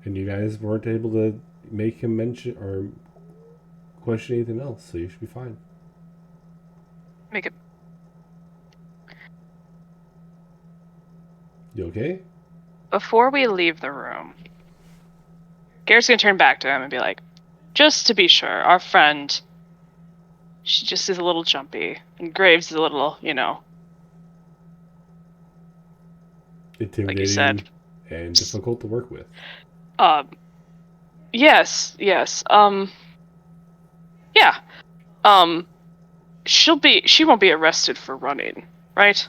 And you guys weren't able to make him mention or question anything else, so you should be fine. Make it. You okay? Before we leave the room, Garrett's gonna turn back to him and be like, just to be sure, our friend, she just is a little jumpy, and Graves is a little, Intimidating like you said. and difficult to work with. Yes. Yeah. She won't be arrested for running, right?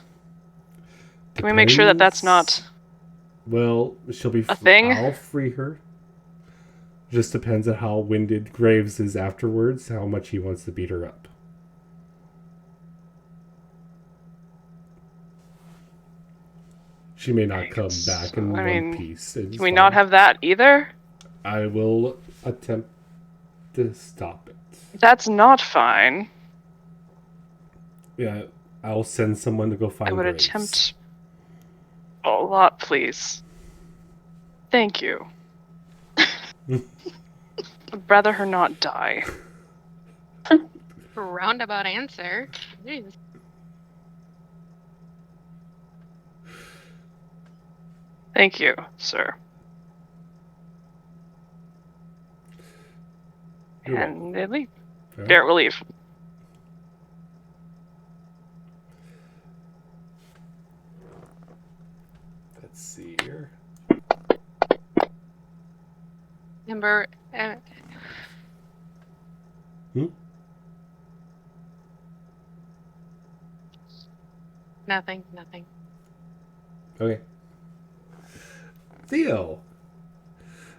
Can we make sure that that's not Well, she'll be. a thing? I'll free her. Just depends on how winded Graves is afterwards, how much he wants to beat her up. She may not come back in one piece. Can we not have that either? I will attempt to stop it. That's not fine. Yeah, I'll send someone to go find I would Graves. attempt a lot, please. Thank you. I'd rather her not die. Roundabout answer. Jeez. Thank you, sir. And they leave. Right. Garrett will leave. Let's see here. Number. Nothing. Okay. Theo!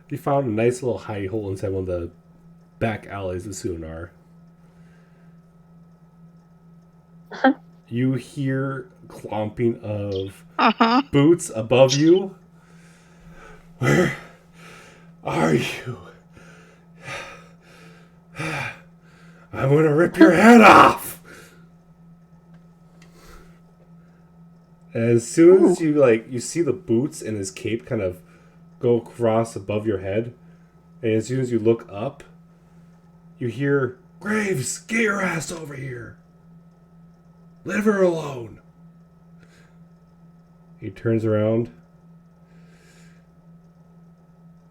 You found a nice little hidey hole inside one of the back alleys of Sunar. You hear clomping of boots above you. Where are you? I'm gonna rip your head off! As soon as you see the boots and his cape kind of go across above your head, and as soon as you look up, you hear, Graves, get your ass over here. Leave her alone. He turns around.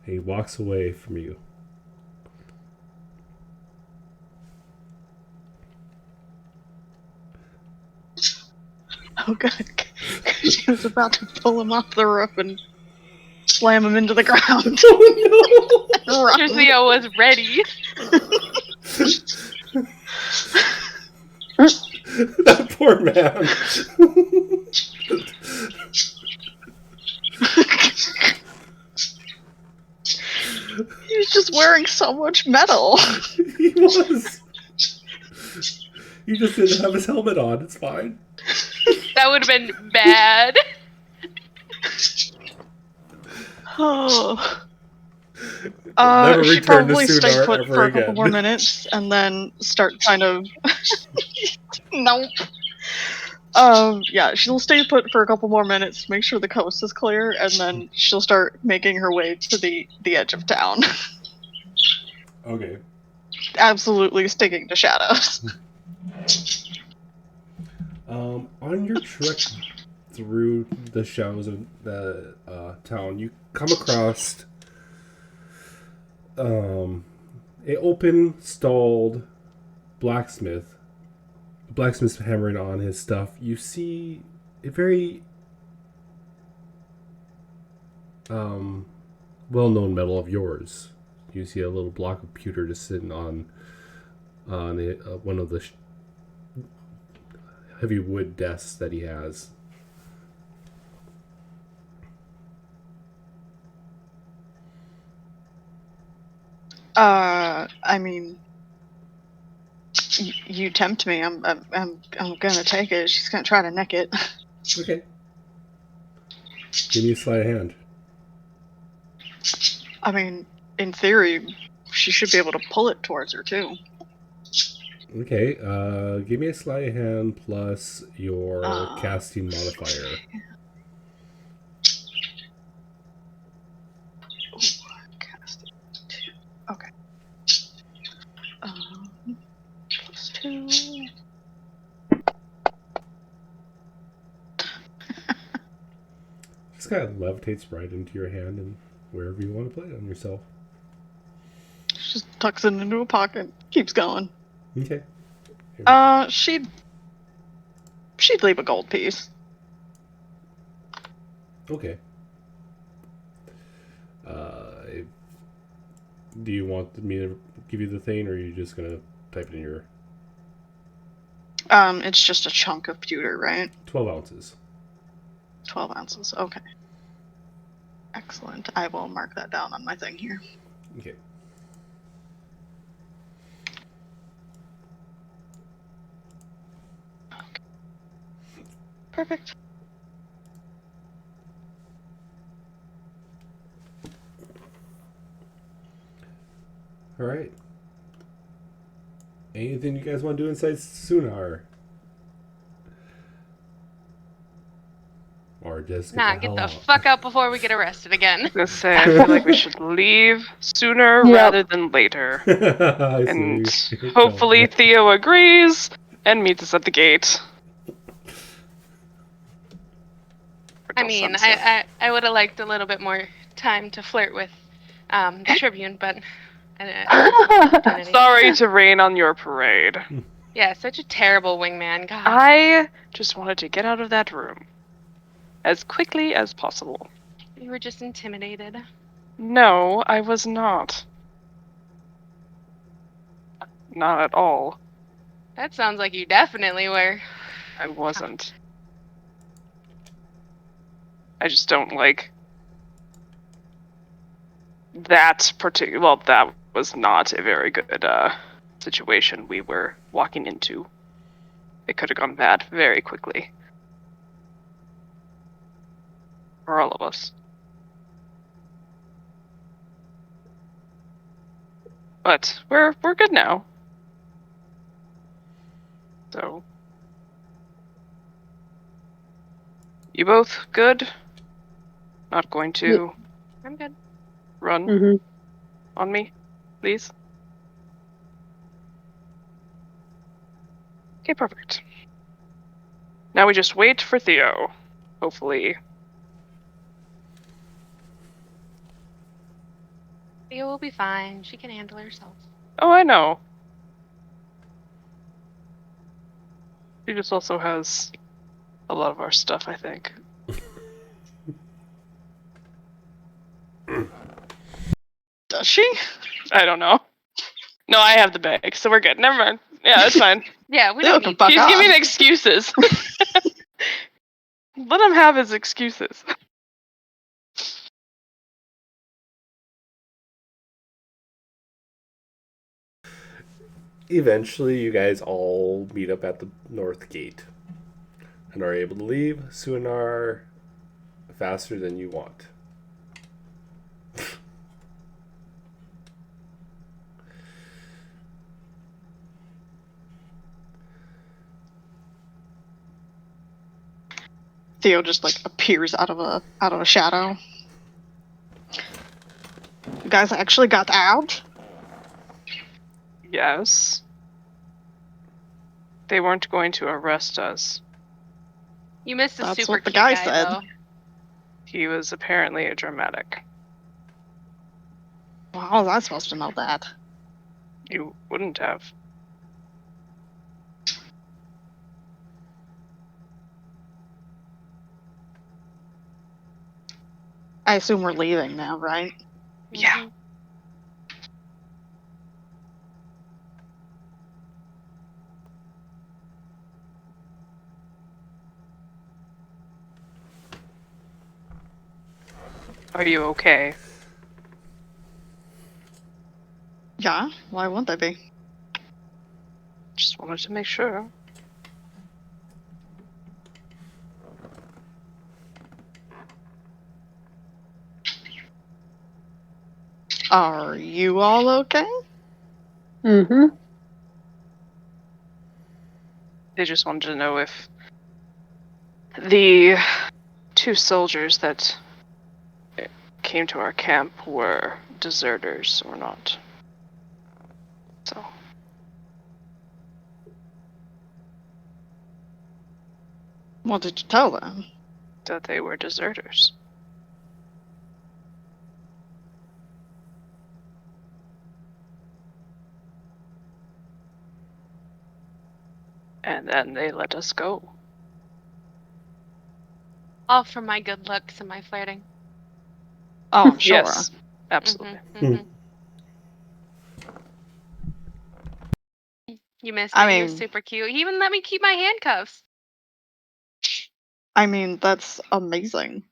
And he walks away from you. Oh, good. She was about to pull him off the roof and slam him into the ground. Oh no! Theo was ready. That poor man. He was just wearing so much metal. He was. He just didn't have his helmet on. It's fine. That would have been bad. Oh. Never She'd return to probably stay Sunar put ever for a couple again. more minutes and then start kind of. Nope. Yeah, she'll stay put for a couple more minutes, make sure the coast is clear, and then she'll start making her way to the edge of town. Okay. Absolutely sticking to shadows. On your trek through the shadows of the town, you come across an open, stalled blacksmith hammering on his stuff. You see a very well-known metal of yours. You see a little block of pewter just sitting on one of the heavy wood desks that he has. I mean, you tempt me. I'm gonna take it. She's gonna try to nick it. Okay. Give me a sleight of hand. I mean, in theory, she should be able to pull it towards her too. Okay, give me a sleight of hand plus your casting modifier. This guy levitates right into your hand and wherever you want to play it on yourself. She just tucks it into a pocket. Keeps going. Okay. She'd leave a gold piece. Okay. Do you want me to give you the thing, or are you just gonna type it in your It's just a chunk of pewter, right? 12 ounces? 12 ounces. Okay. Excellent. I will mark that down on my thing here. Okay. Perfect. All right. Anything you guys want to do inside Sunar? Or just get Nah, the get hell the out? fuck out before we get arrested again. I was gonna say, I feel like we should leave sooner Yep. rather than later. I see And where you're hopefully going. Theo agrees and meets us at the gate. I mean, I would have liked a little bit more time to flirt with the Tribune, but I didn't get the opportunity. Sorry to rain on your parade. Yeah, such a terrible wingman. God. I just wanted to get out of that room as quickly as possible. You were just intimidated. No, I was not. Not at all. That sounds like you definitely were. I wasn't. I just don't like that particular. Well, that was not a very good situation we were walking into. It could have gone bad very quickly. For all of us. But we're good now. So you both good? Not going to I'm good. run Mm-hmm. on me, please? Okay, perfect. Now we just wait for Theo. Hopefully. Theo will be fine. She can handle herself. Oh, I know. She just also has a lot of our stuff, I think. Does she? I don't know. No, I have the bag, so we're good. Never mind. Yeah, that's fine. Yeah, we Theo don't can need. fuck He's off. giving excuses. Let him have his excuses. Eventually, you guys all meet up at the north gate and are able to leave Sunar faster than you want. Theo just like appears out of a shadow. You guys actually got out? Yes. They weren't going to arrest us. You missed a That's super what the cute guy guy, said. though. He was apparently a dramatic. Well, how was I supposed to know that? You wouldn't have. I assume we're leaving now, right? Yeah. Mhm. Are you okay? Yeah, why wouldn't they be? Just wanted to make sure. Are you all okay? Mm-hmm. They just wanted to know if the two soldiers that came to our camp were deserters or not. So, What did you tell them? that they were deserters. And then they let us go. All for my good looks and my flirting. Oh, I'm sure. Yes, absolutely. You missed I it. He was mean- super cute. He even let me keep my handcuffs. I mean, that's amazing.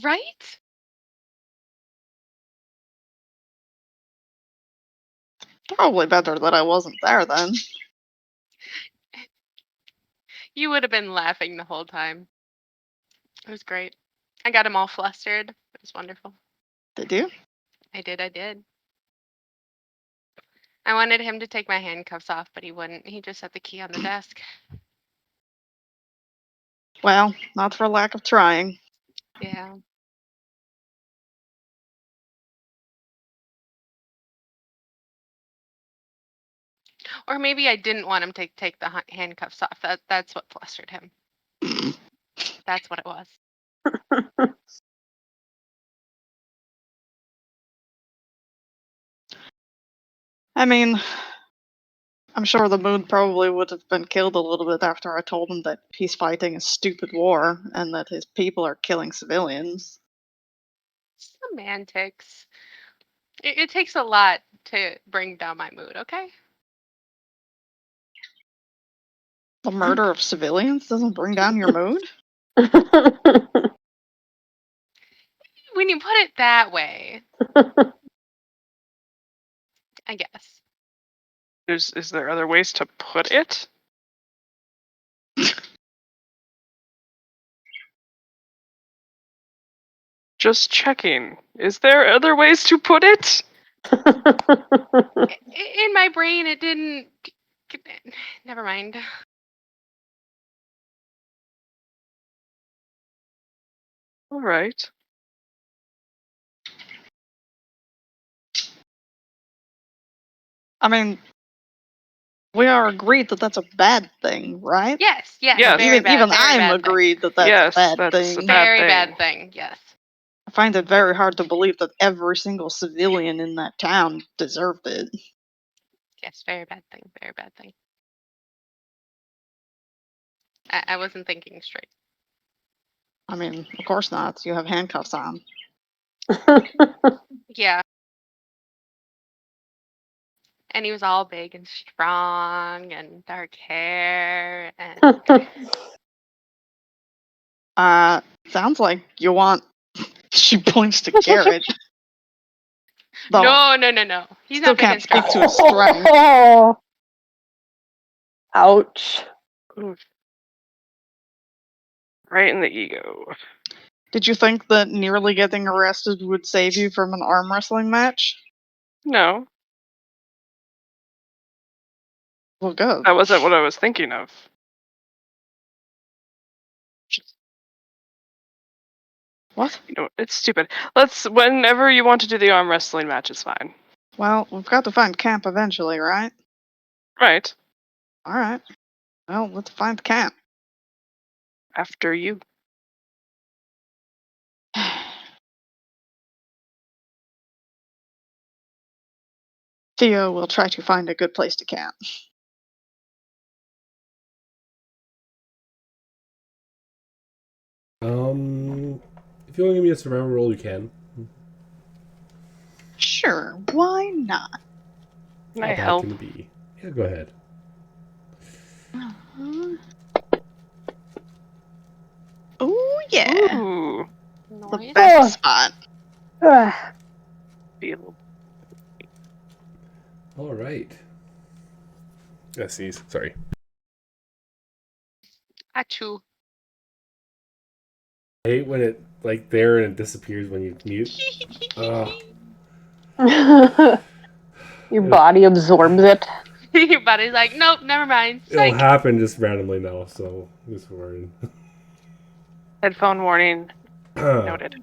Right? Probably better that I wasn't there then. You would have been laughing the whole time. It was great. I got him all flustered. It was wonderful. Did you? I did. I wanted him to take my handcuffs off, but he wouldn't. He just set the key on the desk. Well, not for lack of trying. Yeah. Or maybe I didn't want him to take the handcuffs off. That's what flustered him. That's what it was. I mean, I'm sure the mood probably would have been killed a little bit after I told him that he's fighting a stupid war and that his people are killing civilians. Semantics. It takes a lot to bring down my mood, okay? The murder of civilians doesn't bring down your mood? When you put it that way, I guess. Is there other ways to put it? Just checking. Is there other ways to put it? In my brain, it didn't. Never mind. All right. I mean, we are agreed that that's a bad thing, right? Yes, Yes. very bad. Even very I'm bad thing. agreed that that's Yes, a bad that's a thing. bad Very thing. bad thing, yes. I find it very hard to believe that every single civilian in that town deserved it. Yes, very bad thing. Very bad thing. I wasn't thinking straight. I mean, of course not. You have handcuffs on. Yeah. And he was all big and strong and dark hair and Sounds like you want. She points to Garrett. Though, no. He's still not big can't and strong. speak to his strength. Ouch. Oof. Right in the ego. Did you think that nearly getting arrested would save you from an arm wrestling match? No, Well, good. that wasn't what I was thinking of. What? You know, it's stupid. Whenever you want to do the arm wrestling match, it's fine. Well, we've got to find camp eventually, right? Right. Alright. Well, let's find camp. After you. Theo will try to find a good place to camp. If you want to give me a survival roll, you can. Sure, why not? Can I How bad help? can it be? Yeah, go ahead. Oh, yeah. Ooh. The Noise. best spot. Ugh. Feel. All right. Sneeze. Sorry. Achoo. I hate when it like there and it disappears when you mute. Ugh. Your body absorbs it. Your body's like, nope, never mind. It'll Psych. happen just randomly now, so I'm just worried. Headphone warning. Noted.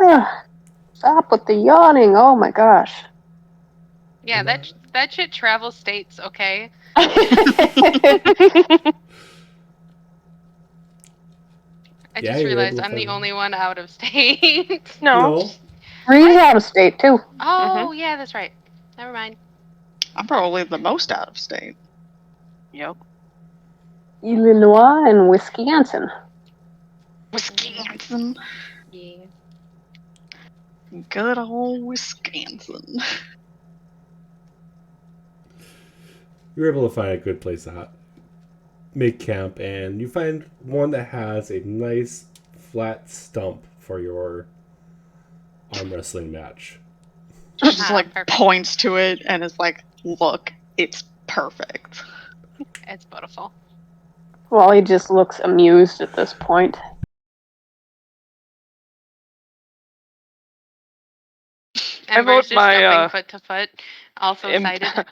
Ugh. Stop with the yawning. Oh my gosh. Yeah, that shit travels states, okay? I Yeah, just you're realized able to I'm the find- only one out of state. No. Reed's out of state too. Oh, yeah, that's right. Never mind. I'm probably the most out of state. Yep. Illinois and Wisconsin. Wisconsin. Yeah. Good old Wisconsin. You're able to find a good place to make camp, and you find one that has a nice flat stump for your arm wrestling match. She just Perfect. points to it and is like, "Look, it's perfect." It's beautiful. Wally just looks amused at this point. Ember's vote just my, jumping foot to foot, also Im- excited.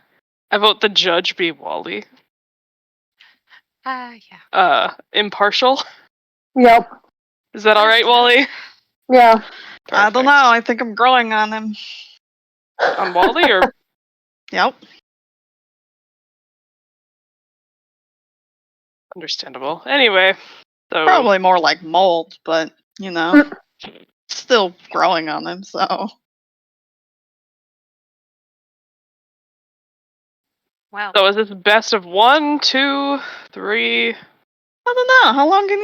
I vote the judge be Wally. Yeah. Impartial. Yep. Is that all right, Wally? Yeah. I don't know. I think I'm growing on him. On Wally or Yep. understandable. Anyway, so Probably more like mold, but still growing on him. So Wow. So is this best of 1, 2, 3? I don't know. How long do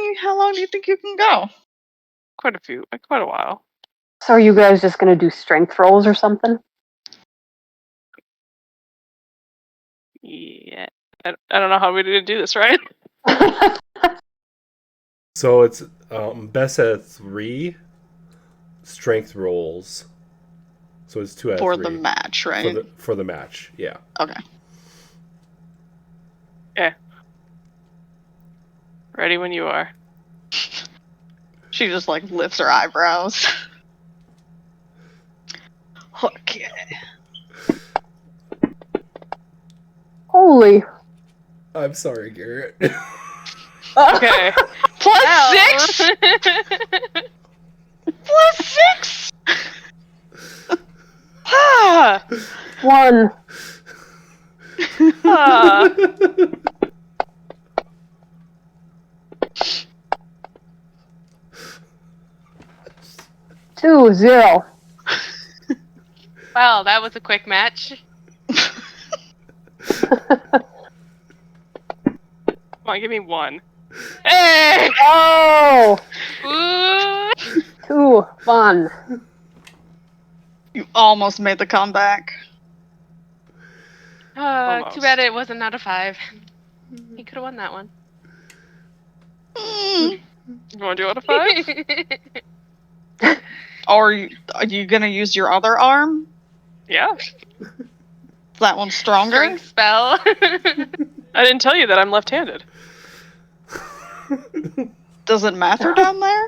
you think you can go? Quite a while. So are you guys just gonna do strength rolls or something? Yeah. I don't know how we're gonna do this, right? So it's best at 3 strength rolls. So it's 2 out of 3 For the match, right? For the match. Yeah. Okay. Okay. Ready when you are. She just lifts her eyebrows. Okay. Holy. I'm sorry, Garrett. Okay. +6. +6. Ah. 1. Ah. 2, 0. Well, that was a quick match. Come on, give me 1. Hey! Oh! Ooh. 2, fun. You almost made the comeback. Almost. Too bad it wasn't out of 5. He could have won that one. Mm. You want to do out of 5? Or are you gonna use your other arm? Yeah. Is that one stronger? Strength spell. I didn't tell you that I'm left-handed. Does it matter down there?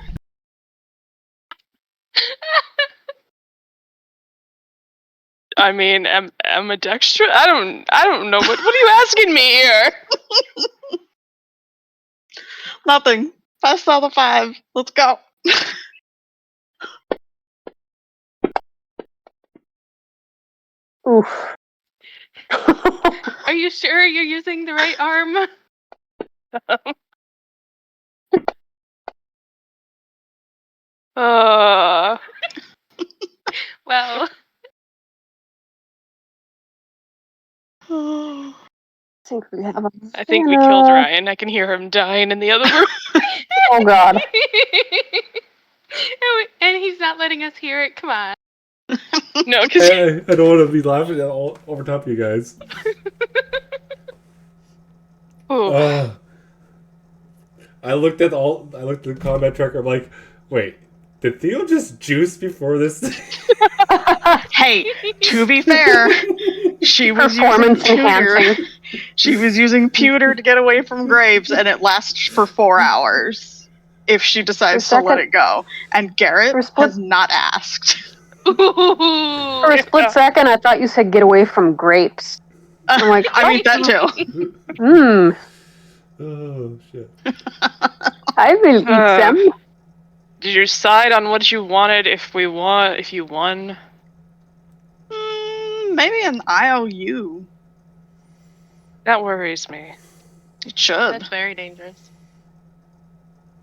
I mean, am a dextra? I don't know. What are you asking me here? Nothing. Best out of 5. Let's go. Oof. Are you sure you're using the right arm? Well. I think we killed Ryan. I can hear him dying in the other room. Oh god. And he's not letting us hear it. Come on. No, because I don't want to be laughing at all over top of you guys. I looked at the combat tracker. I'm like, wait, did Theo just juice before this? Hey, to be fair, she was using Performance enhancing. She was using pewter to get away from Graves, and it lasts for 4 hours if she decides to let it go. And Garrett has not asked. For a split second, I thought you said get away from grapes. I'm like, I mean that too. Oh shit! I will eat them. Did you decide on what you wanted? If you won? Maybe an IOU. That worries me. It should. That's very dangerous.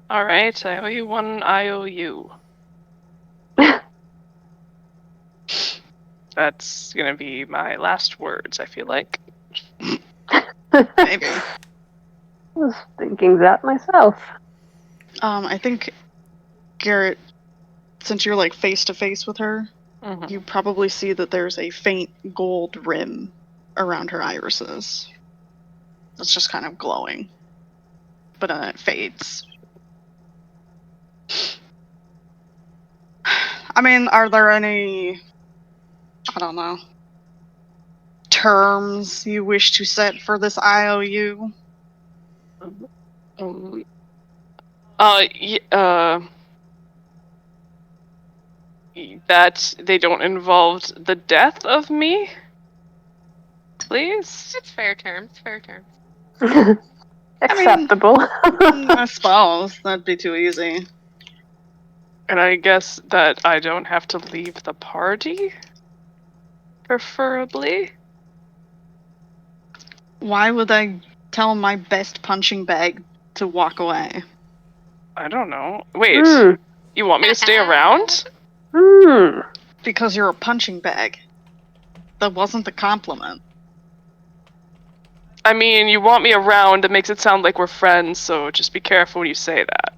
All right, I owe you 1 IOU. That's gonna be my last words, I feel like. Maybe. I was thinking that myself. I think Garrett, since you're like face to face with her, Mhm. you probably see that there's a faint gold rim around her irises. It's just kind of glowing. But then it fades. I mean, are there any, I don't know, terms you wish to set for this IOU? Um, that they don't involve the death of me, please. It's fair terms. Fair terms. Acceptable. I suppose that'd be too easy. And I guess that I don't have to leave the party, preferably. Why would I tell my best punching bag to walk away? I don't know. Wait, Hmm. you want me to stay around? Hmm. Because you're a punching bag. That wasn't the compliment. I mean, you want me around, it makes it sound like we're friends, so just be careful when you say that.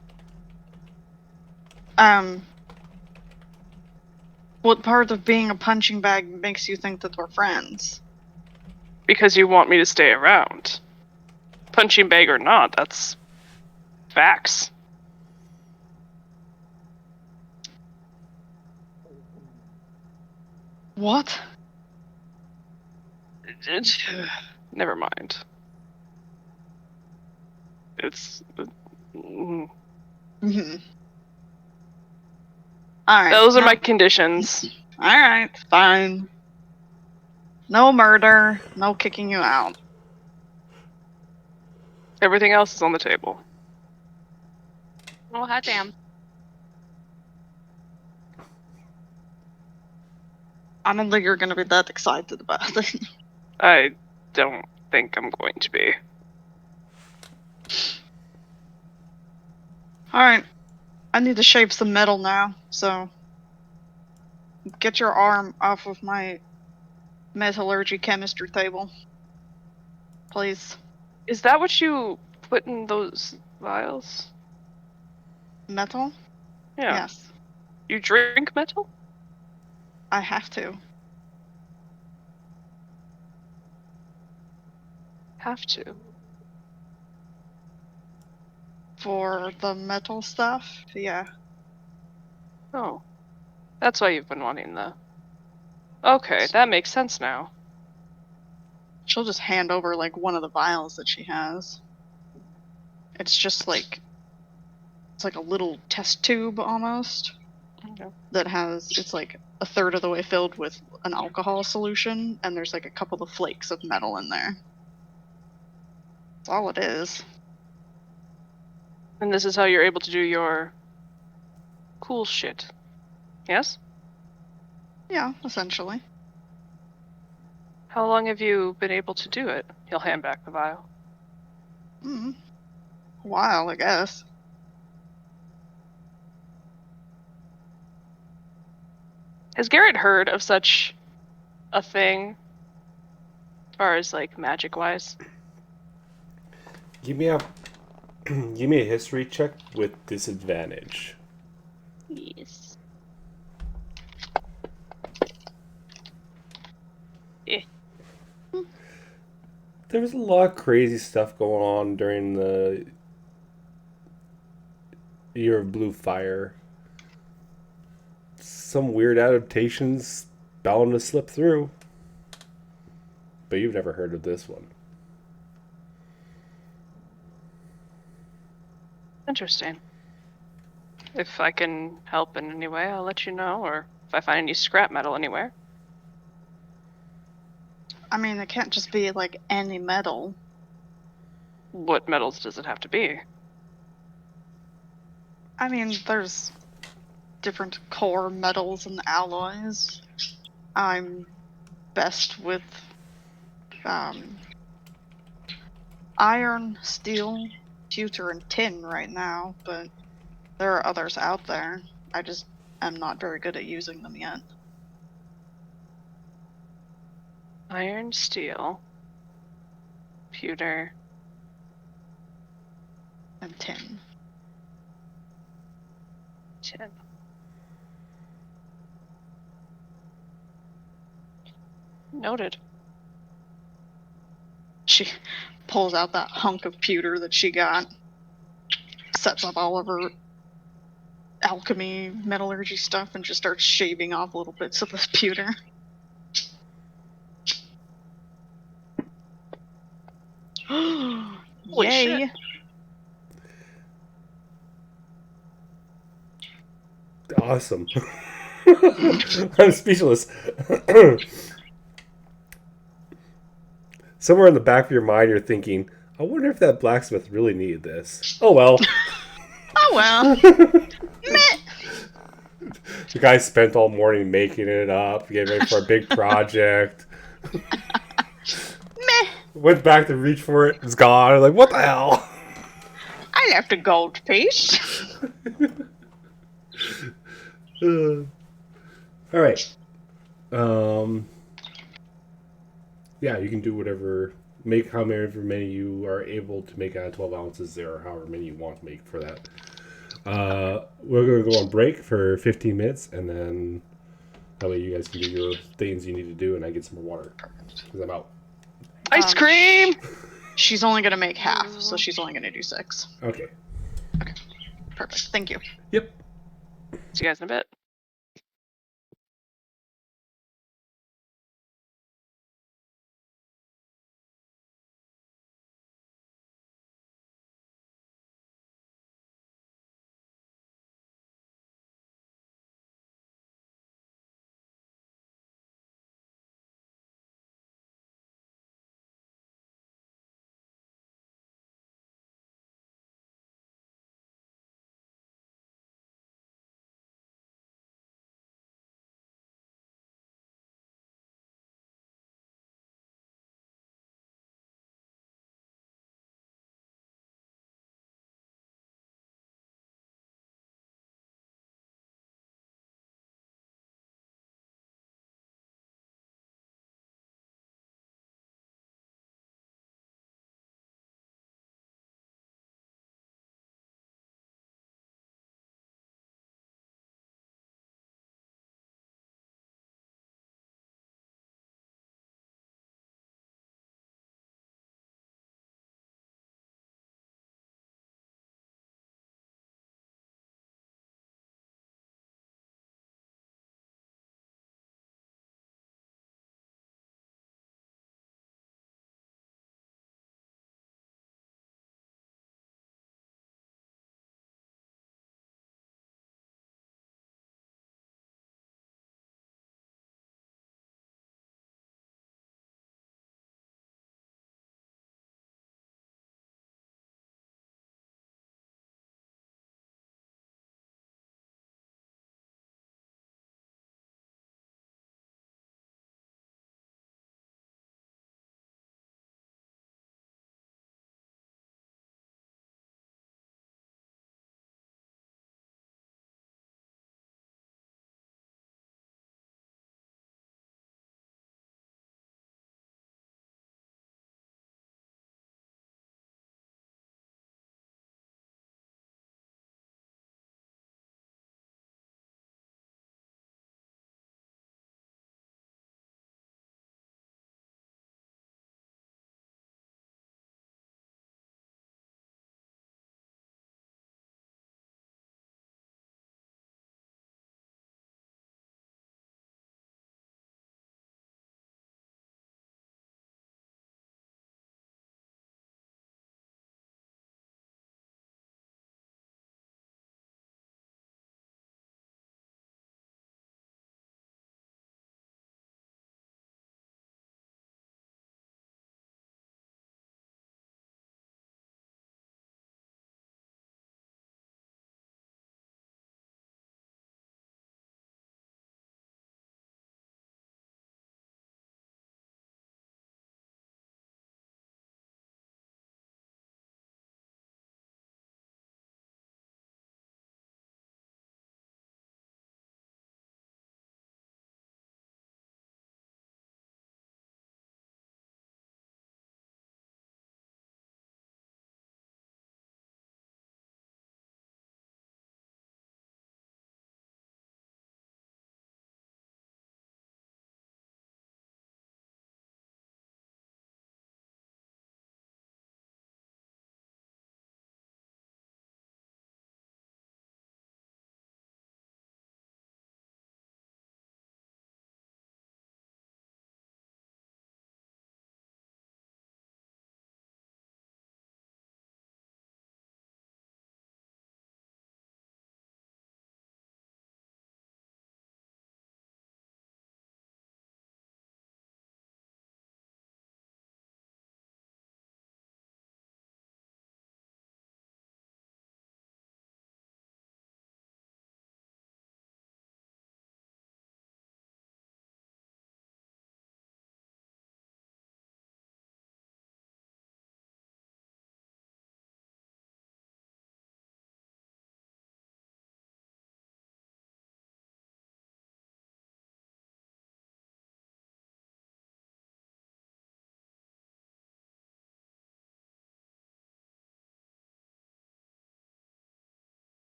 What part of being a punching bag makes you think that we're friends? Because you want me to stay around. Punching bag or not, that's facts. What? Never mind. It's... mm. Mm-hmm. Alright. Those are my conditions. Alright, fine. No murder, no kicking you out. Everything else is on the table. Oh, hot damn. I don't think you're gonna be that excited about it. I don't think I'm going to be. Alright. I need to shape some metal now, so get your arm off of my metallurgy chemistry table. Please. Is that what you put in those vials? Metal? Yeah. Yes. You drink metal? I have to. Have to. For the metal stuff? Yeah. Oh. That's why you've been wanting the... Okay, that makes sense now. She'll just hand over like one of the vials that she has. It's just like it's like a little test tube almost Okay. that has it's like a third of the way filled with an alcohol solution and there's like a couple of flakes of metal in there. That's all it is. And this is how you're able to do your cool shit. Yes? Yeah, essentially. How long have you been able to do it? He'll hand back the vial. A while, I guess. Has Garrett heard of such a thing? As far as like magic wise? Give me a give me a history check with disadvantage. Yes. Eh. There was a lot of crazy stuff going on during the Year of Blue Fire. Some weird adaptations bound to slip through. But you've never heard of this one. Interesting. If I can help in any way, I'll let you know, or if I find any scrap metal anywhere. I mean, it can't just be like any metal. What metals does it have to be? I mean, there's different core metals and alloys. I'm best with iron, steel, pewter, and tin right now, but there are others out there. I just am not very good at using them yet. Iron, steel. Pewter. And 10. 10. Noted. She pulls out that hunk of pewter that she got, sets up all of her alchemy, metallurgy stuff, and just starts shaving off little bits of this pewter. Holy Yay! shit. Awesome. I'm speechless. Somewhere in the back of your mind, you're thinking, I wonder if that blacksmith really needed this. Oh well. Oh well. The guy spent all morning making it up, getting ready for a big project. Meh. Went back to reach for it, it's gone. Like, what the hell? I left a gold piece. All right. Yeah, you can do whatever. Make however many you are able to make out of 12 ounces there, or however many you want to make for that. We're going to go on break for 15 minutes, and then that way you guys can do your things you need to do, and I get some more water. Because I'm out. Ice cream! She's only gonna make half, so she's only gonna do 6. Okay. Perfect. Thank you. Yep. See you guys in a bit.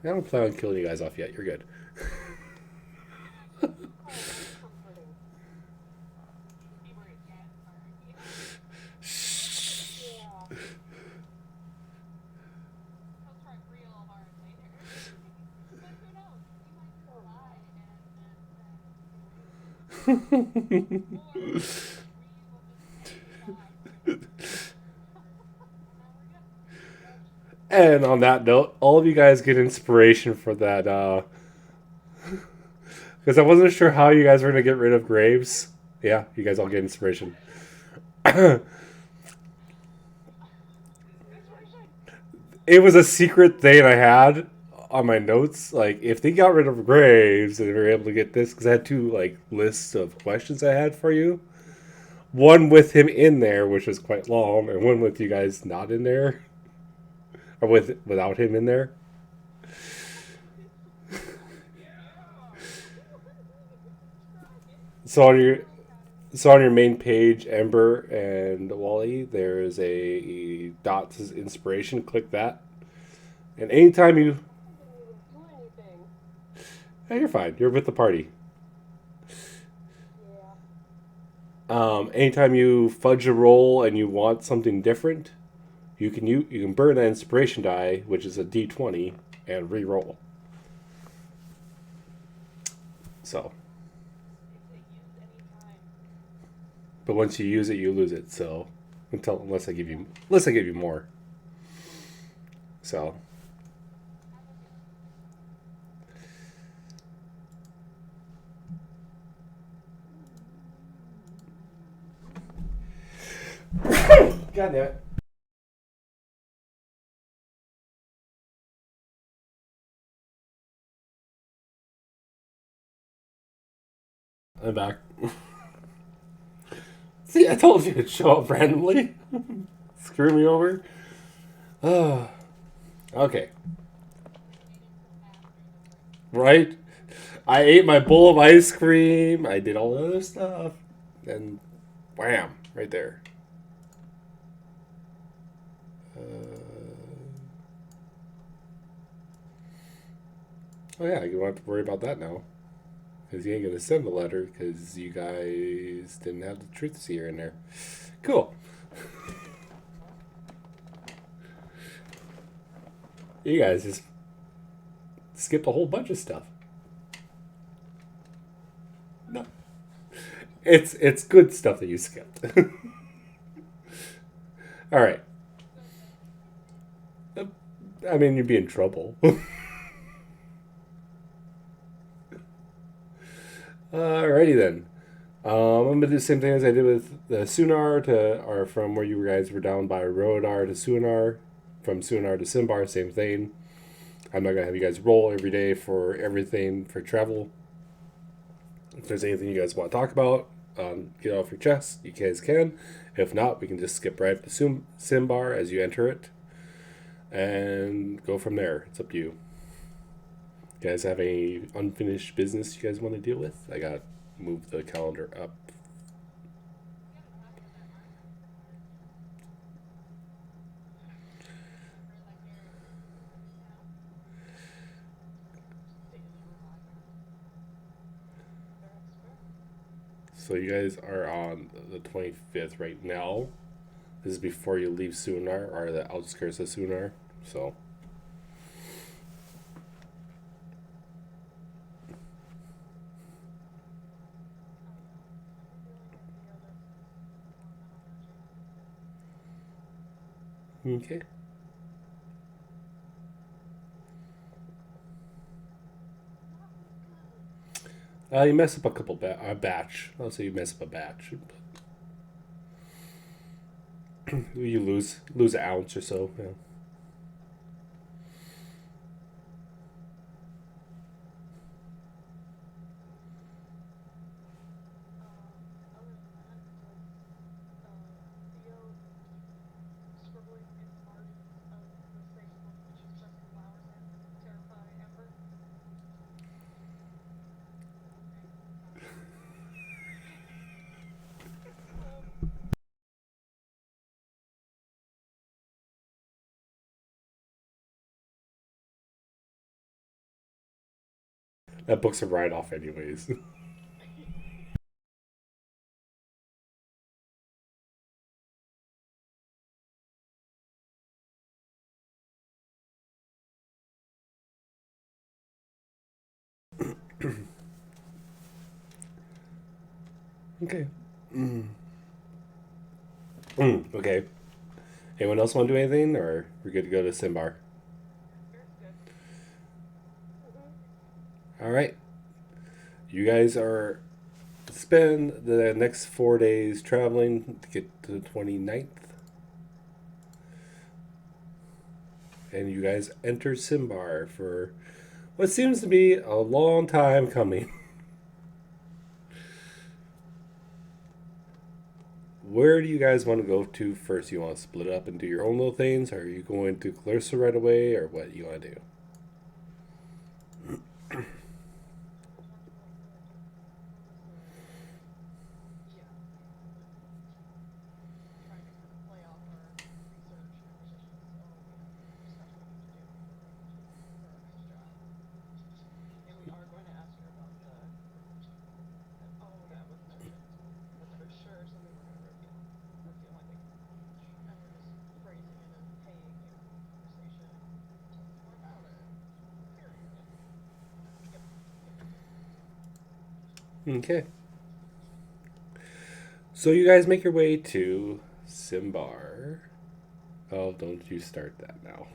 I don't plan on killing you guys off yet. You're good. And on that note, all of you guys get inspiration for that, because I wasn't sure how you guys were going to get rid of Graves. Yeah, you guys all get inspiration. It was a secret thing I had on my notes. Like, if they got rid of Graves and they were able to get this, because I had two, like, lists of questions I had for you. One with him in there, which was quite long, and one with you guys not in there. Or without him in there. So on your main page, Ember and Wally, there is a dot that says inspiration. Click that, and anytime you, hey, you're fine. You're with the party. Anytime you fudge a roll and you want something different, you can burn that inspiration die, which is a D20, and re-roll. So. But once you use it, you lose it. So, unless I give you more. So. God damn it. I'm back. See, I told you it'd show up randomly. Screw me over. Okay. Right? I ate my bowl of ice cream. I did all the other stuff. And wham, right there. Oh yeah, you don't have to worry about that now. Because you ain't going to send the letter because you guys didn't have the truth seer in there. Cool. You guys just skipped a whole bunch of stuff. No. It's good stuff that you skipped. All right. I mean, you'd be in trouble. Alrighty then. I'm gonna do the same thing as I did with the Sunar or from where you guys were down by Rodar to Sunar, from Sunar to Simbar, same thing. I'm not gonna have you guys roll every day for everything for travel. If there's anything you guys want to talk about, get off your chest. You guys can. If not, we can just skip right to Simbar as you enter it, and go from there. It's up to you. You guys have any unfinished business you guys want to deal with? I got move the calendar up. So you guys are on the 25th right now. This is before you leave Sunar, or the outskirts of Sunar. So. Okay. You mess up a couple a batch. I'll say you mess up a batch. You lose an ounce or so. Yeah. That book's a write-off anyways. Okay. Okay. Anyone else want to do anything, or we're good to go to Simbar? All right. You guys are spend the next 4 days traveling to get to the 29th. And you guys enter Simbar for what seems to be a long time coming. Where do you guys want to go to first? You want to split up and do your own little things? Or are you going to Clarissa right away? Or what you want to do? Okay. So you guys make your way to Simbar. Oh, don't you start that now.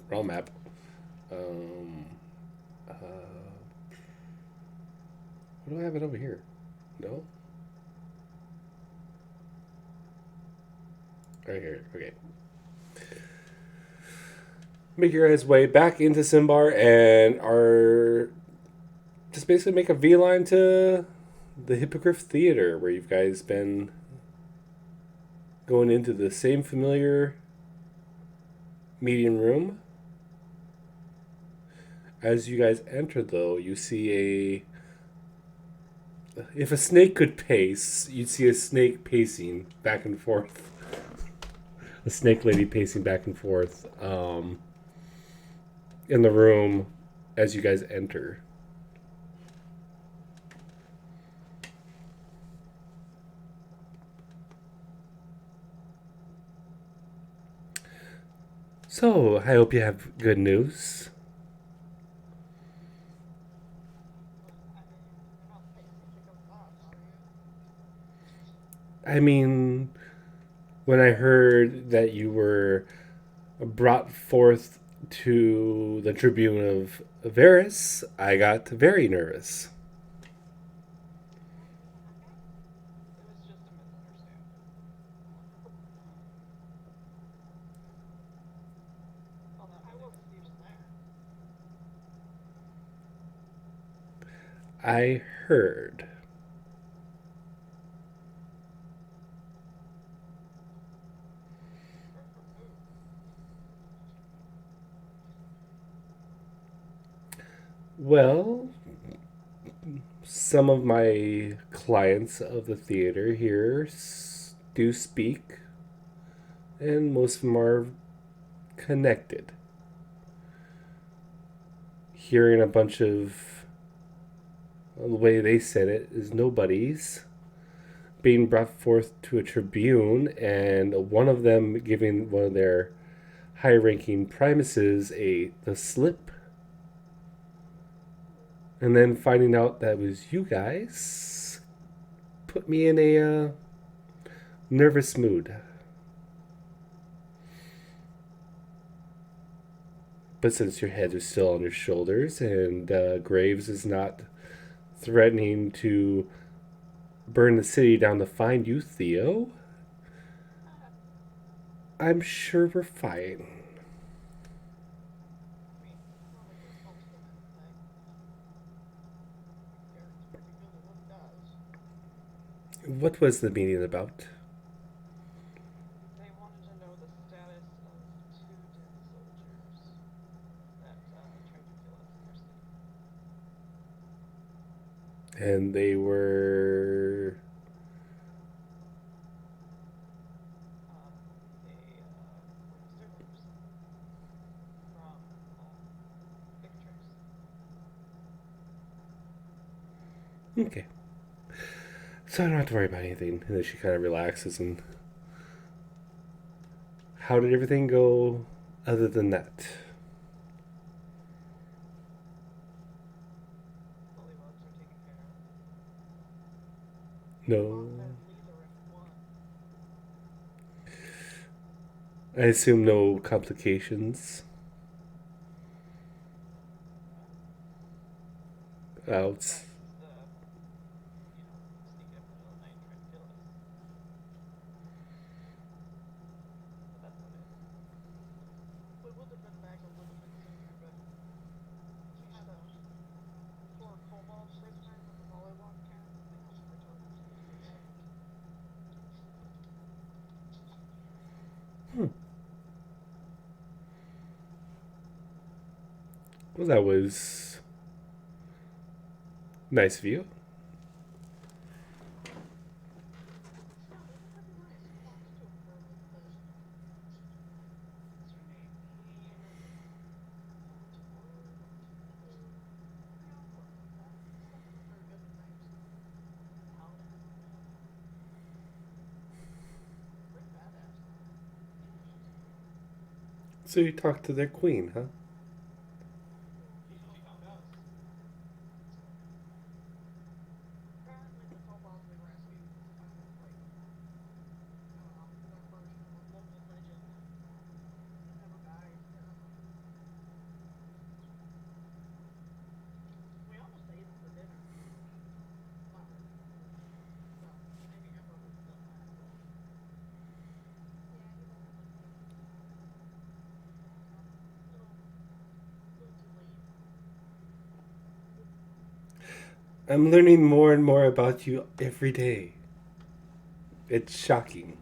Wrong map. Uh, what do I have it over here? No? Right here. Okay. Make your guys' way back into Simbar and are just basically make a beeline to the Hippogriff Theater where you guys been going into the same familiar meeting room. As you guys enter, though, you see if a snake could pace, you'd see a snake pacing back and forth. A snake lady pacing back and forth in the room as you guys enter. So, I hope you have good news. I mean, when I heard that you were brought forth to the Tribune of Varys, I got very nervous. I heard. Well, some of my clients of the theater here do speak, and most of them are connected. Hearing a bunch of, well, the way they said it, is nobodies being brought forth to a tribune, and one of them giving one of their high-ranking primuses the slip, and then finding out that it was you guys put me in a nervous mood. But since your head is still on your shoulders and Graves is not threatening to burn the city down to find you, Theo, I'm sure we're fine. What was the meeting about? And they were... Okay. So I don't have to worry about anything. And then she kind of relaxes. And how did everything go other than that? No. I assume no complications. Outs. Well, that was nice of you. So you talked to their queen, huh? I'm learning more and more about you every day. It's shocking.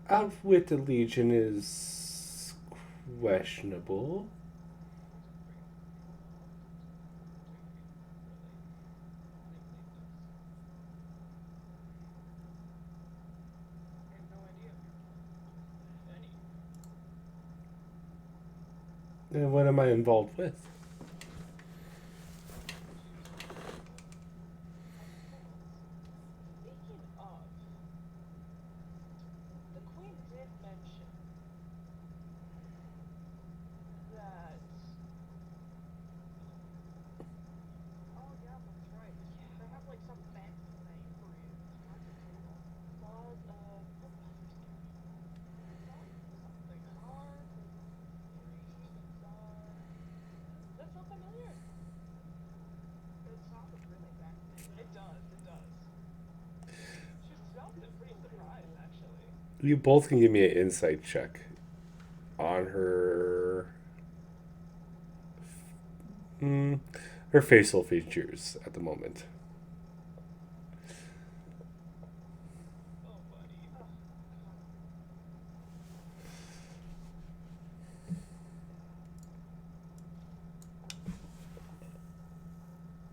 Outwit the Legion is questionable. And what am I involved with? You both can give me an insight check on her facial features at the moment.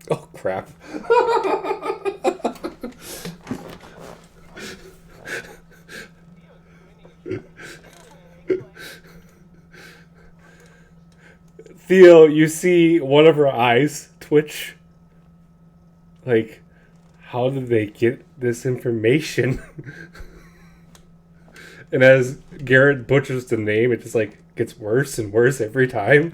Oh crap. Theo, you see one of her eyes twitch. Like, how did they get this information? And as Garrett butchers the name, it just like gets worse and worse every time.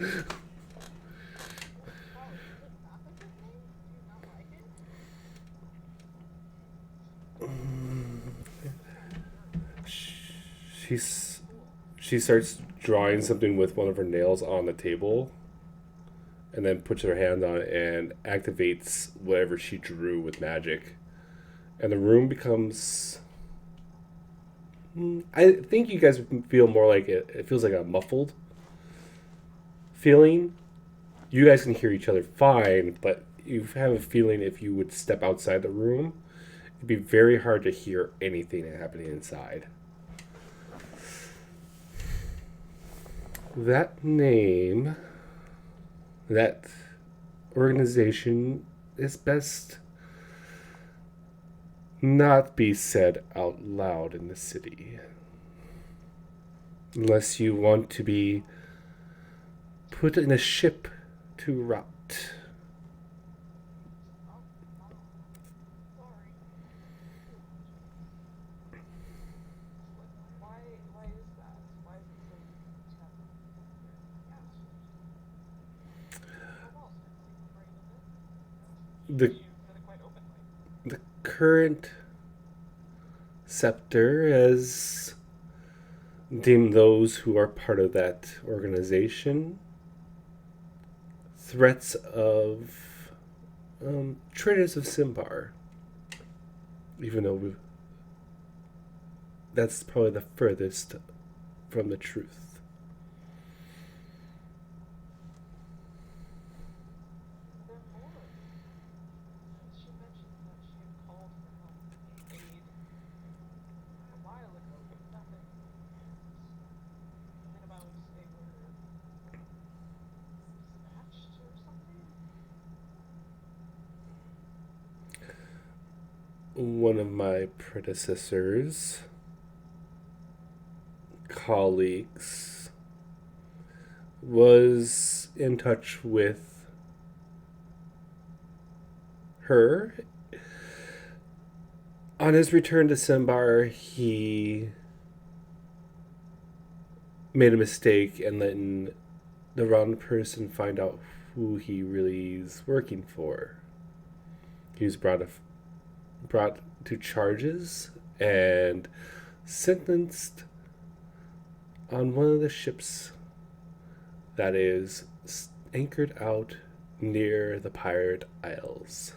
She's she starts drawing something with one of her nails on the table, and then puts her hand on it and activates whatever she drew with magic, and the room becomes. I think you guys feel more like it feels like a muffled feeling. You guys can hear each other fine, but you have a feeling if you would step outside the room, It'd be very hard to hear anything happening inside. That name, that organization is best not be said out loud in the city. Unless you want to be put in a ship to rot. The current scepter has deemed those who are part of that organization threats of traitors of Simbar. Even though that's probably the furthest from the truth. One of my predecessors, colleagues, was in touch with her. On his return to Simbar, he made a mistake and letting the wrong person find out who he really is working for. He was brought to charges and sentenced on one of the ships that is anchored out near the Pirate Isles.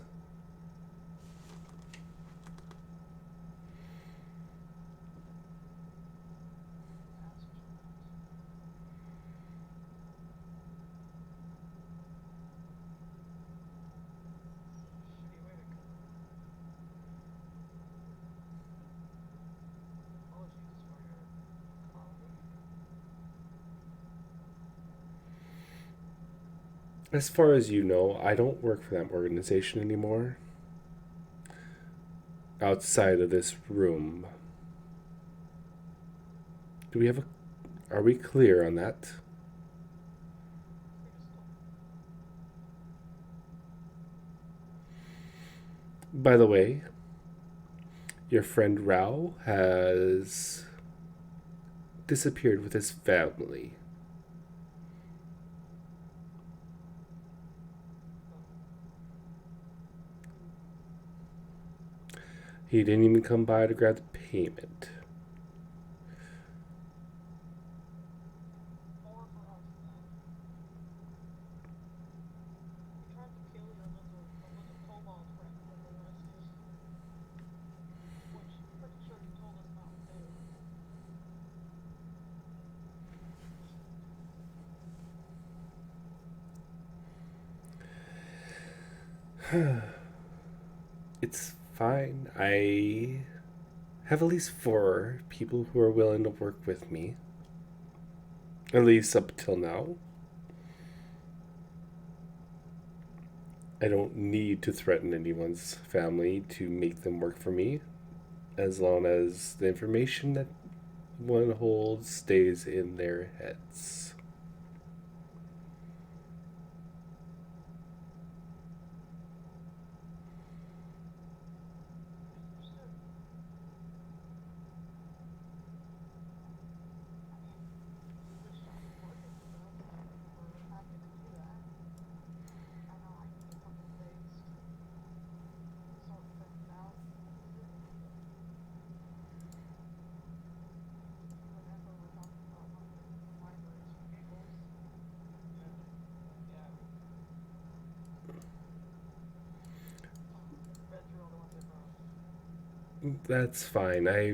As far as you know, I don't work for that organization anymore. Outside of this room. Are we clear on that? By the way, your friend Rao has disappeared with his family. He didn't even come by to grab the payment. It's fine. I have at least 4 people who are willing to work with me. At least up till now. I don't need to threaten anyone's family to make them work for me, as long as the information that one holds stays in their heads. That's fine. I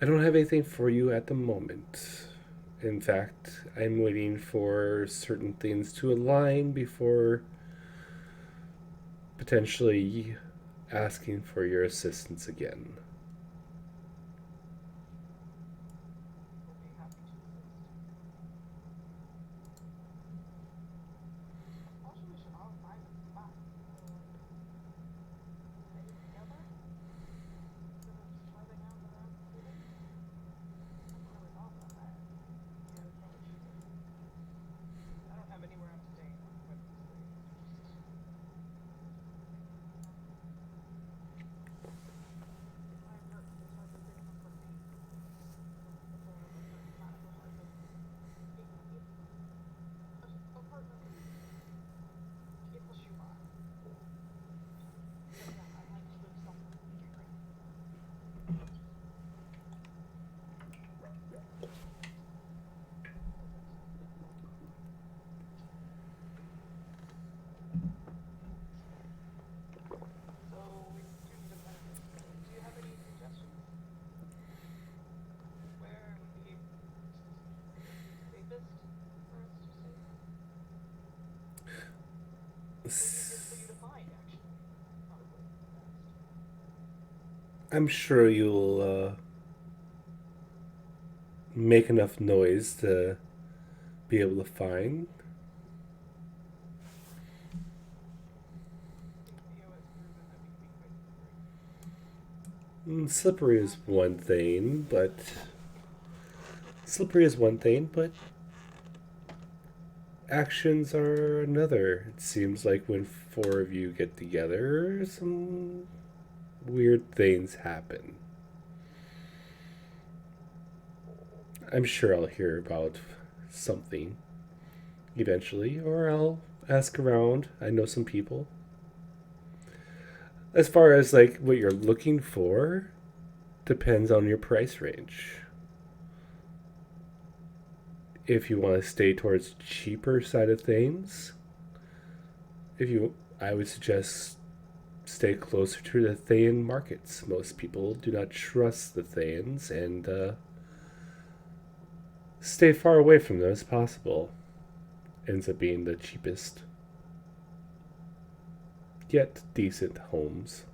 don't have anything for you at the moment. In fact, I'm waiting for certain things to align before potentially asking for your assistance again. I'm sure you'll make enough noise to be able to find. Slippery is one thing, but actions are another. It seems like when four of you get together, some weird things happen. I'm sure I'll hear about something eventually, or I'll ask around. I know some people. As far as like what you're looking for, depends on your price range. If you want to stay towards cheaper side of things, I would suggest stay closer to the Thayan markets. Most people do not trust the Thayans, and stay far away from them as possible. Ends up being the cheapest, yet decent homes.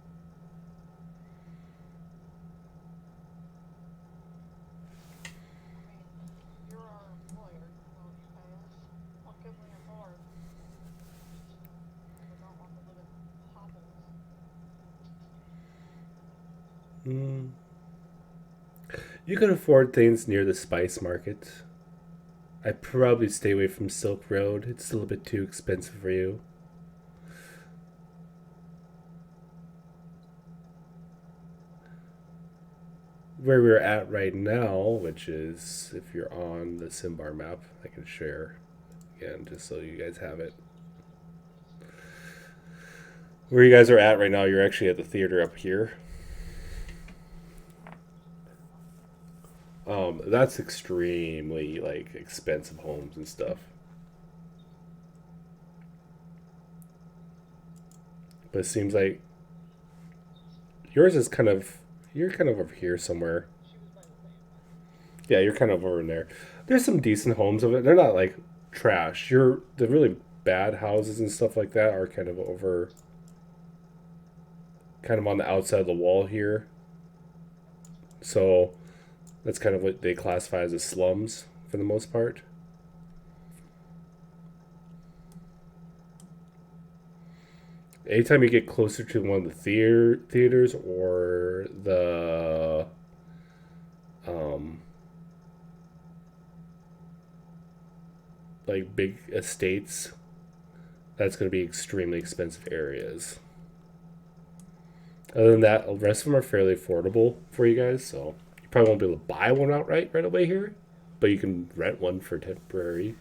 You can afford things near the spice market. I'd probably stay away from Silk Road. It's a little bit too expensive for you. Where we're at right now, which is, if you're on the Simbar map, I can share again just so you guys have it. Where you guys are at right now, you're actually at the theater up here. That's extremely like expensive homes and stuff. But it seems like yours is you're kind of over here somewhere. Yeah, you're kind of over in there. There's some decent homes of it. They're not like trash. The really bad houses and stuff like that are kind of on the outside of the wall here. So that's kind of what they classify as the slums for the most part. Anytime you get closer to one of the theaters or the like big estates, that's going to be extremely expensive areas. Other than that, the rest of them are fairly affordable for you guys, so you probably won't be able to buy one outright right away here, but you can rent one for temporary.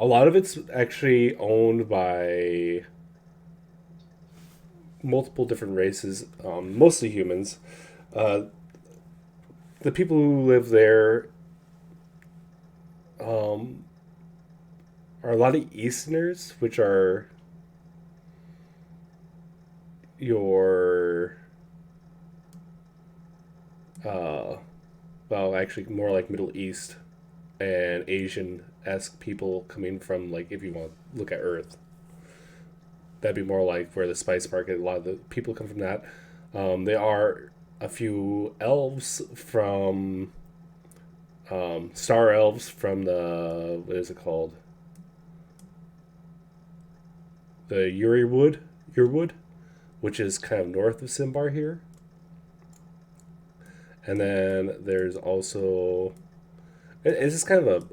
A lot of it's actually owned by multiple different races, mostly humans. The people who live there are a lot of Easterners, which are your well, actually more like Middle East and Asian esque people coming from, like, if you want to look at Earth. That'd be more like where the spice market, a lot of the people come from that. There are a few elves from, star elves from the, what is it called? The Uriwood, which is kind of north of Simbar here. And then there's also, it's just kind of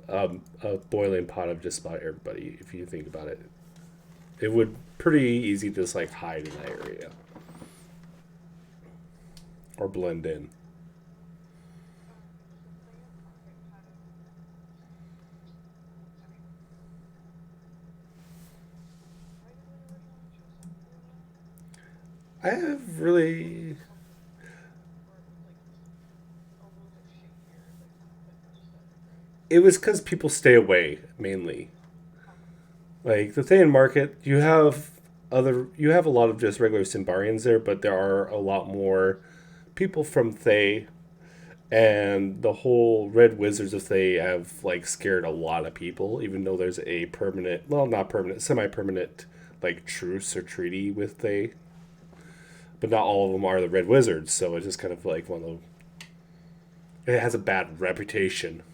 a boiling pot of just about everybody, if you think about it. It would pretty easy to just like hide in that area. Or blend in. I have really... It was because people stay away, mainly. Like, the Thayan market, you have a lot of just regular Simbarians there, but there are a lot more people from Thay, and the whole Red Wizards of Thay have, like, scared a lot of people, even though there's a permanent, well, not permanent, semi-permanent, like, truce or treaty with Thay. But not all of them are the Red Wizards, so it's just kind of like one of those. It has a bad reputation.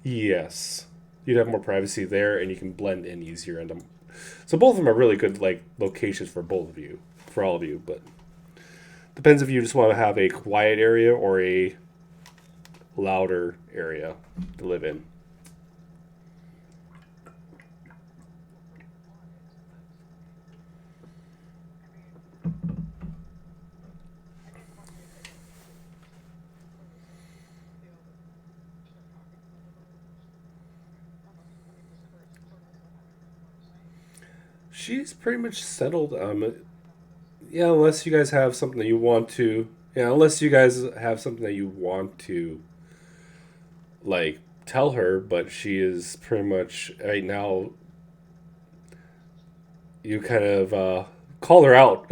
Yes. You'd have more privacy there, and you can blend in easier into. So both of them are really good, like, locations for both of you, for all of you. But depends if you just want to have a quiet area or a louder area to live in. She's pretty much settled. Yeah, unless you guys have something that you want to. Yeah, unless you guys have something that you want to, like, tell her. But she is pretty much right now. You kind of call her out.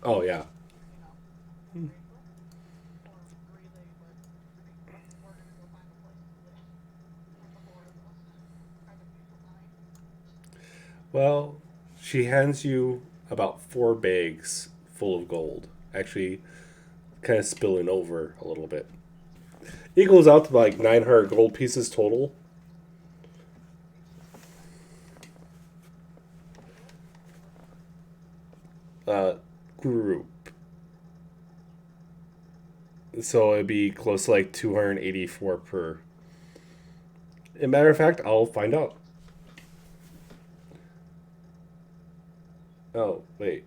Oh yeah. Well, she hands you about 4 bags full of gold. Actually, kind of spilling over a little bit. It goes out to like 900 gold pieces total. Uh, Group. So it'd be close to like 284 per. As a matter of fact, I'll find out. Oh, wait.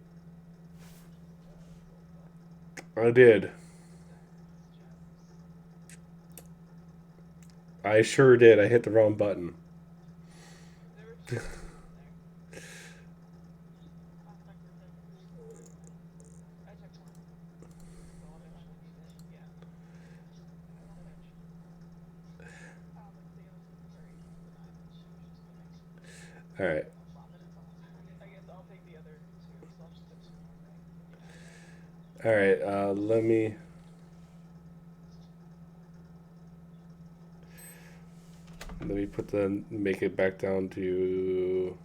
I did. I sure did. I hit the wrong button. All right. All right. Let me make it back down to.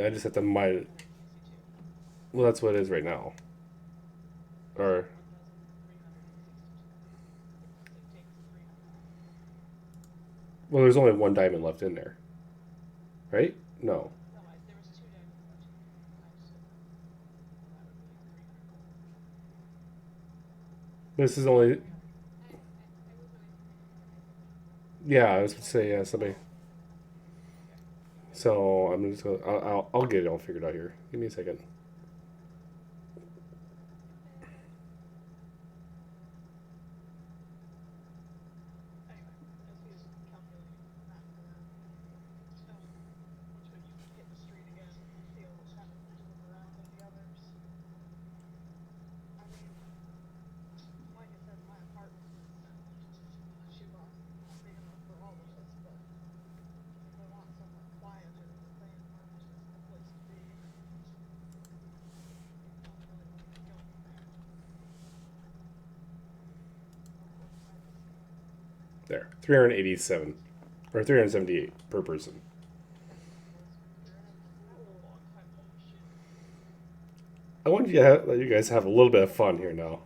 I just have to mine. Well, that's what it is right now. Or. Well, there's only 1 diamond left in there. Right? No. This is only. Yeah, I was going to say, yeah, somebody. So I'm just gonna. I'll get it all figured out here. Give me a second. There, 387 or 378 per person. I want you to let you guys have a little bit of fun here now.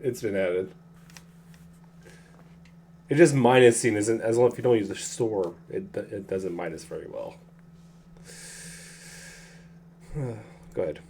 It's been added. It just minusing isn't as long if you don't use the store. It doesn't minus very well. Go ahead.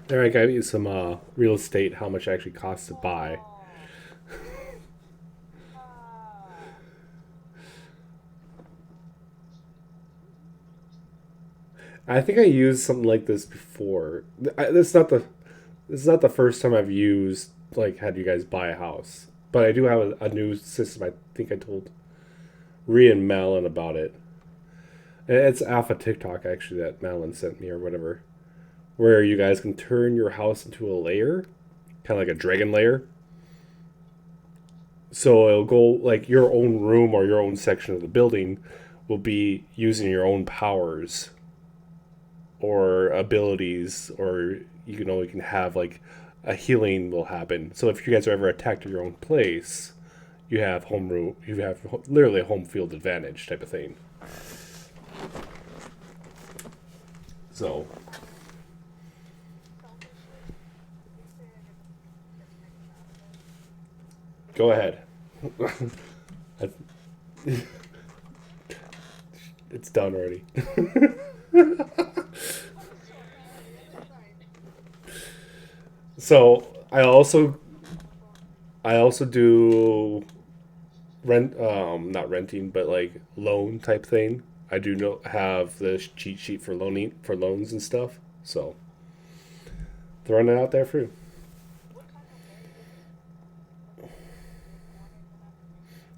There, I got you some real estate. How much it actually costs to buy. I think I used something like this before. This is not the first time I've used like had you guys buy a house, but I do have a new system. I think I told Rhea and Malin about it. It's off of TikTok actually that Malin sent me or whatever, where you guys can turn your house into a layer, kind of like a dragon layer. So it'll go like your own room or your own section of the building will be using your own powers or abilities, or you can have like a healing will happen. So if you guys are ever attacked at your own place, you have literally a home field advantage type of thing. So go ahead. It's done already. So I also do not renting but like loan type thing. I do have this cheat sheet for loans and stuff. So throwing it out there for you.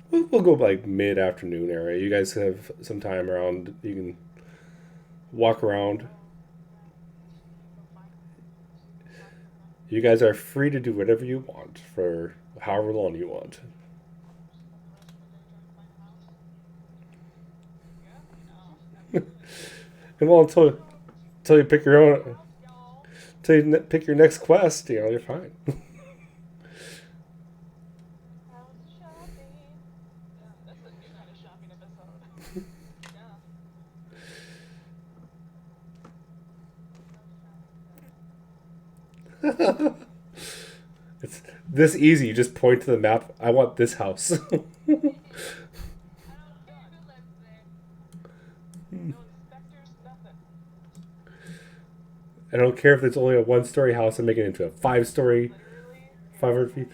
We'll go like mid afternoon area. You guys have some time around. You can walk around. You guys are free to do whatever you want for however long you want. And well, until you pick your own, until you pick your next quest, you're fine. It's this easy. You just point to the map. I want this house. I don't care if it's only a 1-story house. I'm making it into a 5-story, 500 feet.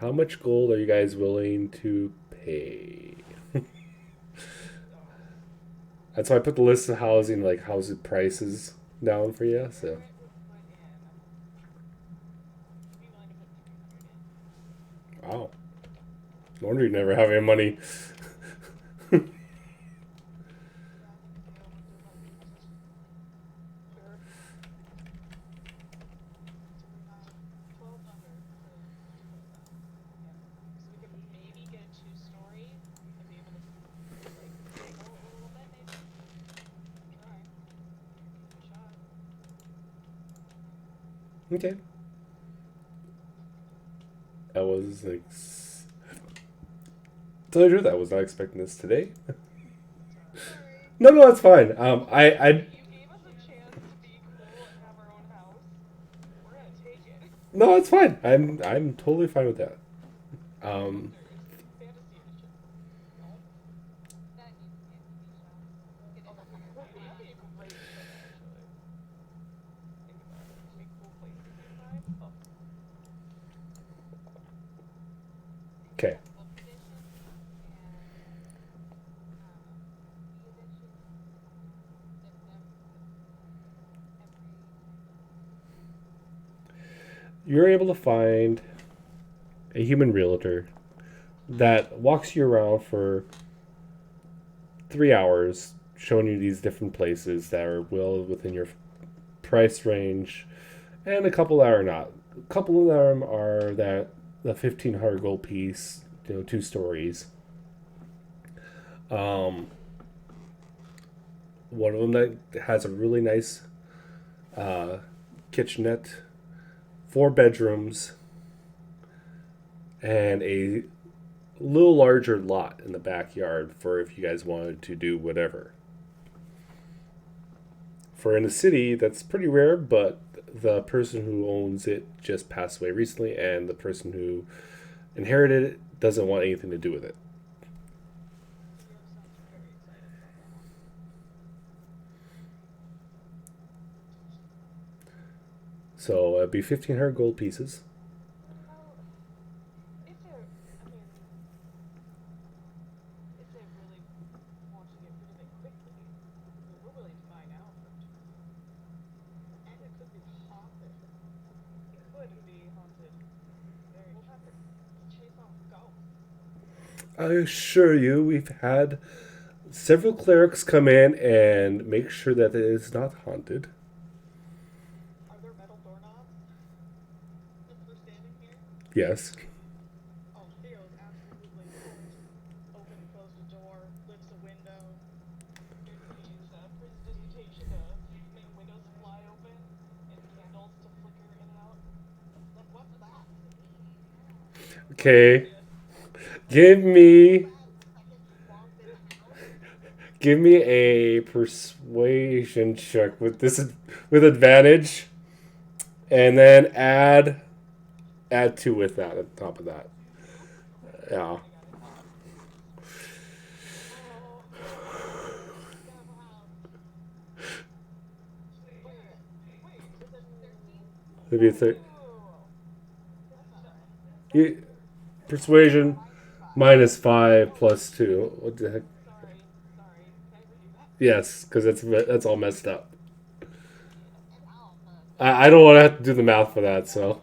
How much gold are you guys willing to pay? That's why I put the list of housing, like house prices, down for you. So. Wow. No wonder you never have any money. Okay. I was like, tell you the truth, I was not expecting this today. No, that's fine. I no, it's fine. I'm totally fine with that. Um, okay. You're able to find a human realtor that walks you around for 3 hours, showing you these different places that are well within your price range, and a couple that are not. A couple of them are that the 1,500 gold piece, 2 stories. One of them that has a really nice kitchenette, 4 bedrooms, and a little larger lot in the backyard for if you guys wanted to do whatever. For in the city, that's pretty rare, but the person who owns it just passed away recently, and the person who inherited it doesn't want anything to do with it. So it'd be 1,500 gold pieces. I assure you, we've had several clerics come in and make sure that it is not haunted. Yes. Okay. Give me a persuasion check with this with advantage, and then add 2 with that on top of that. Yeah. Maybe you, persuasion -5 plus 2. What the heck? Yes, because that's all messed up. I don't want to have to do the math for that, so.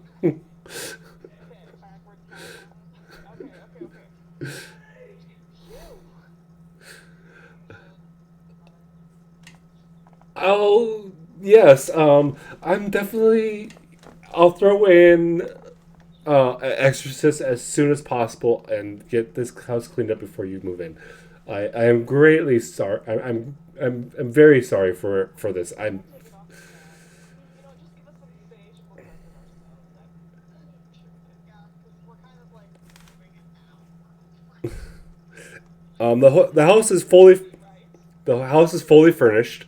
Oh, yes. I'm definitely. I'll throw in Exorcist as soon as possible and get this house cleaned up before you move in. I am greatly sorry. I'm very sorry for this. The house is fully furnished.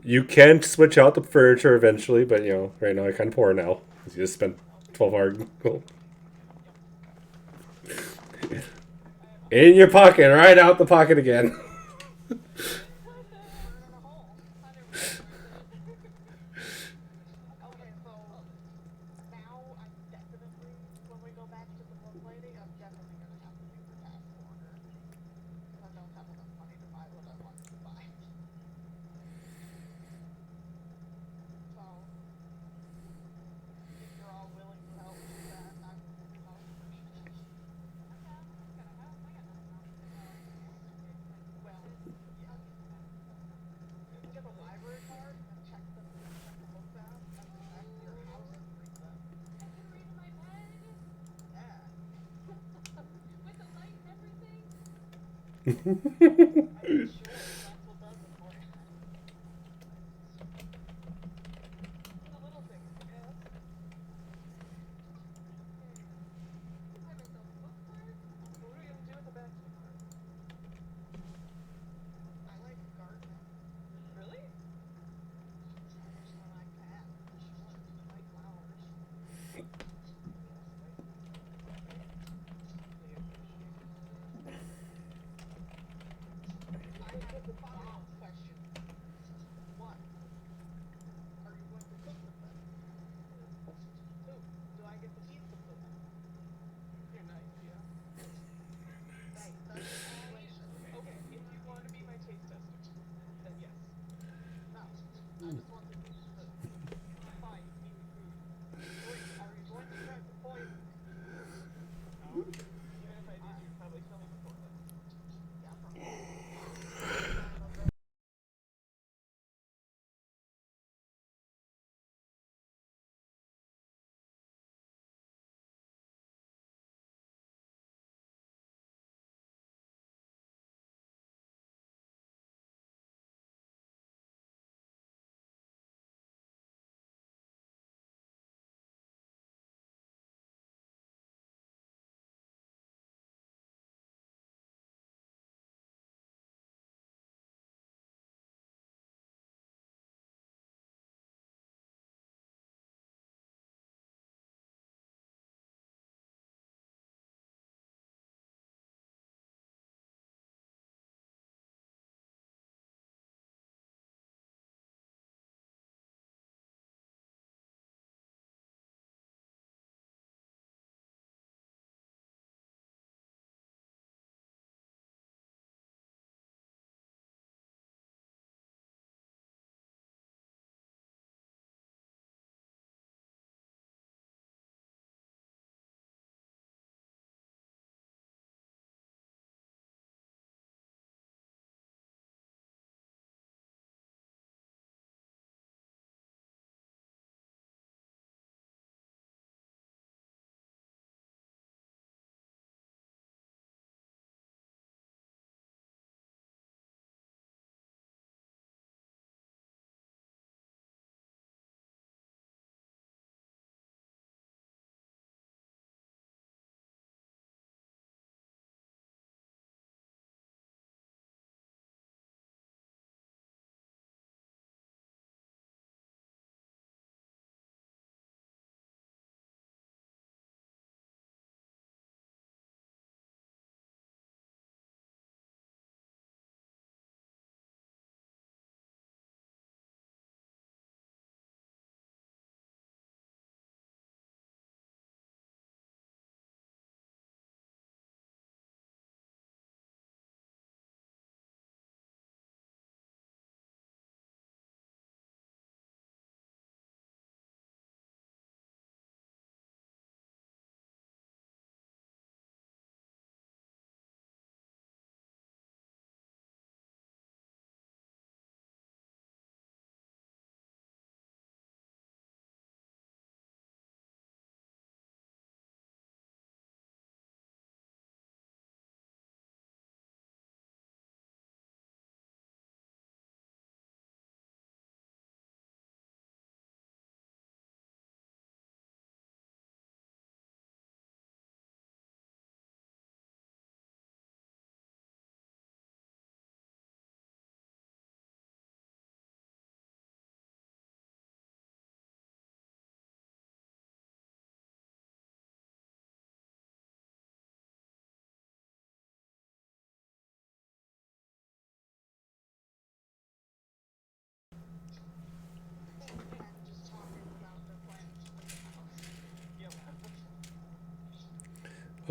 You can switch out the furniture eventually, but right now I kind of poor now because you just spent 12 hours in your pocket, right out the pocket again.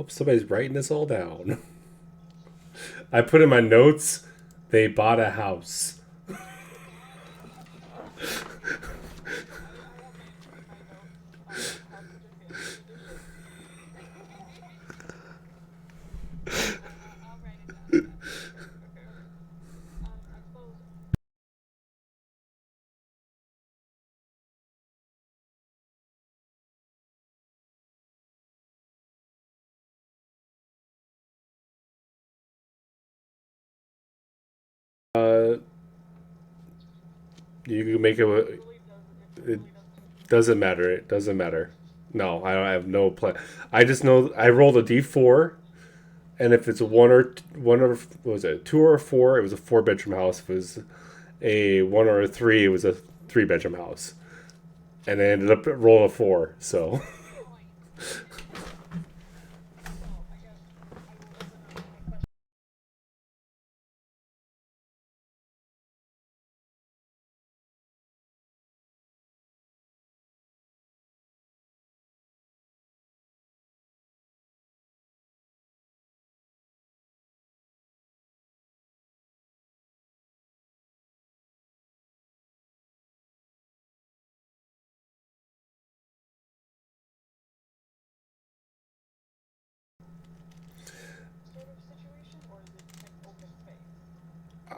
Hope somebody's writing this all down. I put in my notes, they bought a house. You can make it. It doesn't matter. It doesn't matter. No, I have no plan. I just know I rolled a d4, and if it's a one or what was it, 2 or 4, it was a 4 bedroom house. If it was a 1 or a 3, it was a 3 bedroom house, and I ended up rolling a 4. So.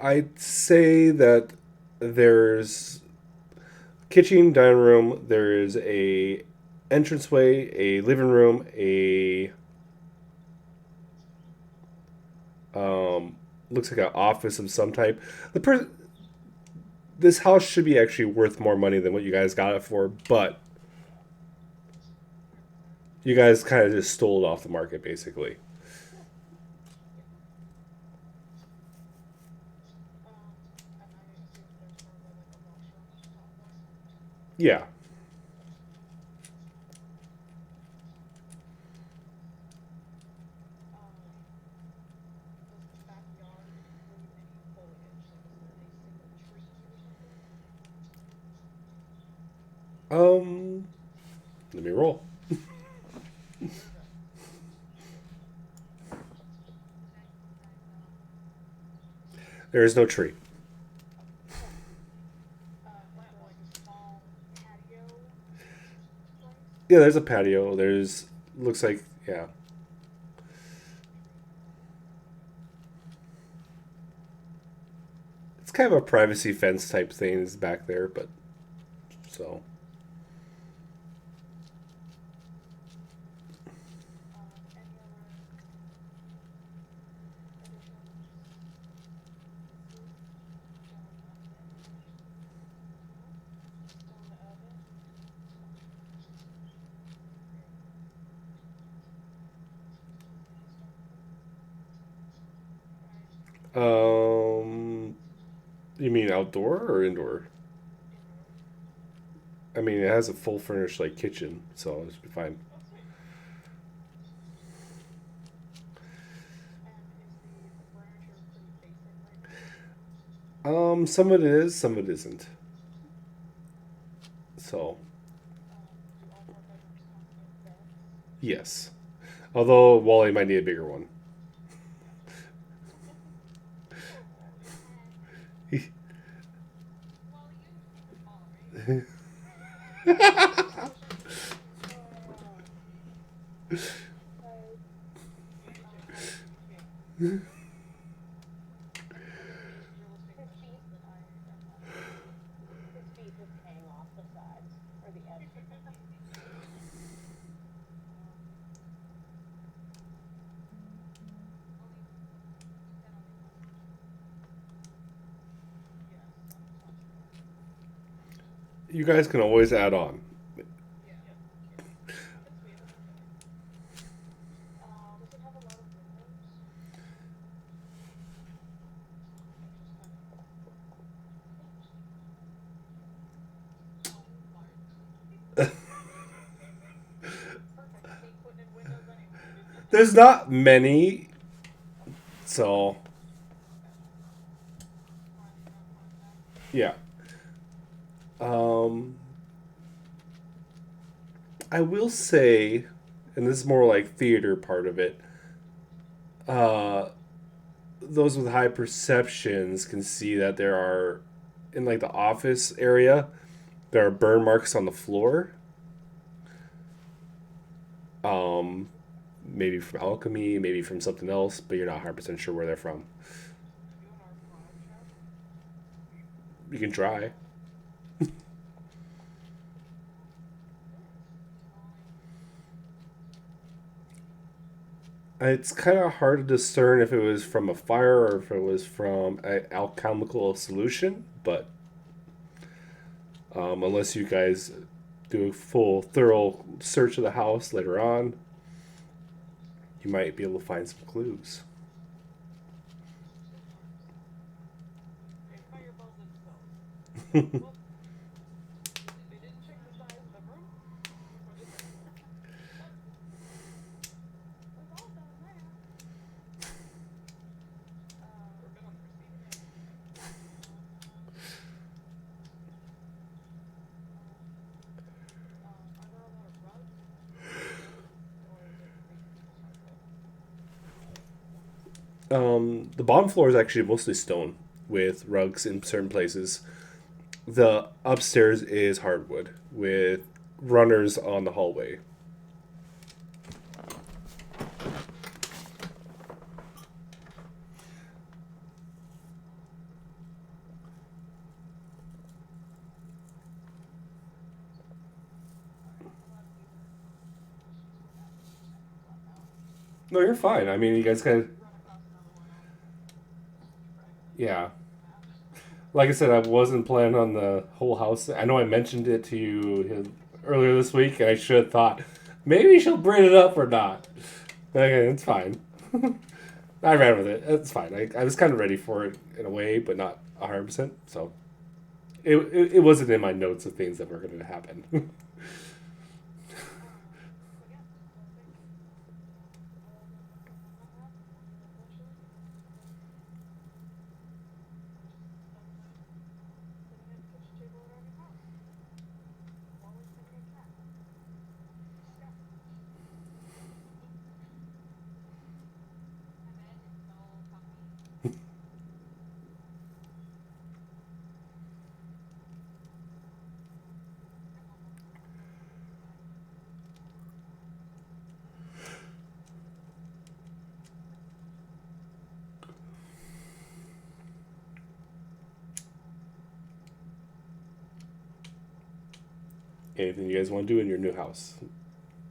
I'd say that there's kitchen, dining room. There is a entranceway, a living room, a looks like an office of some type. This house should be actually worth more money than what you guys got it for, but you guys kind of just stole it off the market, basically. Yeah. Um, Let me roll. There is no tree. Yeah, there's a patio. There's looks like yeah. It's kind of a privacy fence type thing is back there, but so you mean outdoor or indoor? I mean, it has a full furnished like kitchen, so it should be fine. Some of it is, some of it isn't. So, yes. Although Wally might need a bigger one. You guys can always add on. There's not many, so yeah. Um, I will say and this is more like theater part of it. Those with high perceptions can see that there are, in like the office area, there are burn marks on the floor. Maybe from alchemy, maybe from something else, but you're not 100% sure where they're from. You can try. It's kind of hard to discern if it was from a fire or if it was from an alchemical solution, but unless you guys do a full, thorough search of the house later on, you might be able to find some clues. The bottom floor is actually mostly stone with rugs in certain places. The upstairs is hardwood with runners on the hallway. No, you're fine. I mean, you guys kind of. Yeah. Like I said, I wasn't planning on the whole house. I know I mentioned it to you earlier this week, and I should have thought maybe she'll bring it up or not. Okay, it's fine. I ran with it. It's fine. I was kind of ready for it in a way, but not 100%. So it wasn't in my notes of things that were going to happen. Anything you guys want to do in your new house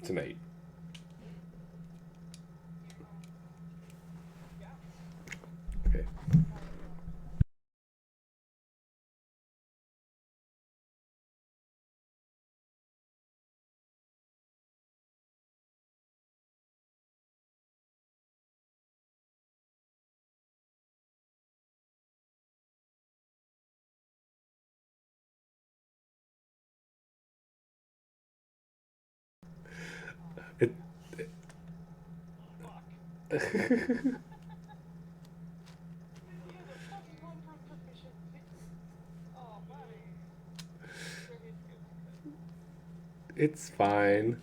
tonight? Okay. It, it's fine.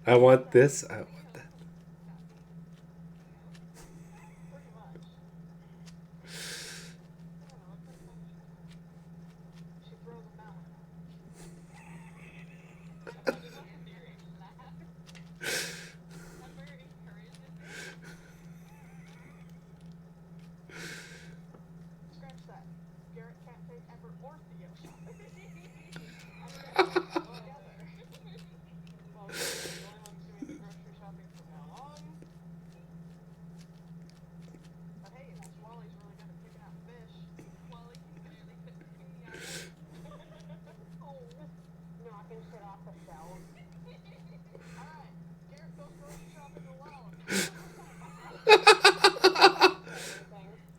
I want this. I want that.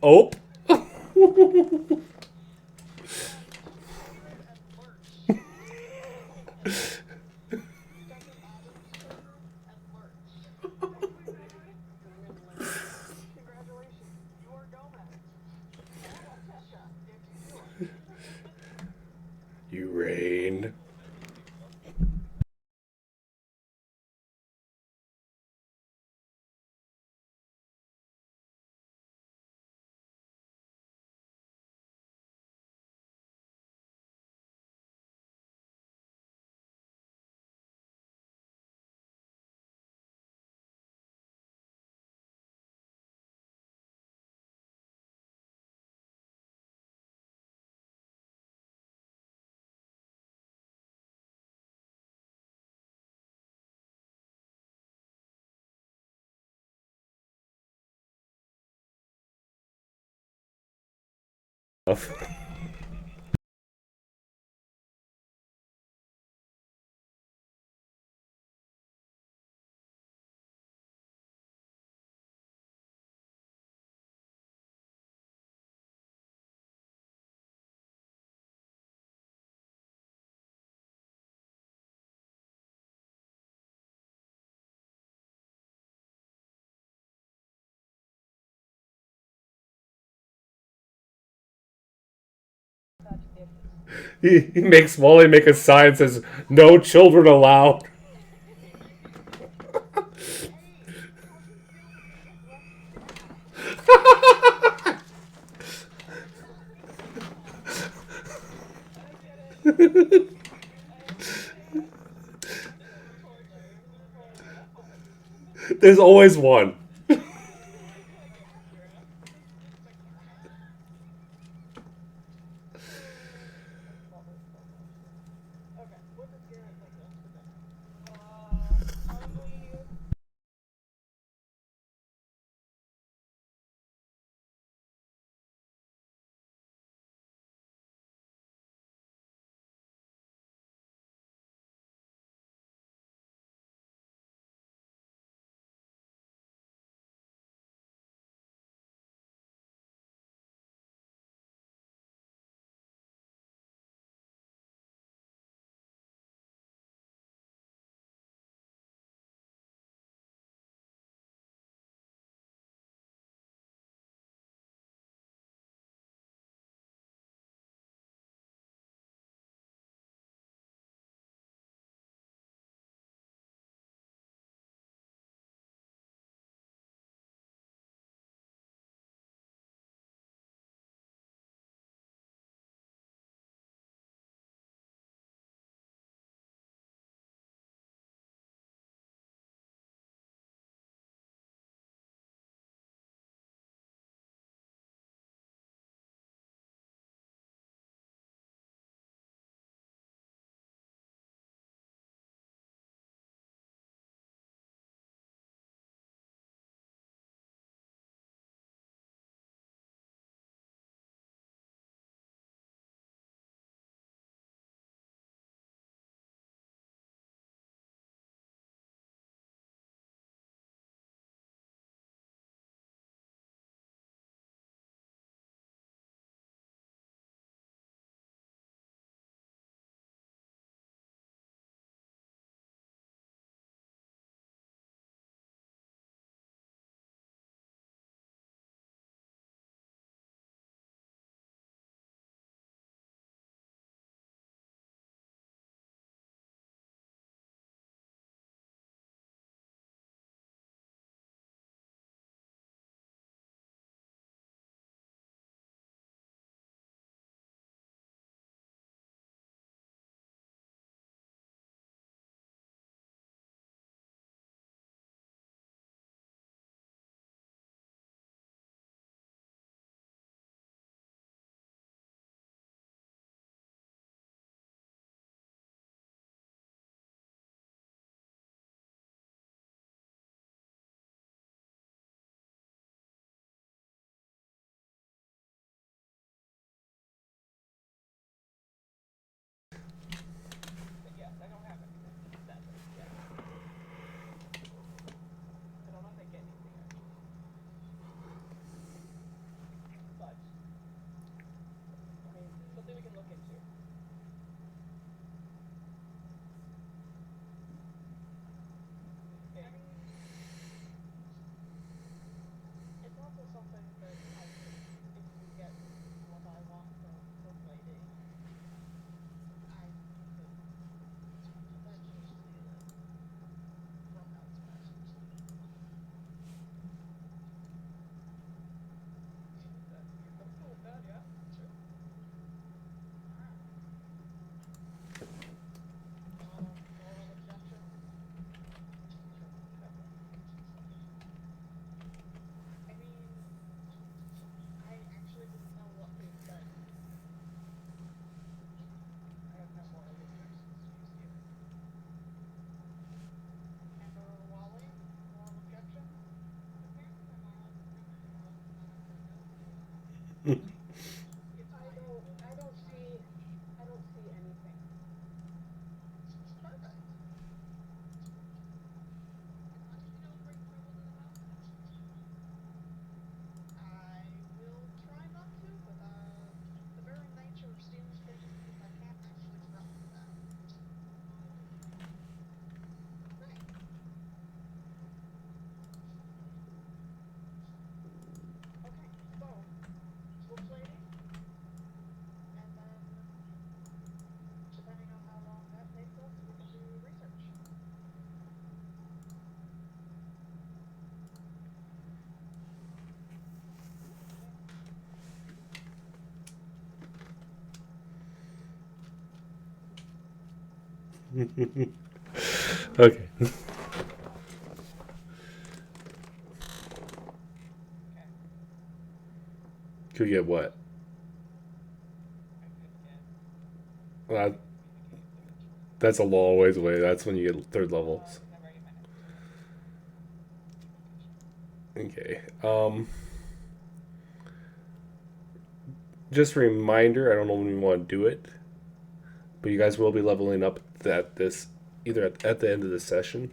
Oh. You rain. He makes Wally make a sign that says, "No children allowed." There's always one. Okay. Could get what? Well, that's a long ways away. That's when you get third levels. Okay. Just a reminder, I don't know when we want to do it, but you guys will be leveling up at this either at the end of the session.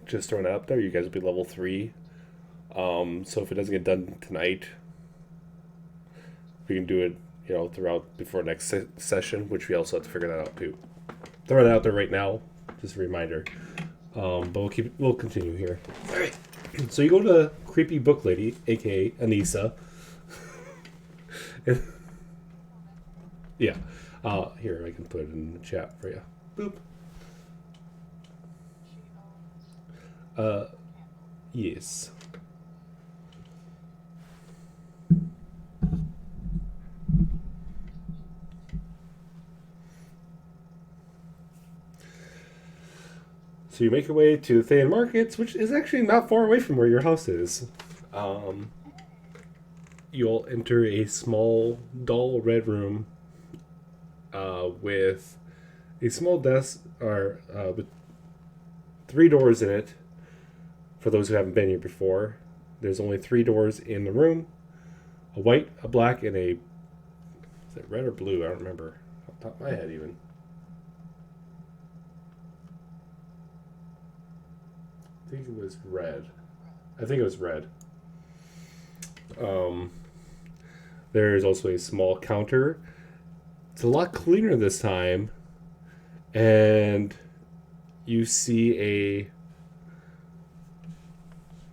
Just throwing it up there, you guys will be level 3. So if it doesn't get done tonight, we can do it, throughout before next session, which we also have to figure that out too. Throwing it out there right now, just a reminder. But we'll continue here. All right. So you go to Creepy Book Lady, aka Anissa. Yeah. Here, I can put it in the chat for you. Boop. Yes. So you make your way to Thayan Markets, which is actually not far away from where your house is. You'll enter a small, dull red room with a small desk with 3 doors in it. For those who haven't been here before, there's only 3 doors in the room: a white, a black, and a, is it red or blue? I don't remember off the top of my head even. I think it was red. There's also a small counter. It's a lot cleaner this time, and you see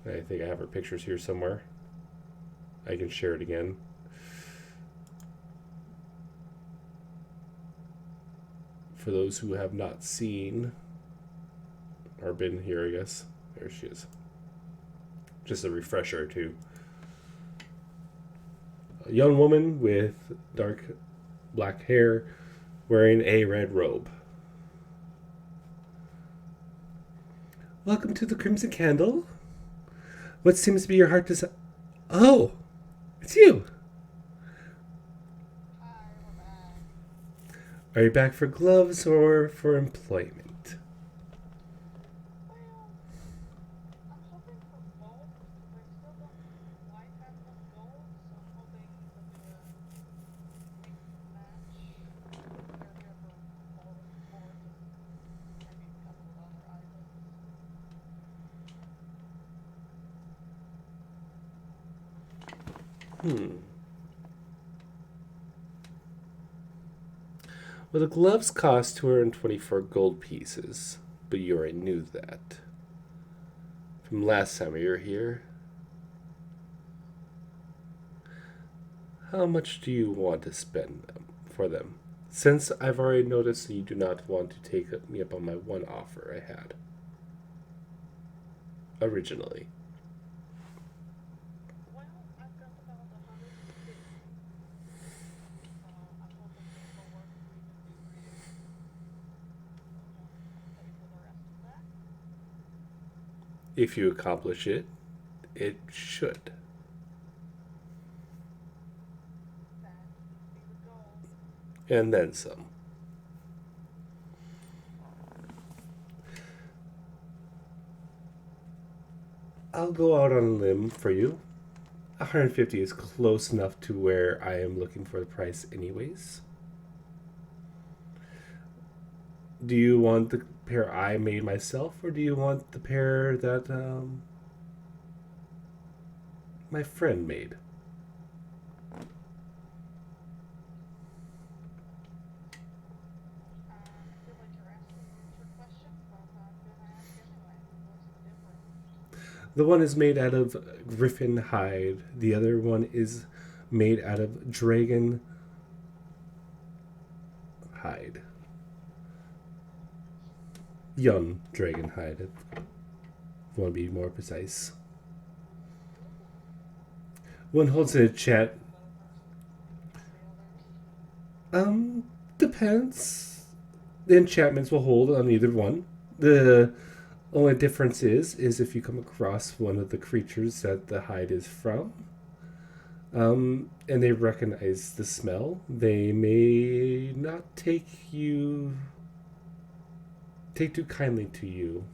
I think I have her pictures here somewhere. I can share it again. For those who have not seen or been here, I guess. There she is. Just a refresher, too. A young woman with dark black hair wearing a red robe. Welcome to the Crimson Candle. What seems to be your heart desire? Oh, it's you. Are you back for gloves or for employment? Well, the gloves cost 224 gold pieces, but you already knew that from last time you were here. How much do you want to spend for them? Since I've already noticed that you do not want to take me up on my one offer I had originally. If you accomplish it, it should. And then some. I'll go out on a limb for you. 150 is close enough to where I am looking for the price anyways. Do you want the pair I made myself, or do you want the pair that my friend made? The one is made out of griffin hide. The other one is made out of dragon hide. Young dragon hide, if you want to be more precise. One holds in a chat. Depends. The enchantments will hold on either one. The only difference is if you come across one of the creatures that the hide is from, and they recognize the smell, they may not take too kindly to you.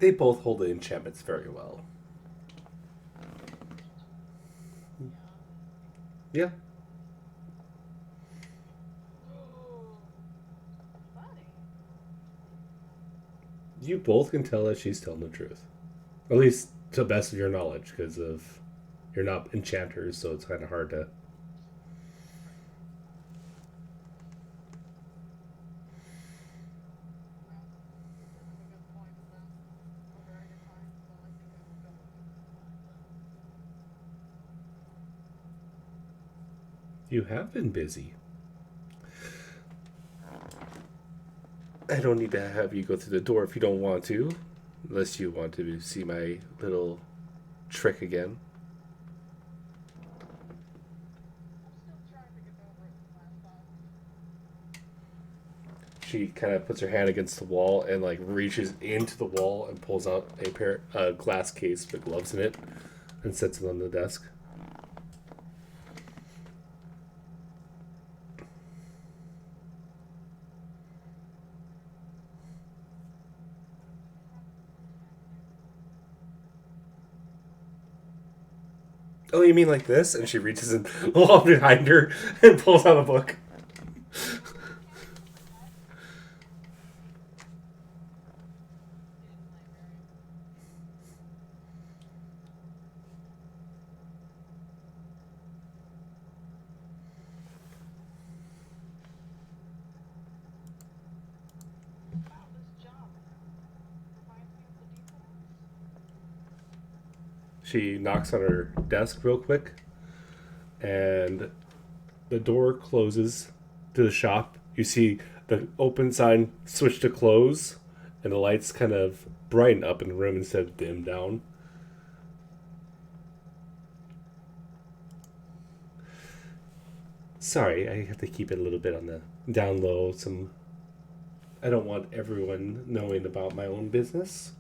They both hold the enchantments very well. Yeah. You both can tell that she's telling the truth. At least to the best of your knowledge, because of you're not enchanters, so it's kind of hard to. You have been busy. I don't need to have you go through the door if you don't want to. Unless you want to see my little trick again. She kind of puts her hand against the wall and like reaches into the wall and pulls out a glass case with gloves in it and sets it on the desk. Oh, you mean like this? And she reaches in along behind her and pulls out a book. She knocks on her desk real quick, and the door closes to the shop. You see the open sign switch to close, and the lights kind of brighten up in the room instead of dim down. Sorry, I have to keep it a little bit on the down low. I don't want everyone knowing about my own business.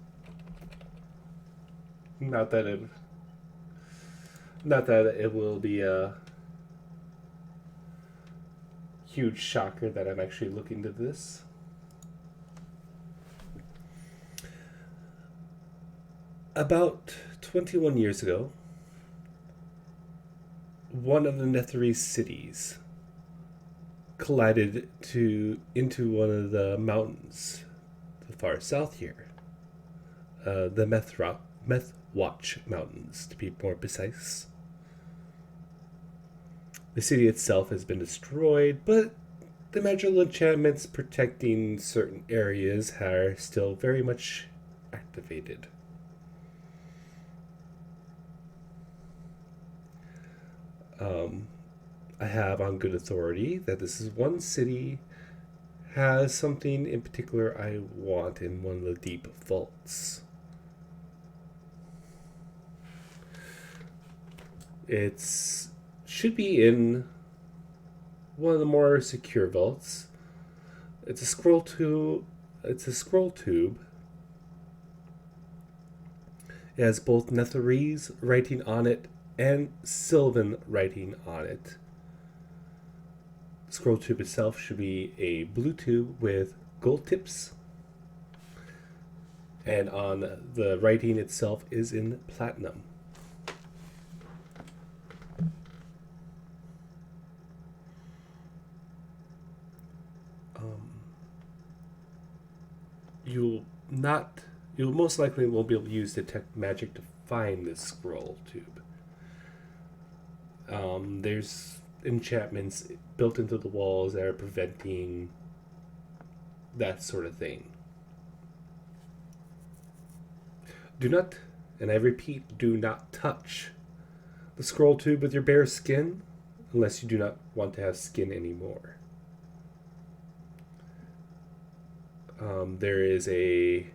Not that it will be a huge shocker that I'm actually looking to this. About 21 years ago, one of the Netherese cities collided into one of the mountains the far south here. The Methwatch Mountains, to be more precise. The city itself has been destroyed, but the magical enchantments protecting certain areas are still very much activated. I have on good authority that this is one city has something in particular I want in one of the deep vaults. It's should be in one of the more secure vaults. It's a scroll tube. It's a scroll tube. It has both Netherese writing on it and Sylvan writing on it. The scroll tube itself should be a blue tube with gold tips. And on the writing itself is in platinum. You'll most likely won't be able to use detect magic to find this scroll tube. There's enchantments built into the walls that are preventing that sort of thing. Do not, and I repeat, do not touch the scroll tube with your bare skin unless you do not want to have skin anymore. There is a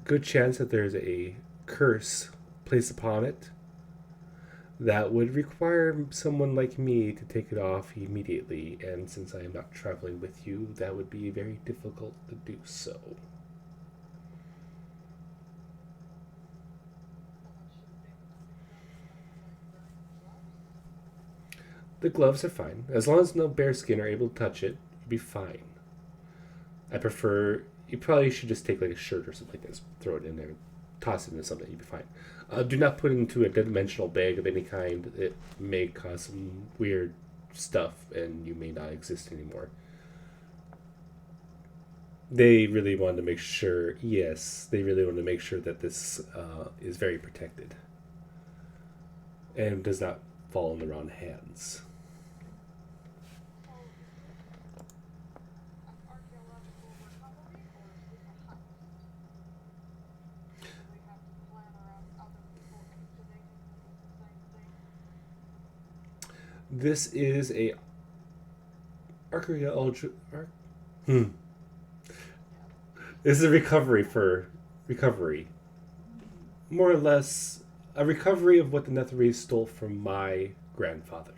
good chance that there's a curse placed upon it that would require someone like me to take it off immediately, and since I am not traveling with you, that would be very difficult to do so. The gloves are fine. As long as no bare skin are able to touch it, you'll be fine. I prefer... You probably should just take like a shirt or something like this, throw it in there, toss it into something, you'll be fine. Do not put it into a dimensional bag of any kind. It may cause some weird stuff and you may not exist anymore. They really wanted to make sure, they really wanted to make sure that this is very protected and does not fall in the wrong hands. This is a archaeology. This is a recovery. More or less, a recovery of what the Netherese stole from my grandfather.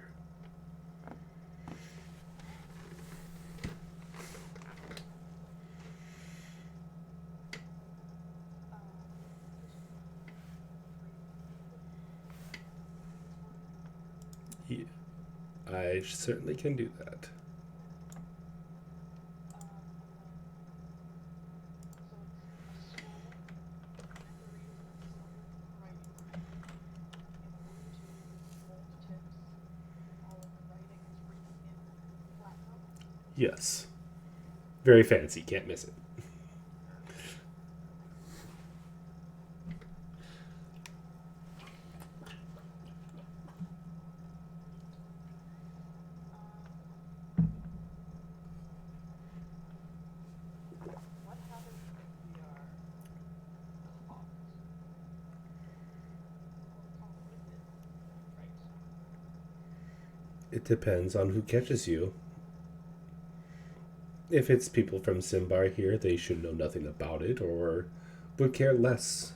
Yeah, I certainly can do that. Yes. Very fancy, can't miss it. It depends on who catches you. If it's people from Simbar here, they should know nothing about it or would care less.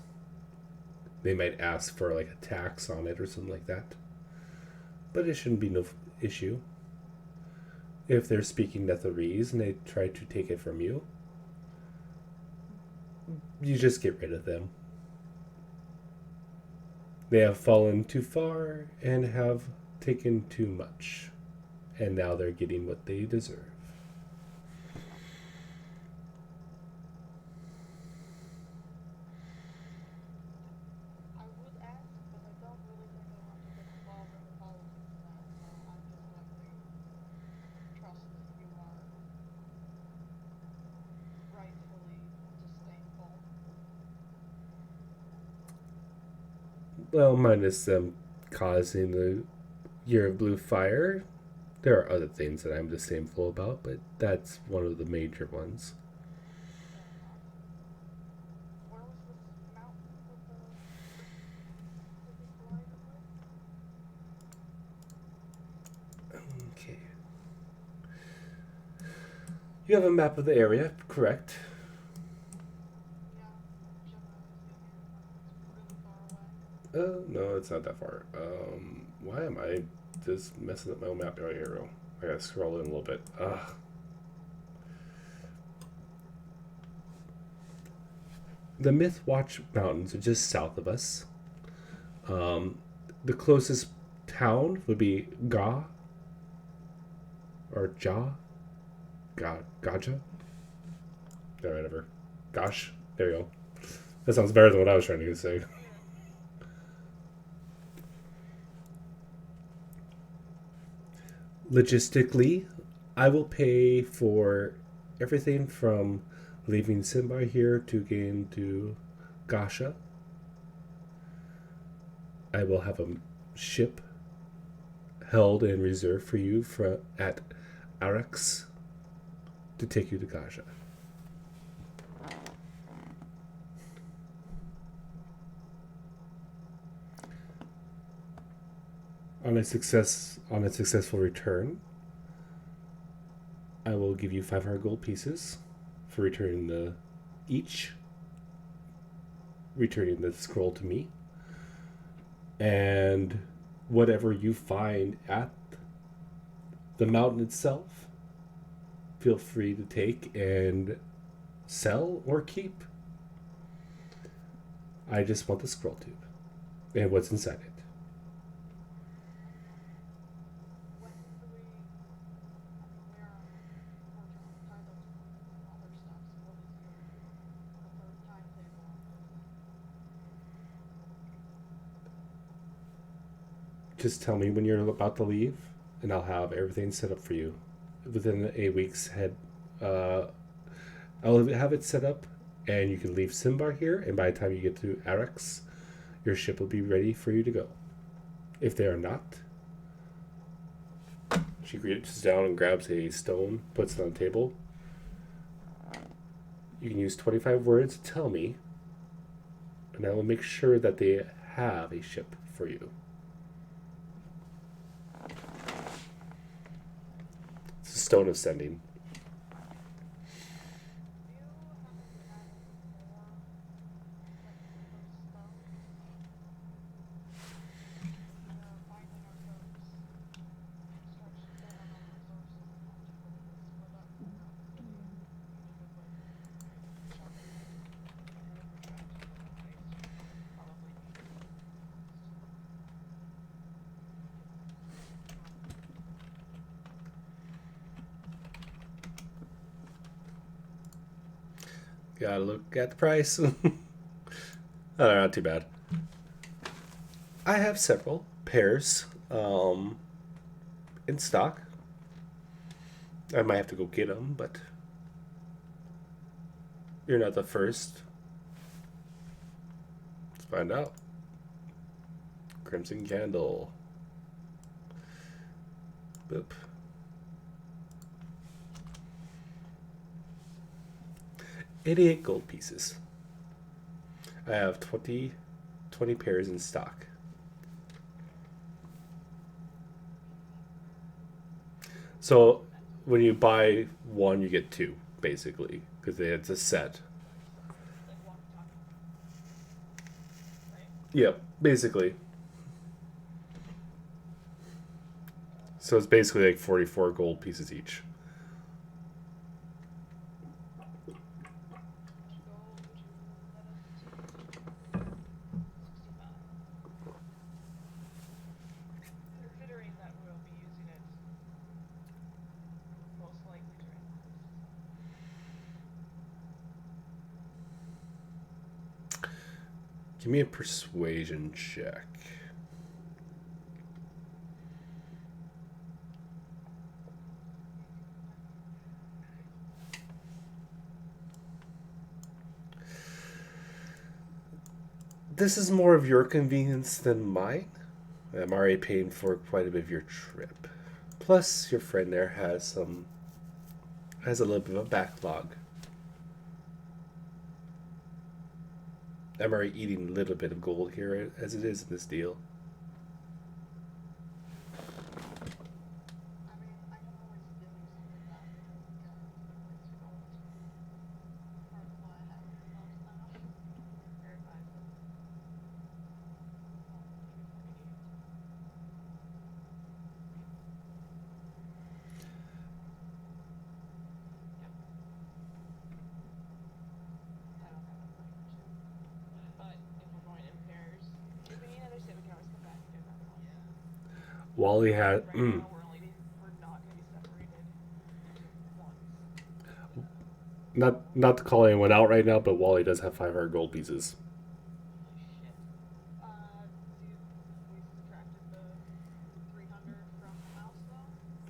They might ask for like a tax on it or something like that. But it shouldn't be no issue. If they're speaking Netherese and they try to take it from you, you just get rid of them. They have fallen too far and have taken too much. And now they're getting what they deserve. Well, minus them causing the Year of Blue Fire. There are other things that I'm disdainful about, but that's one of the major ones. Okay. You have a map of the area, correct? No, it's not that far. Why am I just messing up my map arrow? I gotta scroll in a little bit. Ugh. The Mythwatch Mountains are just south of us. The closest town would be Ga or Gaja. Yeah, whatever. Gosh, there you go. That sounds better than what I was trying to say. Logistically, I will pay for everything from leaving Simba here to getting to Gasha. I will have a ship held in reserve for you at Arax to take you to Gasha. On a successful return, I will give you 500 gold pieces for returning the scroll to me. And whatever you find at the mountain itself, feel free to take and sell or keep. I just want the scroll tube and what's inside it. Just tell me when you're about to leave, and I'll have everything set up for you. Within a week's head, I'll have it set up, and you can leave Simbar here, and by the time you get to Arax, your ship will be ready for you to go. If they are not, she reaches down and grabs a stone, puts it on the table. You can use 25 words to tell me, and I will make sure that they have a ship for you. It's a stone of sending. Gotta look at the price. Oh, not too bad. I have several pairs in stock. I might have to go get them, but you're not the first. Let's find out. Crimson Candle. Boop. 88 gold pieces. I have 20 pairs in stock. So when you buy one, you get two, basically, because it's a set. Yep, basically. So it's basically like 44 gold pieces each. Give me a persuasion check. This is more of your convenience than mine. I'm already paying for quite a bit of your trip. Plus, your friend there has a little bit of a backlog. I'm already eating a little bit of gold here as it is in this deal. Wally had. Not to call anyone out right now, but Wally does have 500 gold pieces.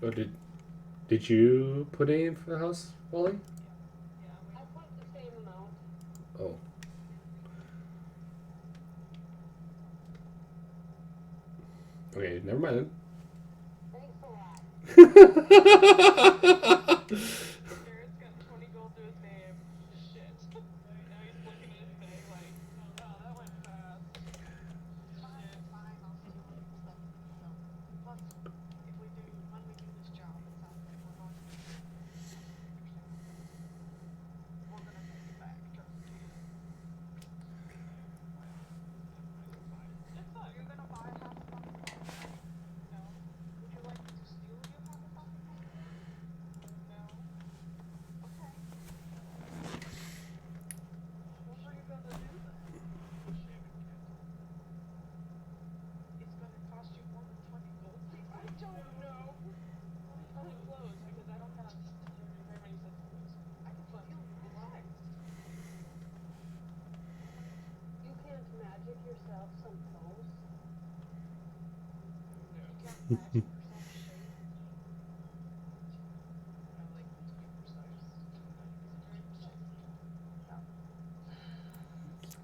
Oh, did you put any in for the house, Wally? Oh. Okay, never mind.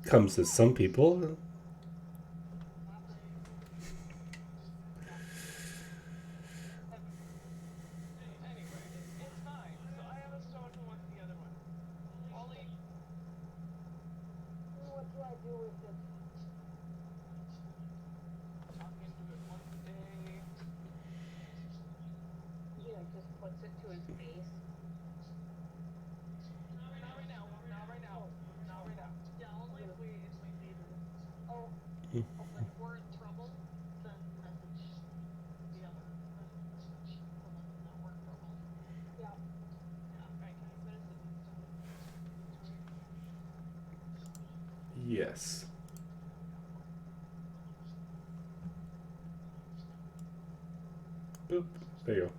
Comes to some people. Yes. Boop. There you go.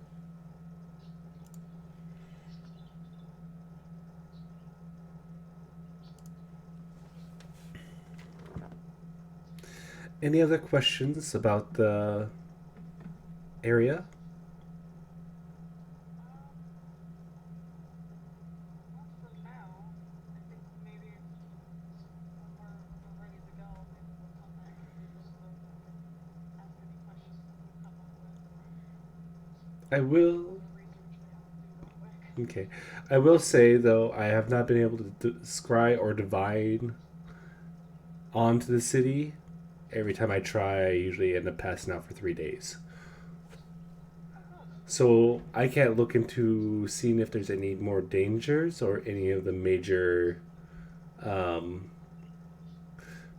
Any other questions about the area? I will. Okay. I will say, though, I have not been able to scry or divine onto the city. Every time I try, I usually end up passing out for 3 days. So I can't look into seeing if there's any more dangers or any of the major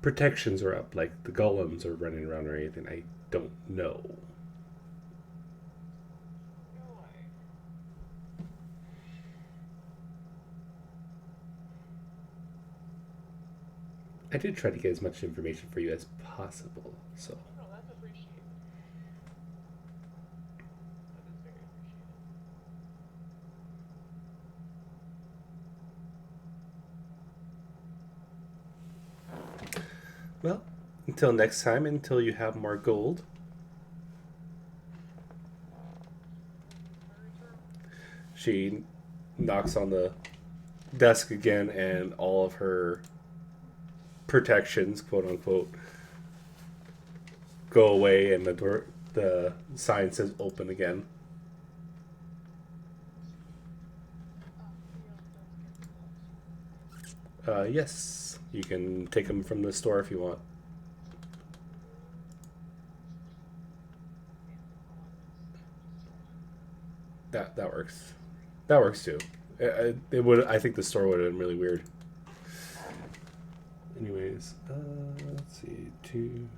protections are up, like the golems are running around or anything. I don't know. I did try to get as much information for you as possible, so. Well, until next time, until you have more gold. She knocks on the desk again, and all of her protections, quote unquote, go away, and the sign says open again. Yes, you can take them from the store if you want. That works. That works too. It would. I think the store would have been really weird. Anyways, let's see. 2.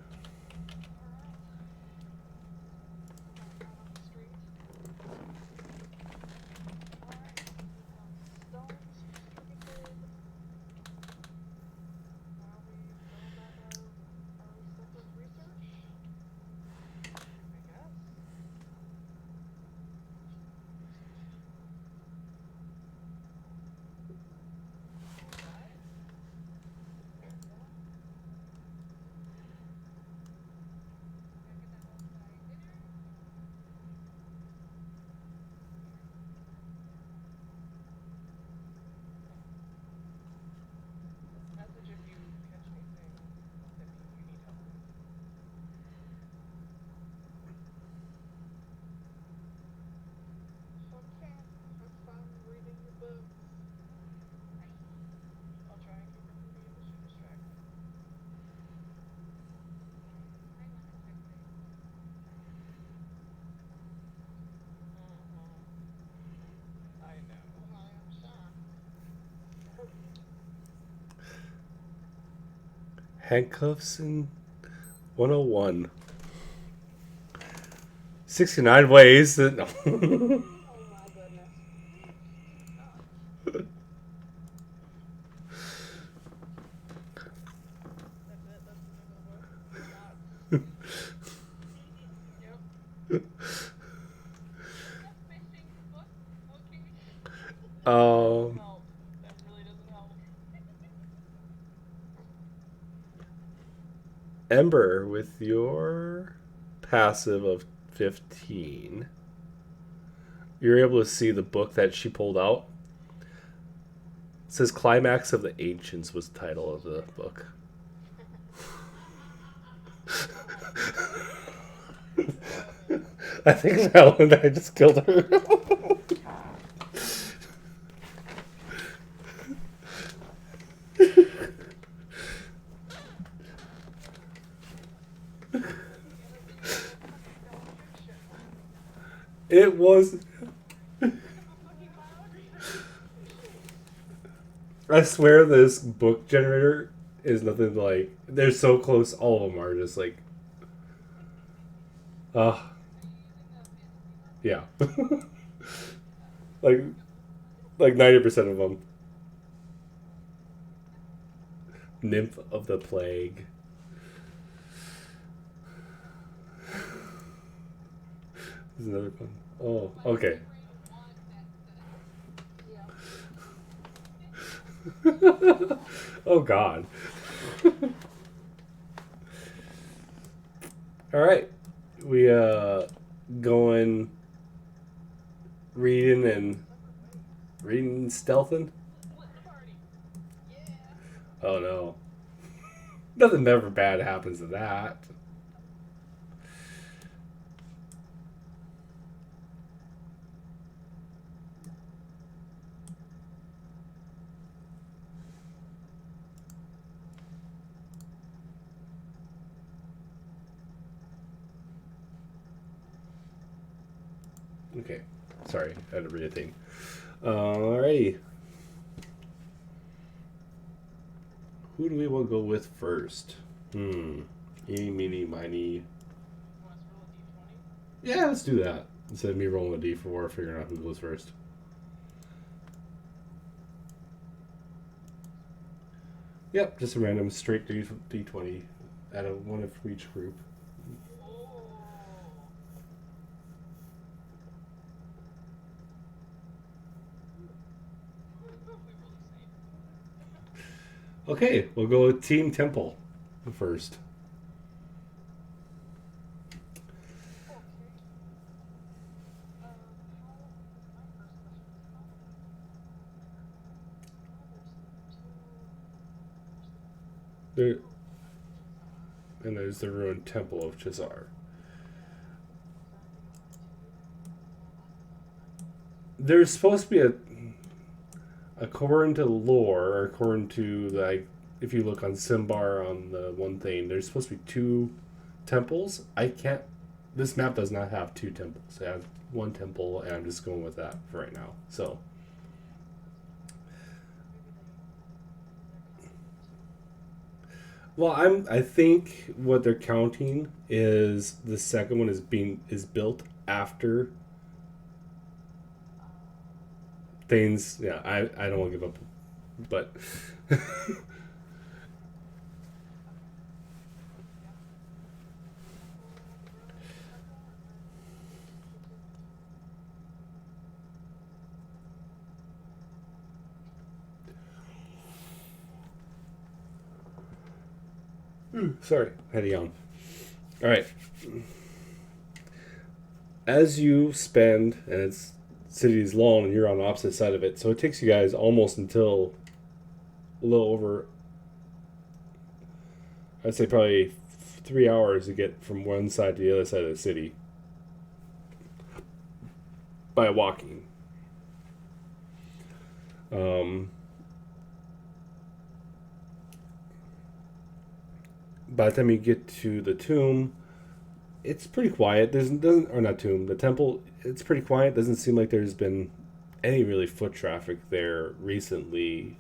Handcuffs in 101. 69 ways that... No. Ember, with your passive of 15, you're able to see the book that she pulled out. It says Climax of the Ancients was the title of the book. I think Helen I just killed her. It was... I swear this book generator is nothing like... They're so close, all of them are just like... Yeah. like 90% of them. Nymph of the Plague. There's another one. Oh, okay. Oh, God. All right. We, going reading and stealthing? Oh, no. Nothing ever bad happens to that. Okay, sorry, I had to read a thing. Alrighty. Who do we want to go with first? Eeny, meeny, miny. Yeah, let's do that. Instead of me rolling a d4, figuring out who goes first. Yep, just a random straight d20 out of one of each group. Okay, we'll go with Team Temple first. There, and there's the ruined Temple of Chazar. There's supposed to be according to lore, or according to, like, if you look on Simbar on the one thing, there's supposed to be 2 temples. This map does not have 2 temples. It has 1 temple, and I'm just going with that for right now. So, well, I think what they're counting is the second one is built after things. Yeah, I don't want to give up, but sorry, I had a yawn. All right. As you spend, and it's city is long, and you're on the opposite side of it, so it takes you guys almost until a little over, I'd say probably 3 hours to get from one side to the other side of the city by walking. By the time you get to the tomb, it's pretty quiet. The temple, it's pretty quiet. Doesn't seem like there's been any really foot traffic there recently.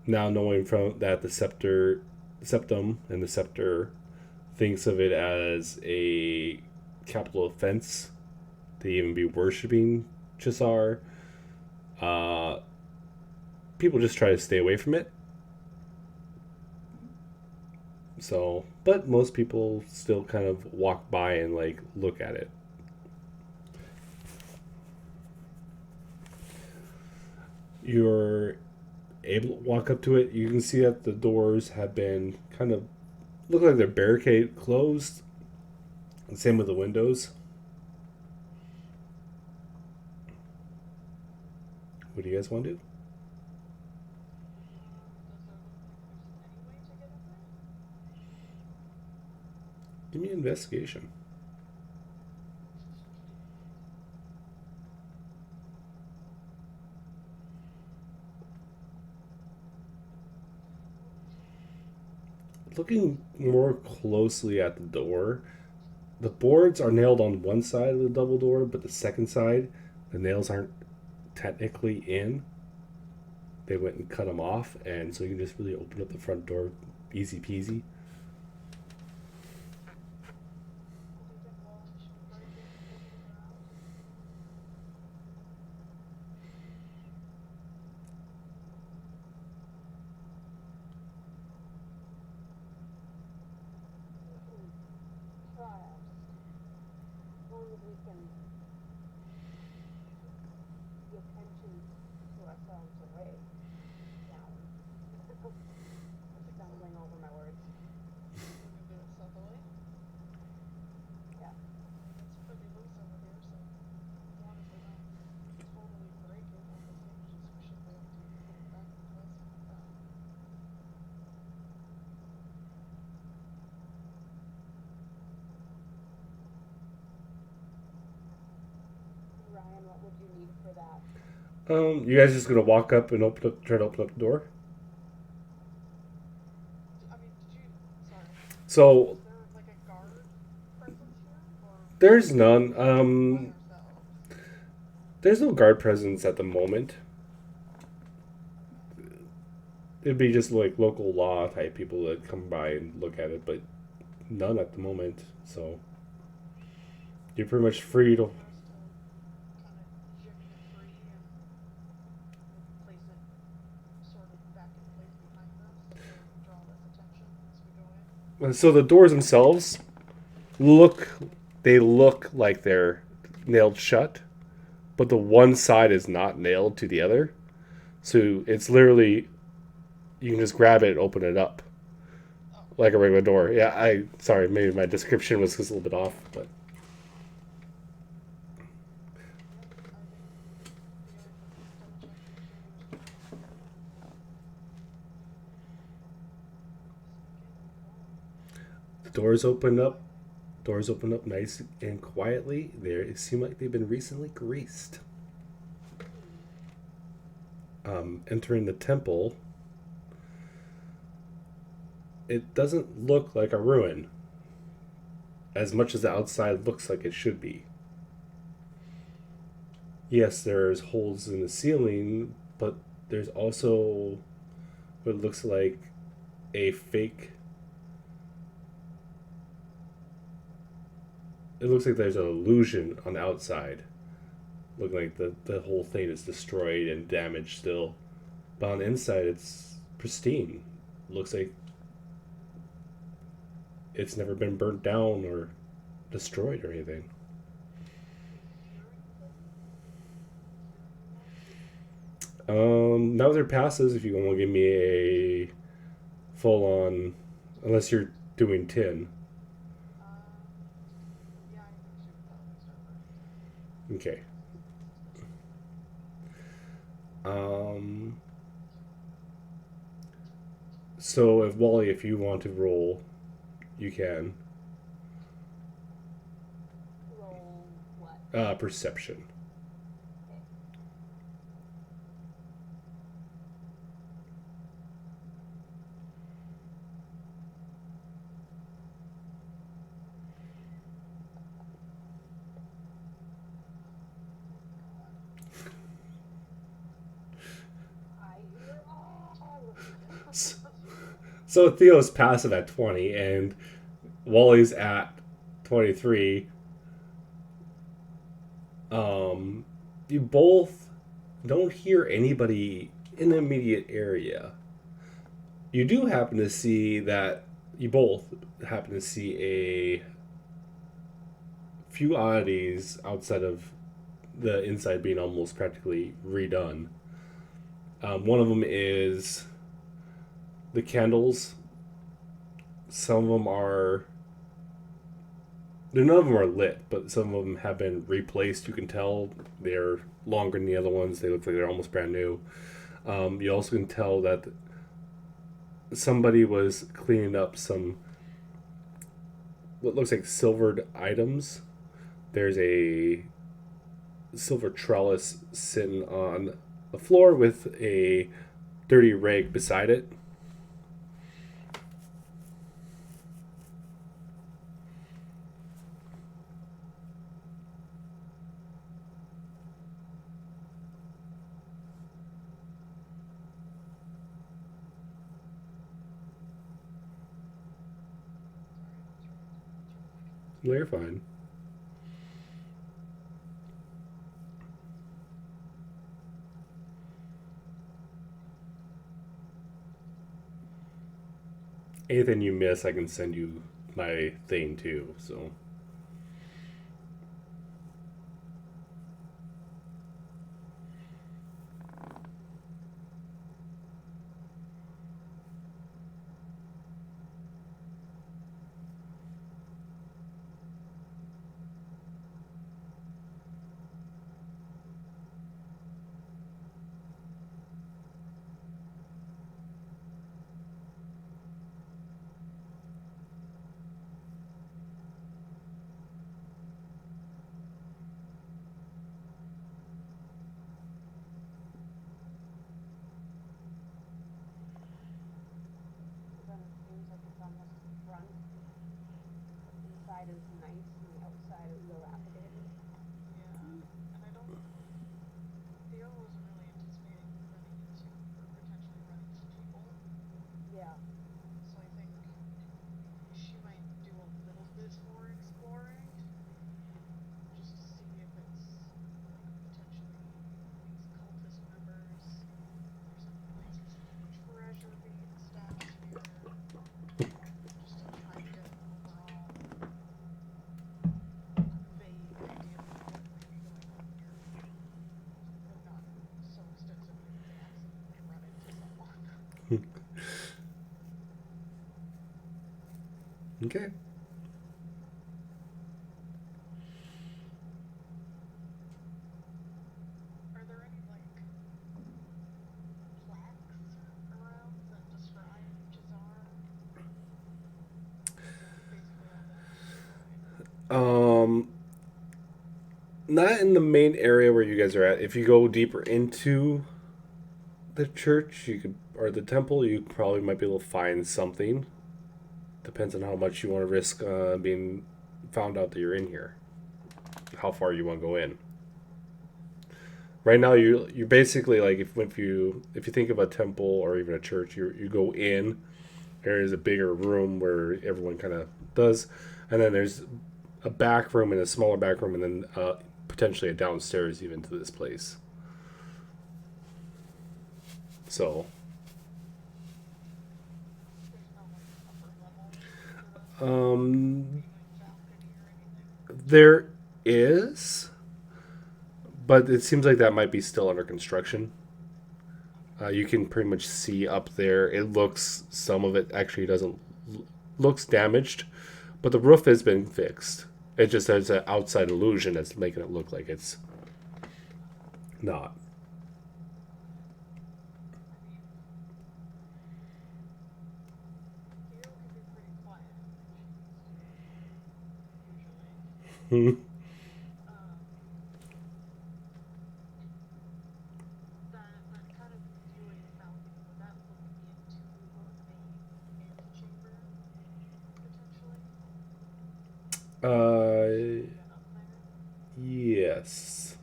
Now knowing from that the septum and the scepter thinks of it as a capital offense to even be worshiping Chisar, uh, people just try to stay away from it. So, but most people still kind of walk by and like look at it. You're able to walk up to it. You can see that the doors have been kind of look like they're barricade closed. And same with the windows. What do you guys want to do? Give me an investigation. Looking more closely at the door, the boards are nailed on one side of the double door, but the second side, the nails aren't technically in. They went and cut them off, and so you can just really open up the front door easy peasy. You guys just gonna walk up and try to open up the door? So there's none. There's no guard presence at the moment. It'd be just like local law type people that come by and look at it, but none at the moment. So you're pretty much free to. So the doors themselves they look like they're nailed shut, but the one side is not nailed to the other. So it's literally, you can just grab it and open it up like a regular door. Yeah, sorry, maybe my description was just a little bit off, but. Doors open up nice and quietly. It seem like they've been recently greased. Entering the temple, it doesn't look like a ruin as much as the outside looks like it should be. Yes, there's holes in the ceiling, but there's also what looks like a fake. It looks like there's an illusion on the outside. Looking like the whole thing is destroyed and damaged still. But on the inside, it's pristine. Looks like it's never been burnt down or destroyed or anything. Now there passes if you want to give me a full on, unless you're doing 10. Okay. So if Wally, if you want to roll, you can. Roll what? Perception. So Theo's passive at 20, and Wally's at 23. You both don't hear anybody in the immediate area. You do happen to see that you both happen to see a few oddities outside of the inside being almost practically redone. One of them is the candles. Some of them are. None of them are lit, but some of them have been replaced. You can tell they're longer than the other ones. They look like they're almost brand new. You also can tell that somebody was cleaning up some what looks like silvered items. There's a silver trellis sitting on the floor with a dirty rag beside it. They're fine. Anything you miss, I can send you my thing too. So. Okay. Not in the main area where you guys are at. If you go deeper into the church, you could, or the temple, you probably might be able to find something. Depends on how much you want to risk being found out that you're in here. How far you want to go in. Right now, you're basically like if you think of a temple or even a church, you go in. There is a bigger room where everyone kind of does, and then there's a back room and a smaller back room, and then potentially a downstairs even to this place. So, there is, but it seems like that might be still under construction. You can pretty much see up there. It looks, some of it actually doesn't, looks damaged, but the roof has been fixed. It just has an outside illusion that's making it look like it's not. Yes.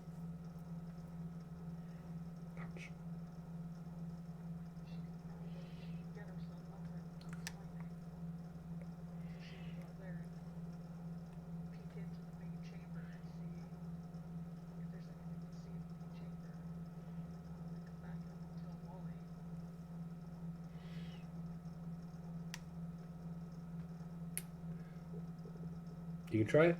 You can try it.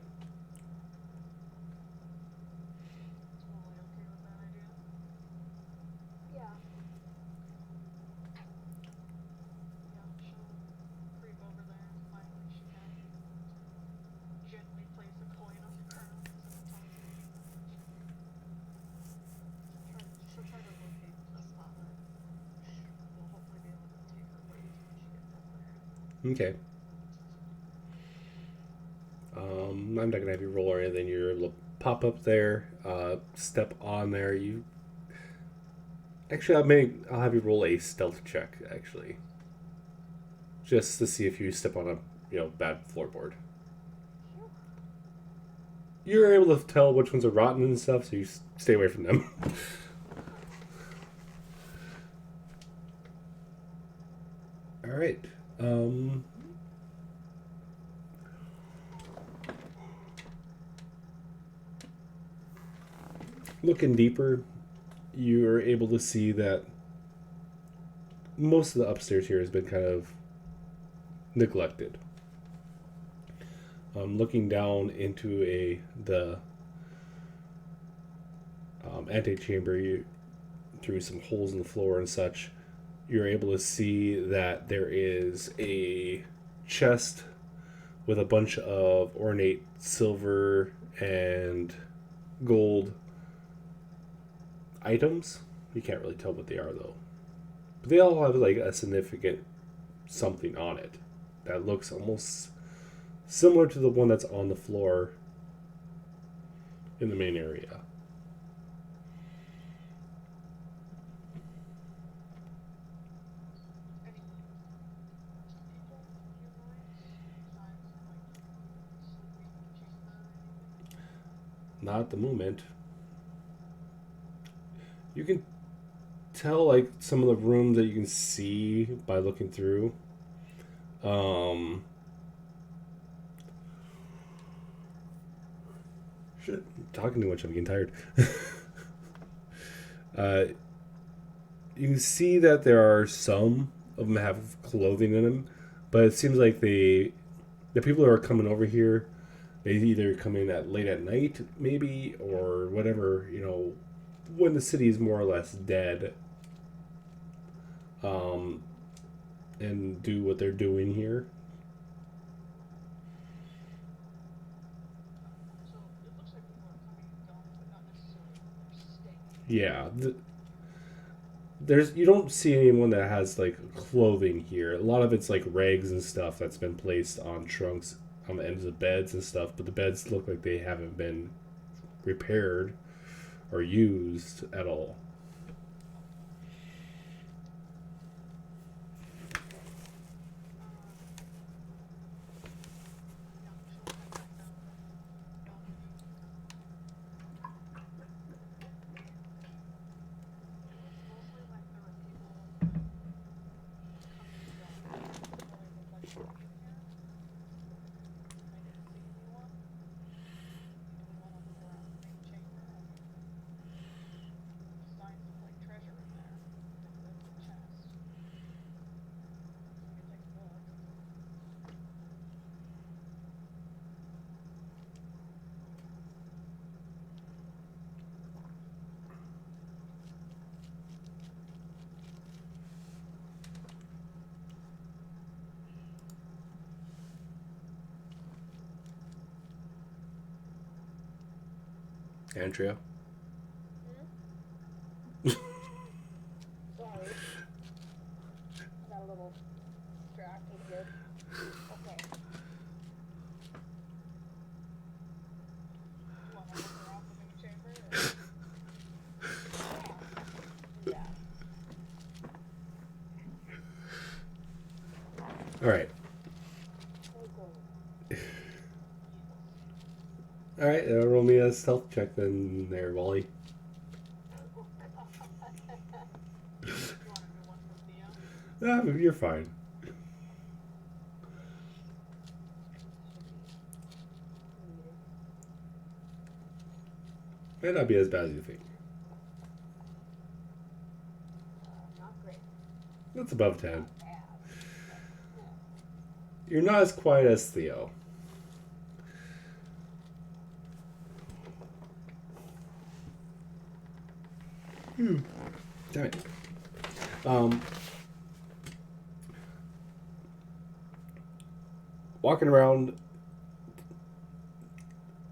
Okay. I'm not gonna have you roll or anything. You're able to pop up there, step on there. You actually, I'll have you roll a stealth check actually, just to see if you step on a bad floorboard. You're able to tell which ones are rotten and stuff, so you stay away from them. All right. Looking deeper, you're able to see that most of the upstairs here has been kind of neglected. Looking down into the antechamber, through some holes in the floor and such, you're able to see that there is a chest with a bunch of ornate silver and gold items. You can't really tell what they are though, but they all have like a significant something on it that looks almost similar to the one that's on the floor in the main area. Not at the moment. You can tell like some of the rooms that you can see by looking through. Shit, I'm talking too much. I'm getting tired. You can see that there are some of them have clothing in them, but it seems like the people who are coming over here, they either come in at late at night, maybe, or whatever, when the city is more or less dead, and do what they're doing here. Yeah, you don't see anyone that has like clothing here. A lot of it's like rags and stuff that's been placed on trunks on the ends of beds and stuff, but the beds look like they haven't been repaired or used at all. Andrea? Sorry. Got a little distracted here. Okay. You want to look around the new chamber? Yeah. All right. All right, roll me a stealth check then, there, Wally. You're fine. Might not be as bad as you think. Not great. That's above 10. You're not as quiet as Theo. Damn it. Walking around,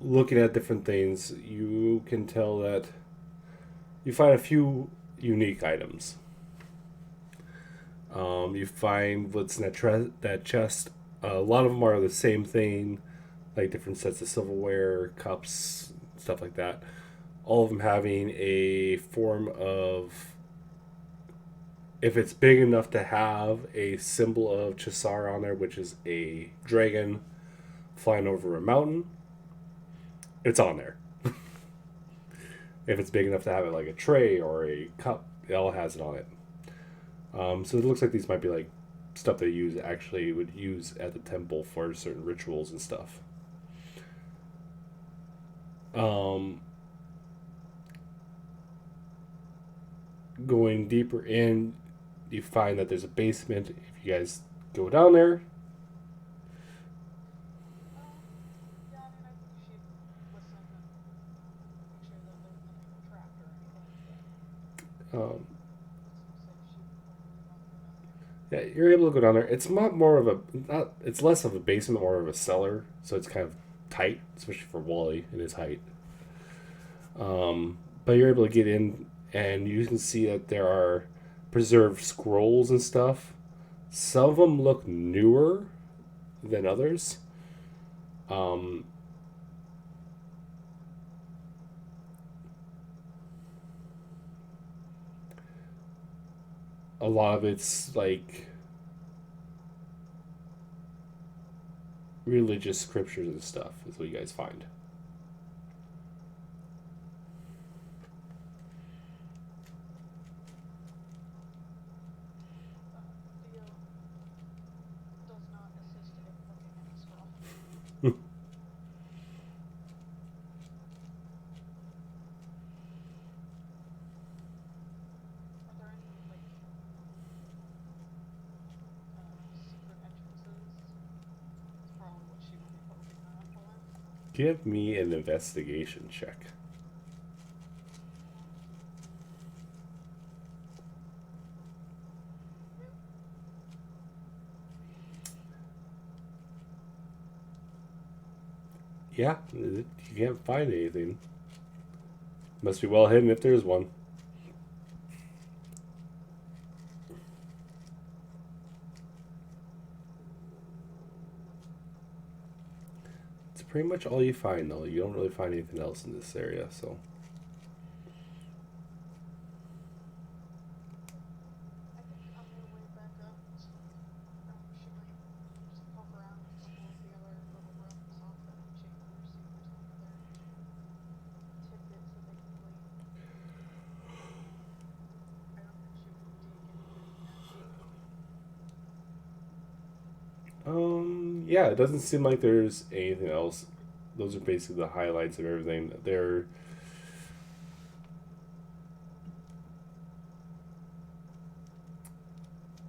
looking at different things, you can tell that you find a few unique items. You find what's in that chest. A lot of them are the same thing, like different sets of silverware, cups, stuff like that. All of them having a form of, if it's big enough to have a symbol of Chisar on there, which is a dragon flying over a mountain, it's on there. If it's big enough to have it like a tray or a cup, it all has it on it. So it looks like these might be like stuff they would use at the temple for certain rituals and stuff. Going deeper in, you find that there's a basement. If you guys go down there, yeah, you're able to go down there. It's it's less of a basement, more of a cellar. So it's kind of tight, especially for Wally and his height. But you're able to get in, and you can see that there are preserved scrolls and stuff. Some of them look newer than others. A lot of it's like religious scriptures and stuff is what you guys find. Give me an investigation check. Yeah, you can't find anything. Must be well hidden if there's one. It's pretty much all you find, though. You don't really find anything else in this area, so. Yeah, it doesn't seem like there's anything else. Those are basically the highlights of everything.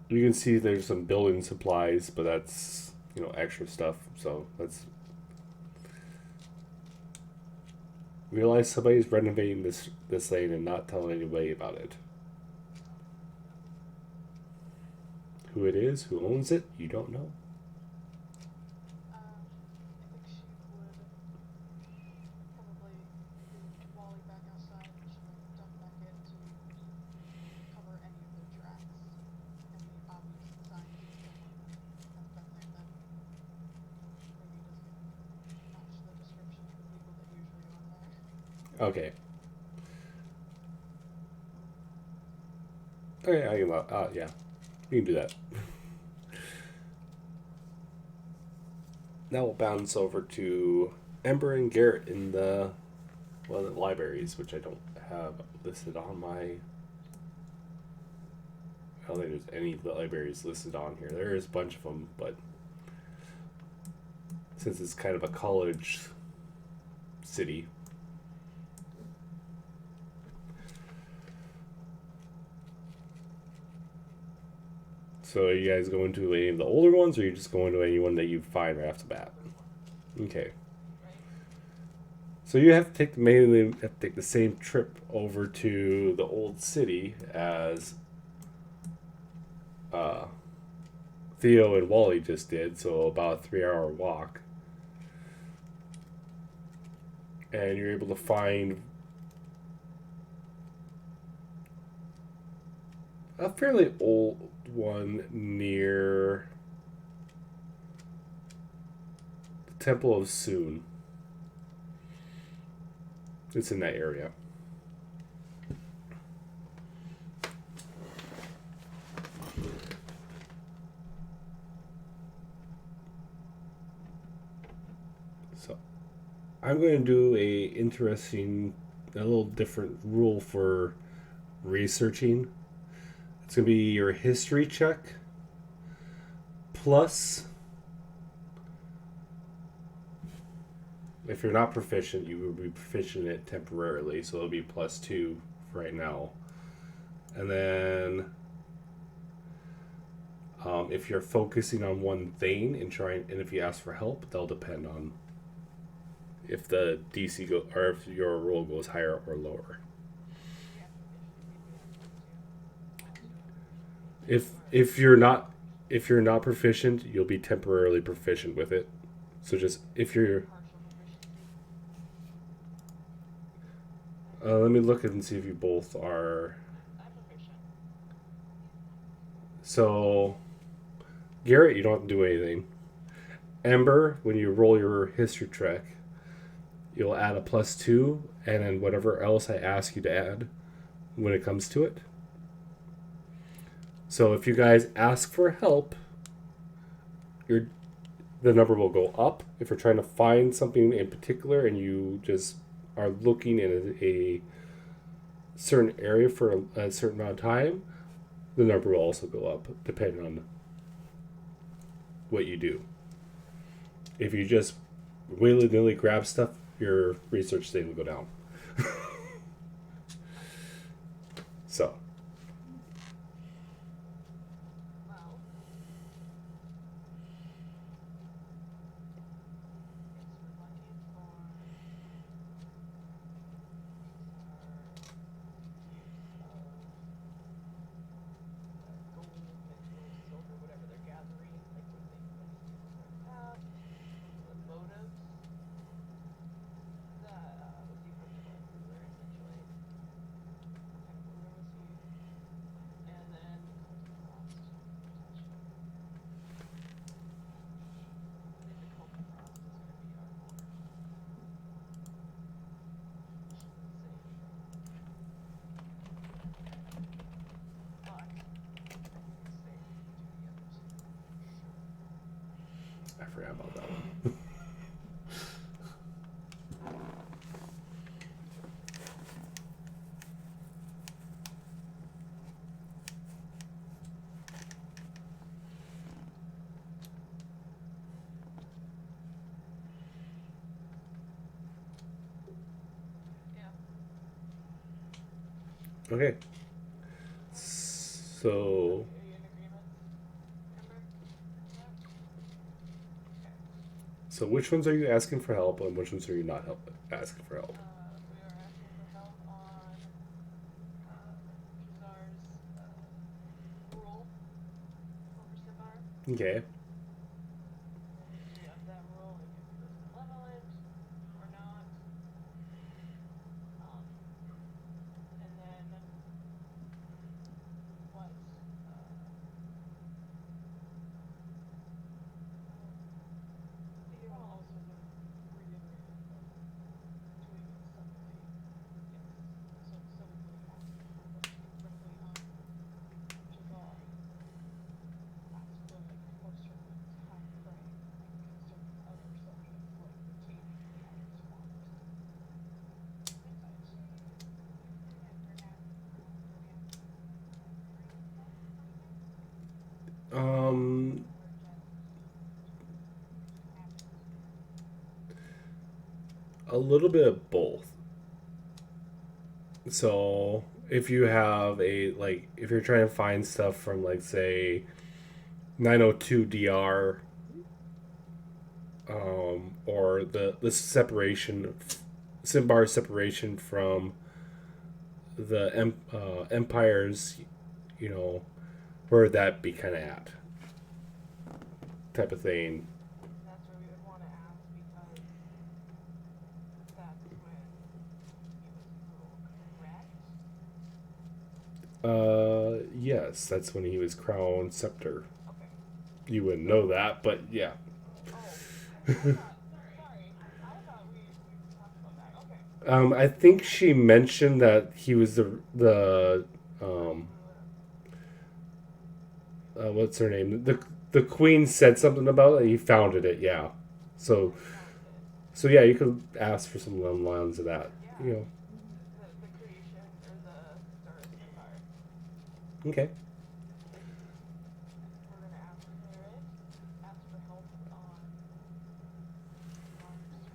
You can see there's some building supplies, but that's, extra stuff. So let's realize somebody's renovating this lane and not telling anybody about it. Who it is, who owns it, you don't know. Okay. Okay, I can. Yeah, we can do that. Now we'll bounce over to Ember and Garrett in the libraries, which I don't have listed on my. I don't think there's any libraries listed on here. There is a bunch of them, but since it's kind of a college city. So are you guys going to any of the older ones, or are you just going to anyone that you find right off the bat? Okay. So you have to take the same trip over to the old city as Theo and Wally just did, so about a 3-hour walk. And you're able to find a fairly old one near the Temple of Soon. It's in that area. So, I'm going to do a little different rule for researching. It's going to be your history check plus, if you're not proficient, you will be proficient in it temporarily, so it'll be +2 right now. And then if you're focusing on one thing and if you ask for help, that'll depend on if the DC or if your roll goes higher or lower. If you're not proficient, you'll be temporarily proficient with it. So just if you're let me look and see if you both are. So, Garrett, you don't have to do anything. Ember, when you roll your history check, you'll add a +2, and then whatever else I ask you to add when it comes to it. So if you guys ask for help, the number will go up. If you're trying to find something in particular and you just are looking in a certain area for a certain amount of time, the number will also go up depending on what you do. If you just willy-nilly grab stuff, your research state will go down. So. I forgot about that one. Okay. So. So which ones are you asking for help and which ones are you not asking for help? We are asking for help on Kizar's rule over Sivar. Okay. Of that rule, if it was malevolent or not. And then what? A little bit of both. So if you have if you're trying to find stuff from say 902 DR, or the separation Simbar's separation from the empires, where would that be kind of at? Type of thing. That's where we would want to ask because that's when he was ruled, correct? Yes, that's when he was crowned scepter. Okay. You wouldn't know that, but yeah. Oh, sorry. I thought we talked about that. Okay. I think she mentioned that he was the what's her name? The queen said something about it. He founded it, yeah. So yeah, you could ask for some lines of that, The creation or the start of the empire. Okay. We're gonna ask her it. Ask for help on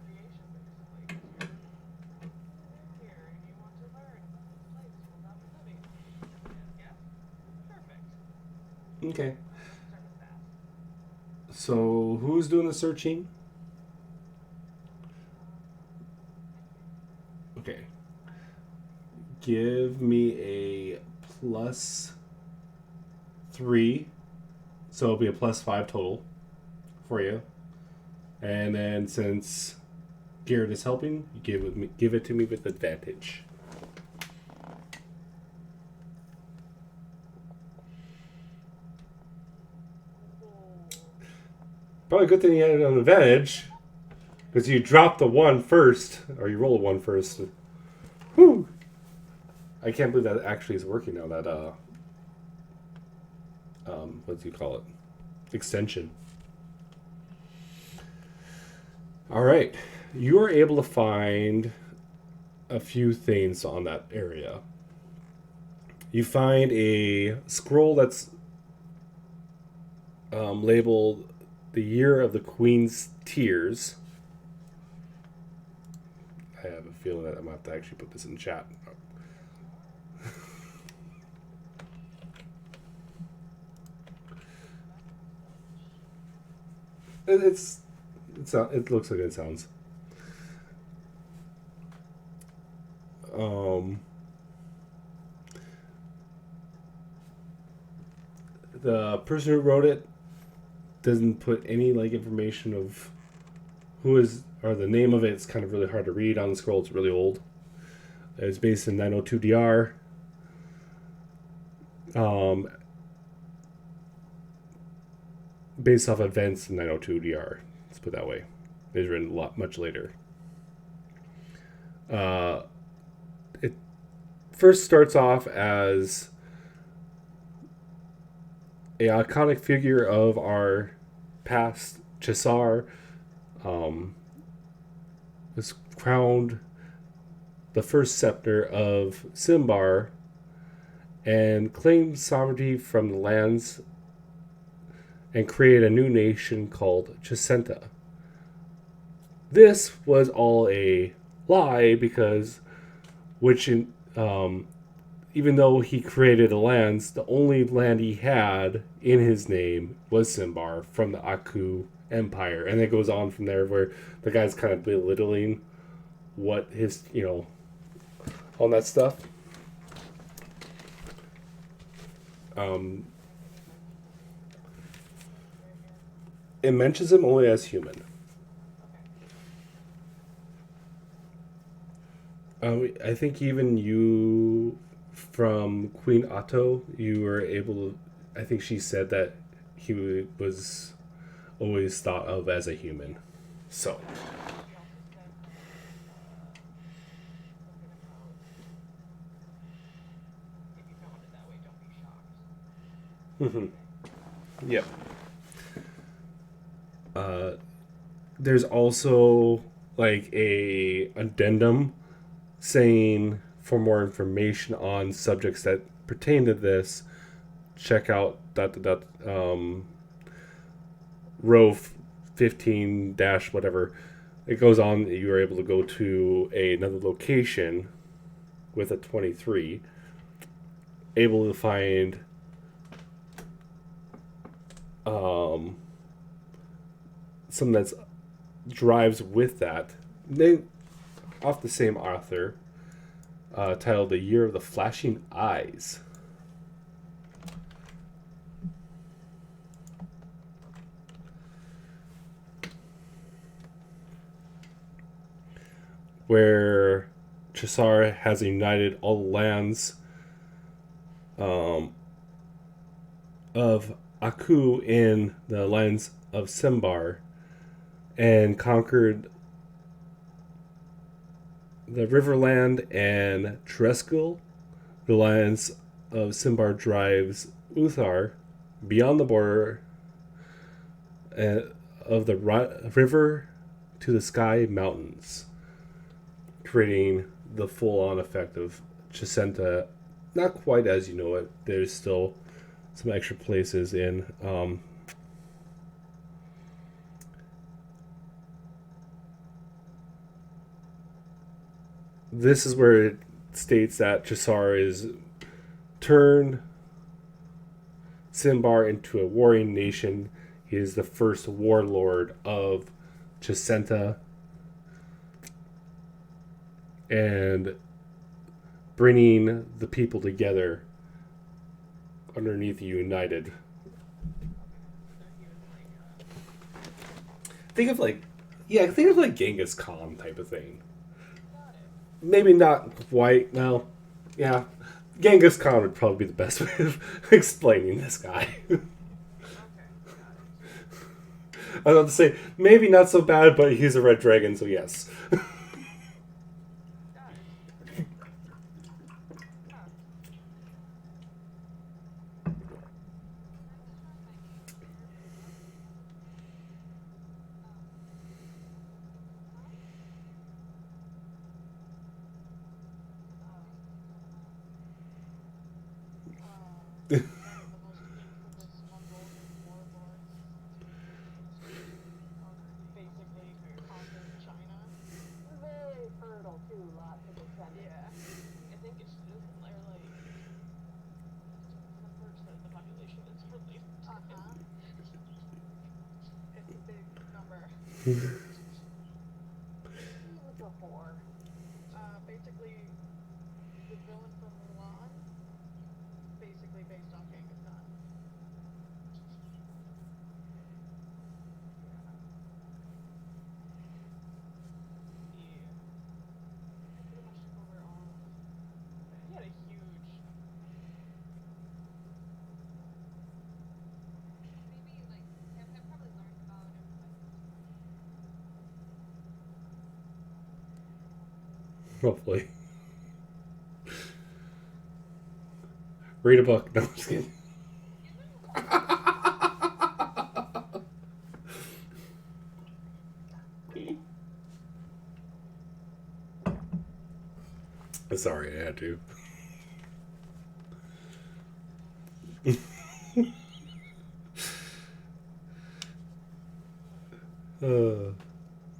creation, basically. Here, and you want to learn about this place we'll not be living. Yeah? Perfect. Okay. Start with that. So who's doing the searching? Okay. Give me a +3. So it'll be a +5 total for you. And then since Garrett is helping, you give it to me with advantage. Probably a good thing you had it on advantage. Because you drop the 1 first, or you roll a 1 first. Whew! I can't believe that actually is working now, that, what do you call it? Extension. Alright. You are able to find a few things on that area. You find a scroll that's labeled the Year of the Queen's Tears. I have a feeling that I'm going to have to actually put this in chat. It looks like it sounds. The person who wrote it doesn't put any information of who is, or the name of it. It's kind of really hard to read on the scroll. It's really old. It's based in 902 DR. Based off events in 902 DR. Let's put it that way. It was written much later. It first starts off as a iconic figure of our past Chisar, was crowned the first scepter of Simbar and claimed sovereignty from the lands and created a new nation called Chisenta. This was all a lie because even though he created the lands, the only land he had in his name was Simbar from the Aku Empire. And it goes on from there where the guy's kind of belittling what his, all that stuff. It mentions him only as human. I think even you, from Queen Otto, you were able to, I think she said that he was always thought of as a human. So. Yep. There's also a addendum saying for more information on subjects that pertain to this, check out row 15 dash whatever. It goes on. You are able to go to another location with a 23, able to find something that drives with that. off the same author, titled The Year of the Flashing Eyes. Where Chisar has united all the lands of Aku in the lands of Simbar and conquered the Riverland and Treskel. The lands of Simbar drives Uthar beyond the border of the river to the sky mountains, creating the full-on effect of Chisenta. Not quite as you know it. There's still some extra places in this is where it states that Chisar is turned Simbar into a warring nation. He is the first warlord of Chisenta and bringing the people together underneath the United. Think of like Genghis Khan type of thing. Maybe not quite. No, yeah, Genghis Khan would probably be the best way of explaining this guy. I was about to say maybe not so bad, but he's a red dragon, so yes. Very fertile too, lots of descendants. Yeah. I think it's they're like 1% of the population is related to him. It's a big number. He was a whore. Basically, the villain from Mulan, basically based on Genghis Khan. Yeah. I pretty much took over all of it. He had a huge. Maybe like I've probably learned about him. Hopefully. Read a book. No, I'm just kidding. Sorry, I had to.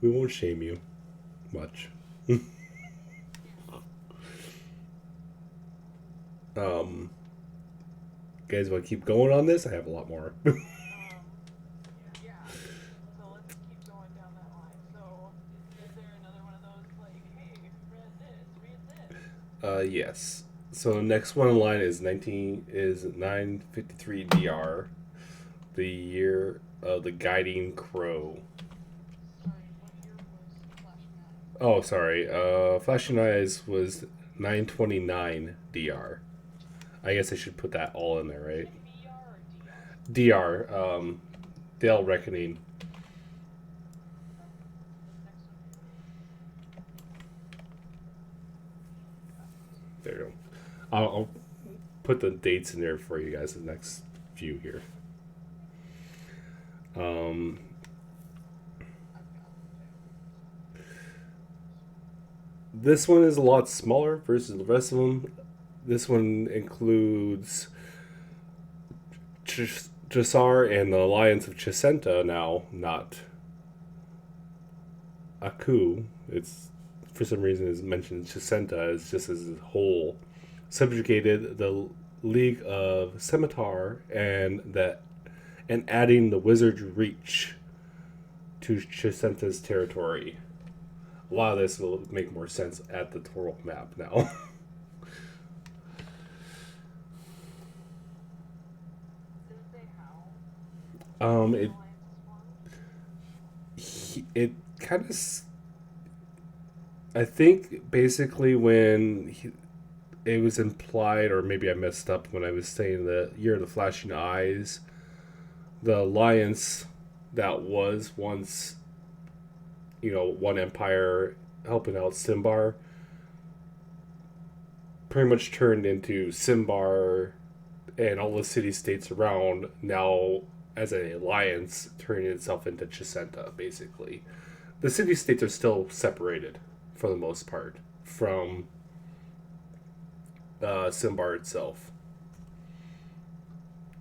We won't shame you much. Guys, want to keep going on this? I have a lot more. Yeah. So let's keep going down that line. So, is there another one of those like, hey, read this? Yes. So the next one in line is 953 DR, the year of the guiding crow. Sorry, what year was Flashing Eyes? Oh, sorry. Flashing Eyes was 929 DR. I guess I should put that all in there, right? BR or DR? DR, Dale Reckoning. There you go. I'll put the dates in there for you guys the next few here. This one is a lot smaller versus the rest of them. This one includes Chisar and the Alliance of Chisenta now, not Aku. It's for some reason is mentioned Chisenta as just as a whole. Subjugated the League of Scimitar and adding the Wizard's Reach to Chisenta's territory. a lot of this will make more sense at the Toro map now. Did it say how it the alliance is formed? it kind of, I think basically it was implied, or maybe I messed up when I was saying the Year of the Flashing Eyes, the alliance that was once, one empire helping out Simbar, pretty much turned into Simbar and all the city-states around now as an alliance, turning itself into Chisenta, basically. The city-states are still separated, for the most part, from Simbar itself.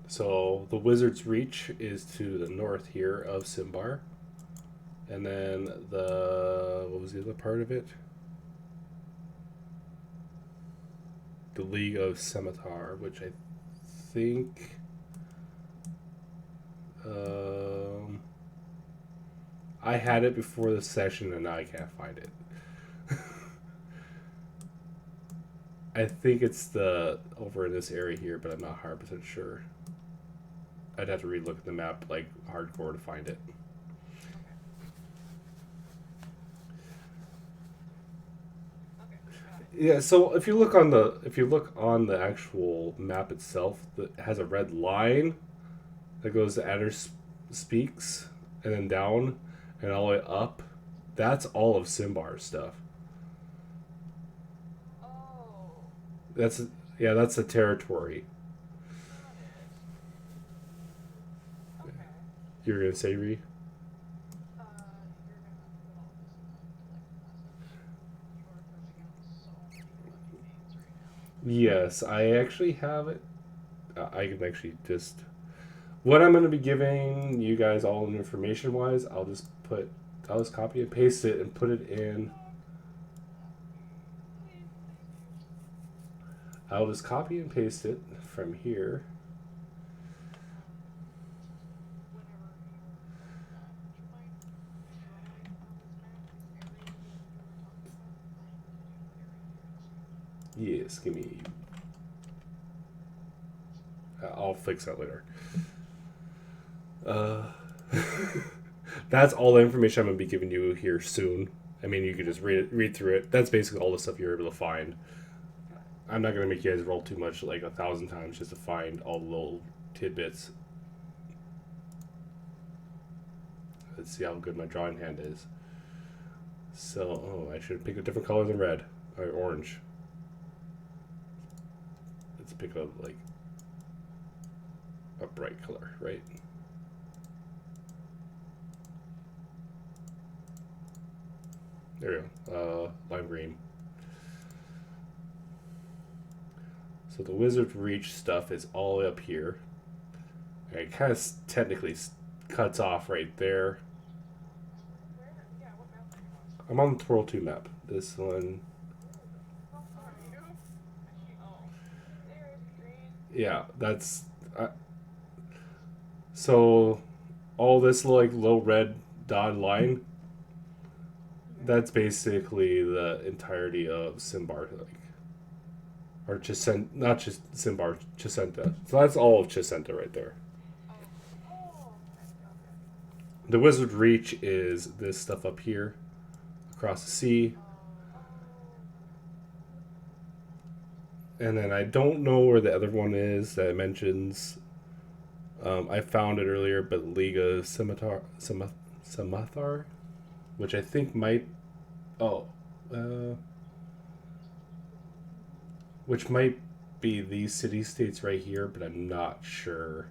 So the Wizard's Reach is to the north here of Simbar. And then what was the other part of it? The League of Scimitar, which I think I had it before the session and now I can't find it. I think it's over in this area here, but I'm not 100% sure. I'd have to relook at the map like hardcore to find it. Yeah, so if you look on the actual map itself, that has a red line that goes to Adder Speaks and then down and all the way up. That's all of Simbar stuff. Oh, That's the territory. got it. Okay. You're gonna say, Ree? You're gonna put all this into, like, you are pushing out so many fucking names right now. Yes, I actually have it. I can actually just. What I'm going to be giving you guys all information wise, I'll just copy and paste it and put it in. I'll just copy and paste it from here. Yes, give me. I'll fix that later. That's all the information I'm going to be giving you here soon. I mean, you could just read through it. That's basically all the stuff you're able to find. I'm not going to make you guys roll too much, like 1,000 times, just to find all the little tidbits. Let's see how good my drawing hand is. So, I should pick a different color than red, or orange. Let's pick a bright color, right? There we go. Lime green. So the Wizard's Reach stuff is all the way up here. And it kind of technically cuts off right there. Where? Yeah, what map are you on? I'm on the Twirl 2 map. This one. Oh, are you? Oh. There's green. Yeah, that's. So all this little red dotted line, that's basically the entirety of Simbar, or Chisenta, not just Simbar, Chisenta. So that's all of Chisenta right there. Oh, okay. The Wizard Reach is this stuff up here, across the sea. And then I don't know where the other one is that it mentions. I found it earlier, but League of Scimitar, which I think might. Which might be these city-states right here, but I'm not sure.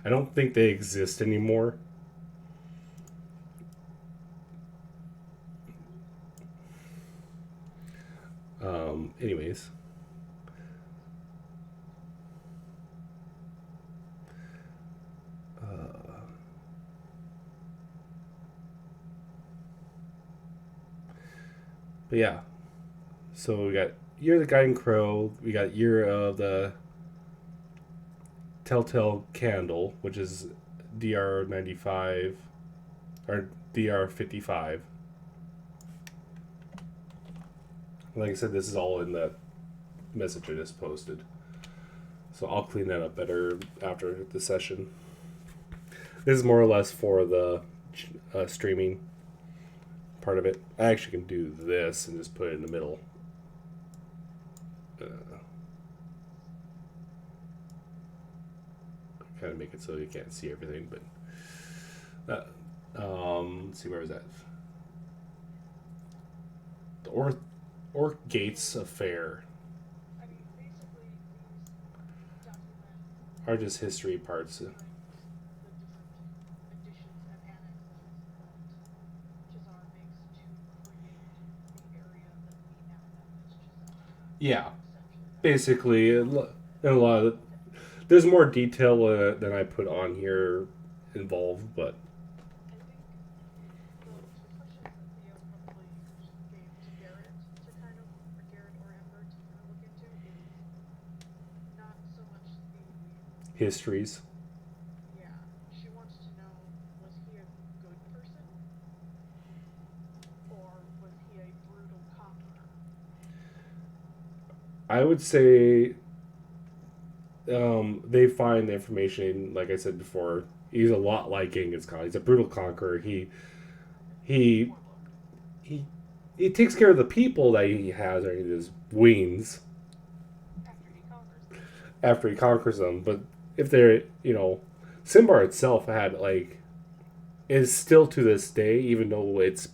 I don't think they exist anymore. Anyways. But yeah. So we got Year of the Guiding Crow, we got Year of the Telltale Candle, which is DR 95 or DR 55. Like I said, this is all in that message I just posted. So I'll clean that up better after the session. This is more or less for the streaming part of it. I actually can do this and just put it in the middle. Kind of make it so you can't see everything, but let's see, where was that? The Orc Gates Affair I mean, basically, these documents are just history parts. the different additions and annexes that Chisar makes to create the area that we now know as Chisar. Yeah, Essentially, basically, and a lot of there's more detail than I put on here involved, but I think the questions that Theo probably gave to Garrett to kind of, or Garrett or Amber to kind of look into is not so much the, histories. yeah, she wants to know, was he a good person? Or was he a brutal conqueror? I would say they find the information, like I said before, he's a lot like Genghis Khan. He's a brutal conqueror. He he takes care of the people that he has under his wings after he conquers them. But if they're, Simbar itself had is still to this day, even though it's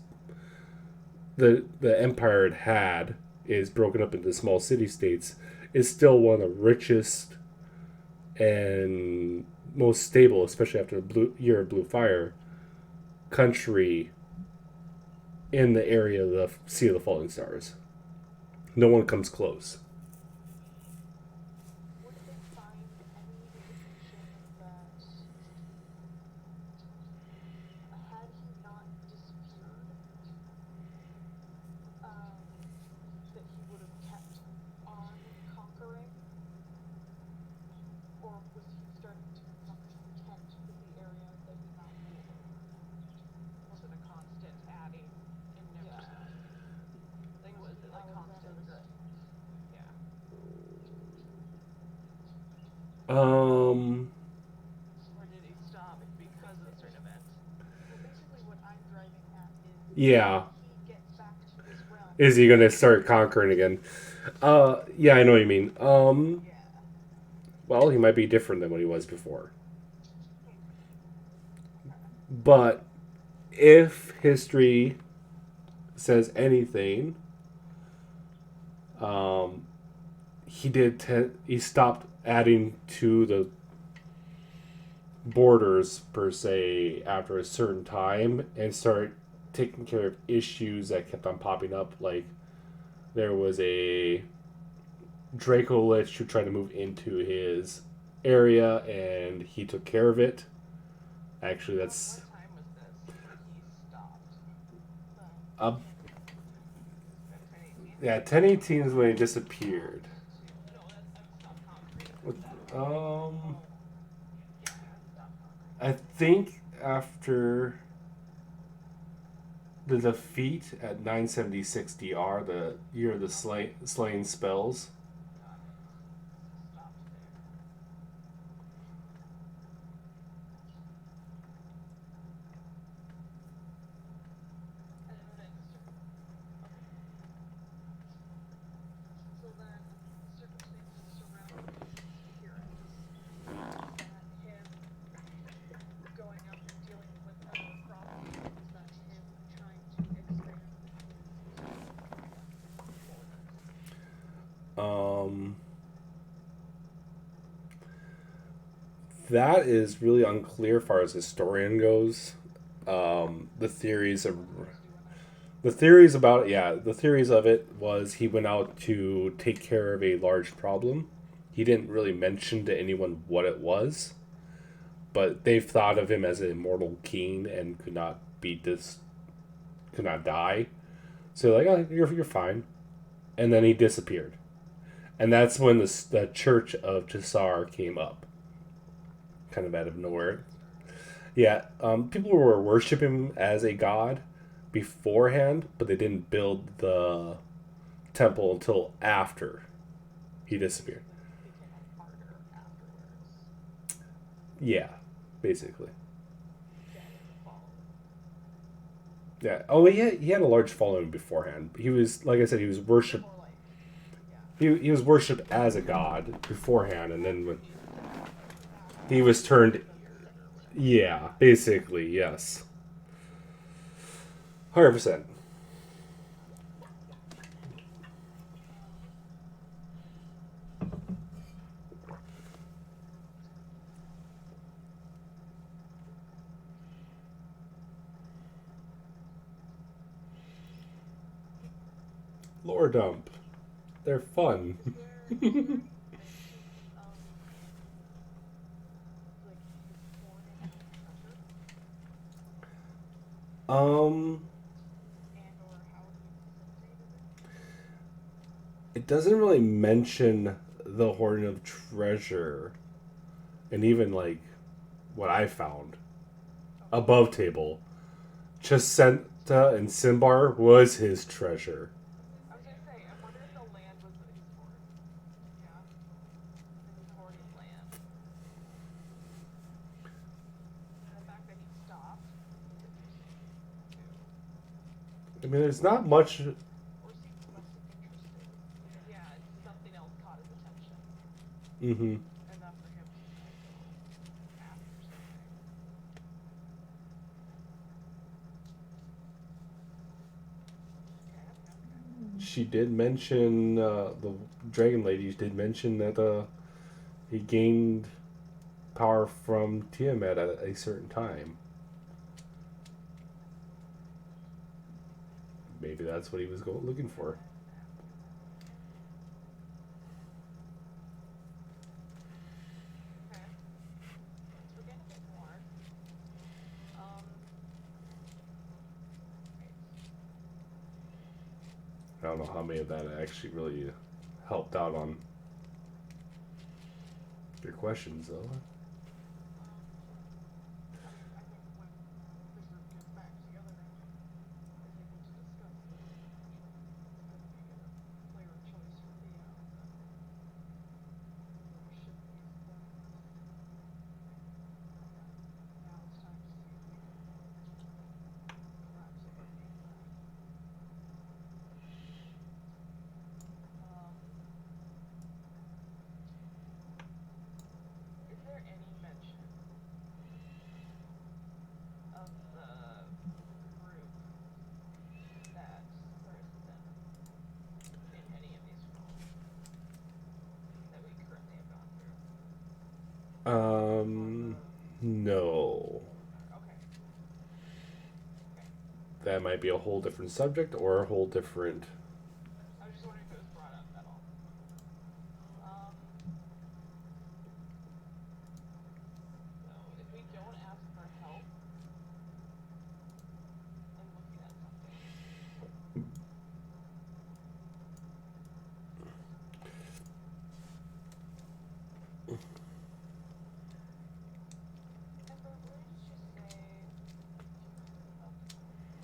the empire it had is broken up into small city states, is still one of the richest and most stable, especially after the year of Blue Fire, country in the area of the Sea of the Falling Stars. No one comes close. Would they find any indication that had he not disappeared, that he would have kept on conquering? Or was he starting to become content with the area that he now ruled over? Was it a constant adding and never stopping? Like, was it like constant growth? Yeah. Or did he stop because of certain events? Well, basically what I'm driving at is Yeah. he gets back to his realm. Is he gonna start conquering again? Yeah, I know what you mean. Yeah. Well, he might be different than what he was before. But if history says anything, he stopped adding to the borders per se after a certain time and started taking care of issues that kept on popping up. Like there was a Draco Lich who tried to move into his area and he took care of it. Actually, that's What time was this when he stopped? uh, 1018? yeah, 1018 is when he disappeared. No, that's not concrete. I think after the defeat at 976 DR, the year of the slaying spells. So then, circumstances surrounding appearance, him going up and dealing with our problems, is that him trying to expand his borders? That is really unclear as far as historian goes. The theories of the theories about the theories of it was he went out to take care of a large problem. He didn't really mention to anyone what it was, but they've thought of him as an immortal king and could not die. So like, oh, you're fine, and then he disappeared, and that's when the Church of Chisar came up, kind of out of nowhere. Yeah, people were worshiping him as a god beforehand, but they didn't build the temple until after he disappeared. Became harder afterwards. Yeah, basically. Getting followed. Yeah. Oh, he had a large following beforehand. He was, like I said, he was worshipped. More like, yeah. He was worshipped as a god beforehand, and then when he was turned. Yeah, basically, yes. 100%. Lore dump. They're fun. Is there any mention of like his hoarding of treasure um, and or how he facilitated it? it doesn't really mention the hoarding of treasure, and even like what I found above table. Chasenta and Simbar was his treasure. I was gonna say, I wonder if the land was his hoard. Yeah. It was hoarding land. And the fact that he stopped is interesting too. I mean, there's not much. Or seemed less interested. Yeah, something else caught his attention. Mm-hmm. Enough for him to like go after something. Okay. She did mention the dragon lady did mention that he gained power from Tiamat at a certain time. Maybe that's what he was looking for. Okay. We're getting a bit more. I don't know how many of that actually really helped out on your questions, though. I think when this group gets back together and is able to discuss this, it's going to be a clearer choice for Theo. We shouldn't be as important. Now it's time to see if we can perhaps eliminate that. Is there any mention of the group that Thurston in any of these films that we currently have gone through? No. Okay. That might be a whole different subject or a whole different. I was just wondering if it was brought up at all. So if we don't ask for help in looking at something, Ember, where did she say she was about to come last?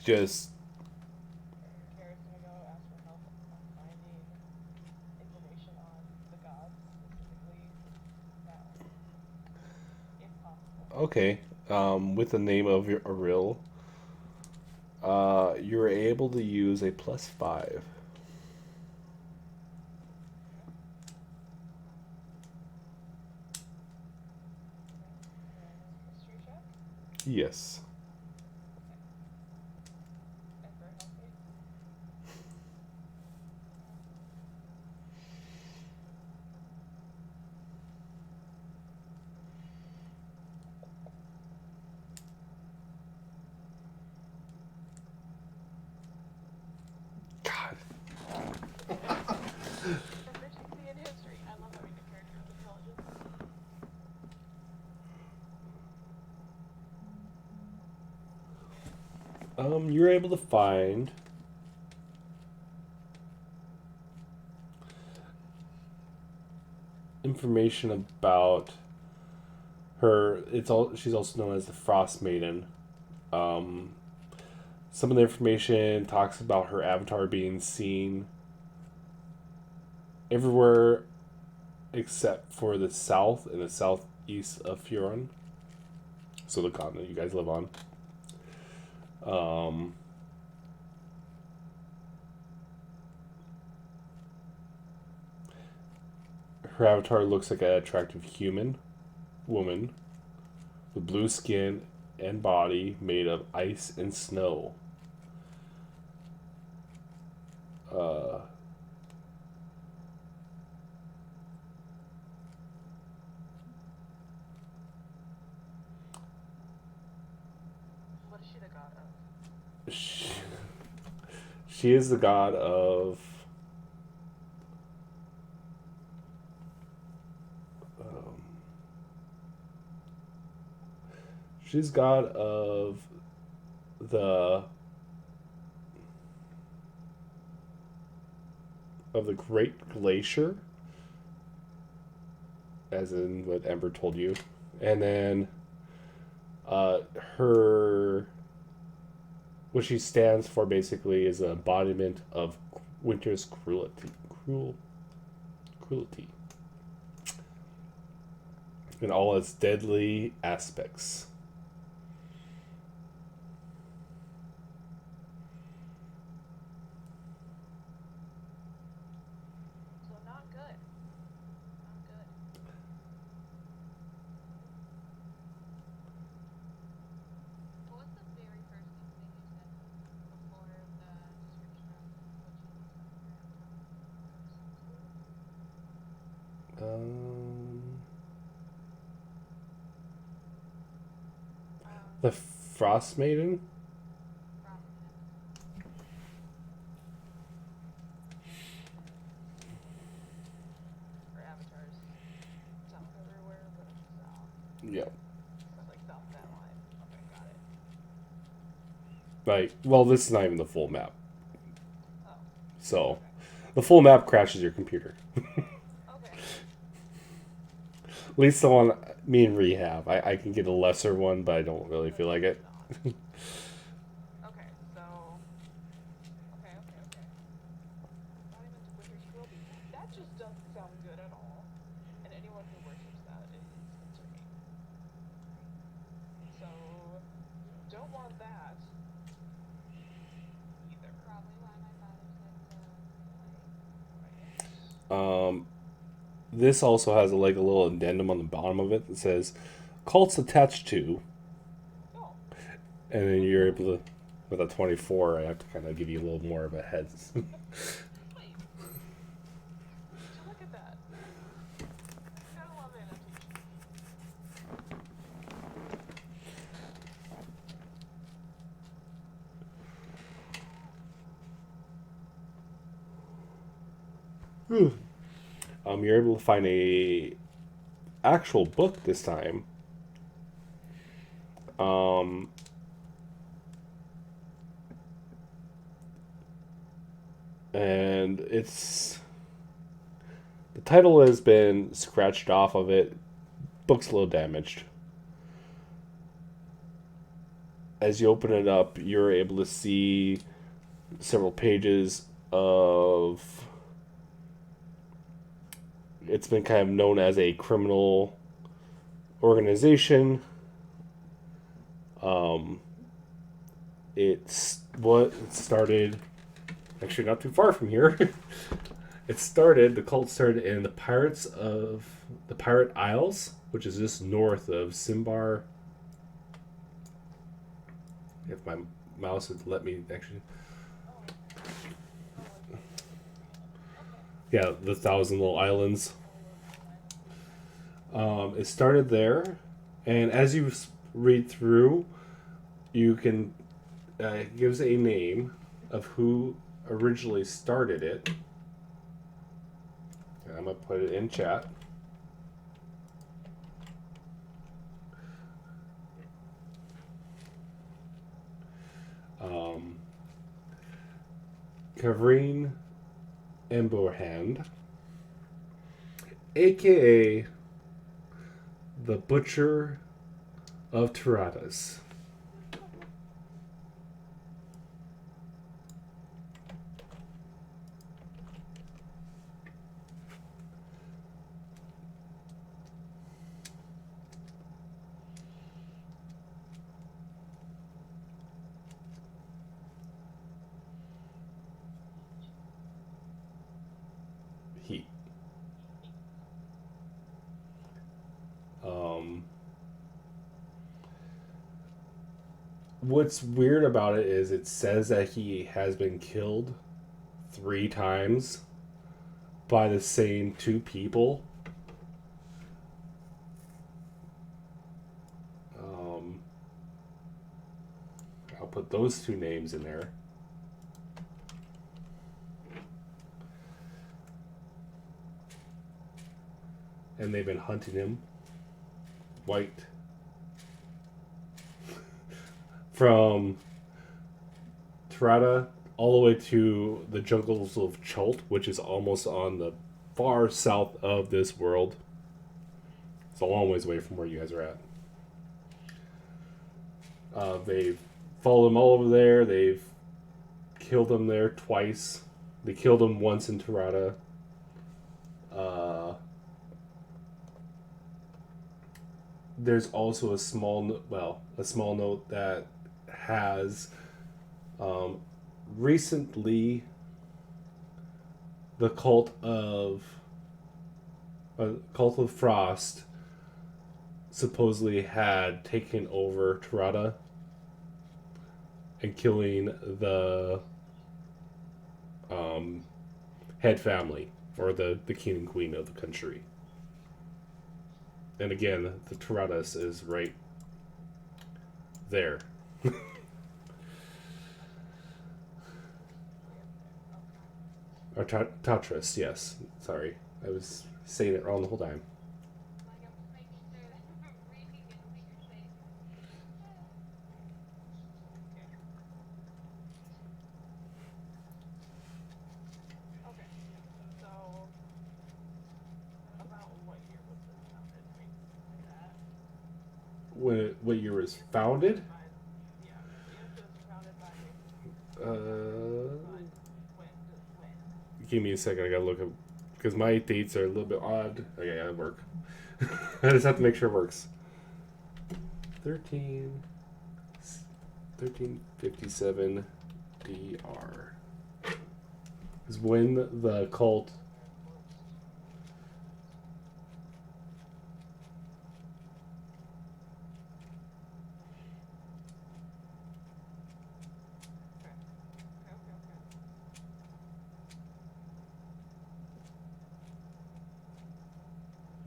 just Garrett's gonna go ask for help on finding information on the gods, specifically that one, if possible. okay. With the name of your Aril, you're able to use a +5. History check Yes. and for health rate. God. Proficiency in history. I love having a character with intelligence. You're able to find information about her. She's also known as the Frost Maiden. Some of the information talks about her avatar being seen everywhere except for the south and the southeast of Furon. So the continent you guys live on. Her avatar looks like an attractive human woman with blue skin and body made of ice and snow. What is she the god of? She is the god of she's god the of the Great Glacier, as in what Ember told you, and then her what she stands for basically is an embodiment of winter's cruelty in all its deadly aspects. So not good. Not good. What was the very first thing you said before the description of what you The Frost Maiden. Her avatars south everywhere, but south. Yeah. Like south of that line. Okay, got it. Like, well, this is not even the full map. Oh. So, Okay. the full map crashes your computer. Okay. At least the one me and Ree have. I can get a lesser one, but I don't really feel like it. Okay, so. Okay. Embodiment of winter's cruelty. That just doesn't sound good at all. And anyone who worships that is concerning. So, don't want that. Either. Probably why my father said Right. This also has a little addendum on the bottom of it that says cults attached to, Oh. and then you're able to, with a 24, I have to kind of give you a little more of a heads. Wait. So look at that. Gotta love annotation. You're able to find a actual book this time. And it's the title has been scratched off of it. Book's a little damaged. as you open it up, you're able to see several pages of. It's been kind of known as a criminal organization. It started actually not too far from here. The cult started in the Pirate Isles, which is just north of Simbar. If my mouse would let me actually. Yeah, the Thousand Little Islands. It started there, and as you read through, you can it gives a name of who originally started it. And I'm gonna put it in chat. Kavreen Emborhand, aka the Butcher of Tiradas. He. What's weird about it is it says that he has been killed 3 times by the same 2 people. I'll put those 2 names in there. And they've been hunting him. White. From Tirada all the way to the jungles of Chult, which is almost on the far south of this world. It's a long ways away from where you guys are at. They've followed him all over there. They've killed him there twice. They killed him once in Tirada. There's also a small note that has recently the cult of Frost supposedly had taken over Tirada and killing the head family, or the king and queen of the country. And again, the Tiradas is right there. Or Tatras, yes. Sorry. I was saying it wrong the whole time. Okay. So, about what year was this founded? Like that? What year was founded? Yeah. It was founded by. Uh, When? give me a second. I gotta look up, because my dates are a little bit odd. Okay, yeah, it work. I just have to make sure it works. 1357 DR is when the cult.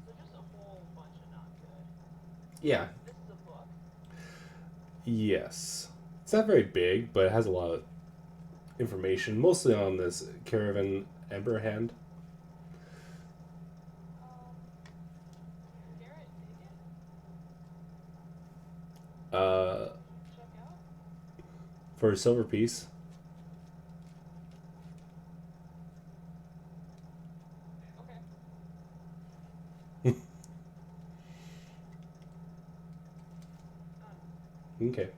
So just a whole bunch of not good. Yeah. This is a book. Yes. It's not very big, but it has a lot of information, mostly on this Caravan Emberhand. Garrett, take it. Uh, Check out. for a silver piece. Okay. Okay.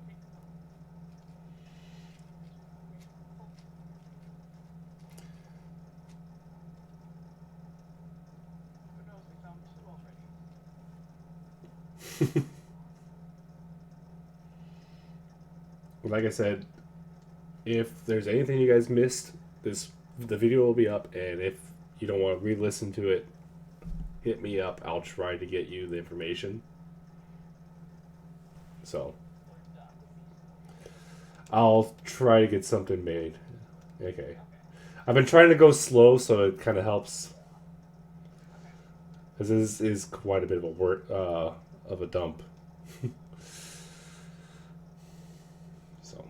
Like I said, if there's anything you guys missed, the video will be up, and if you don't want to re-listen to it, hit me up. I'll try to get you the information. So I'll try to get something made. Okay. I've been trying to go slow, so it kind of helps. Because this is quite a bit of a work of a dump. So.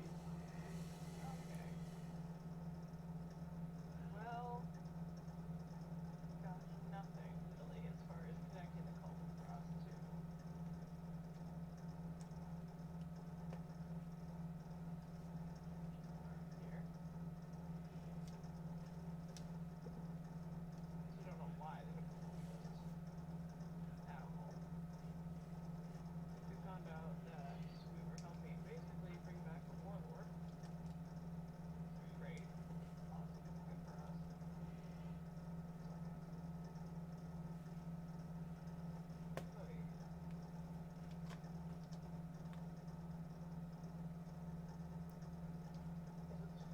Well, got nothing really as far as connecting the cult across to here. You don't know why they would just at all. We found out that we were helping basically bring back a warlord. Great. Awesome. Good for us. Oh, yeah.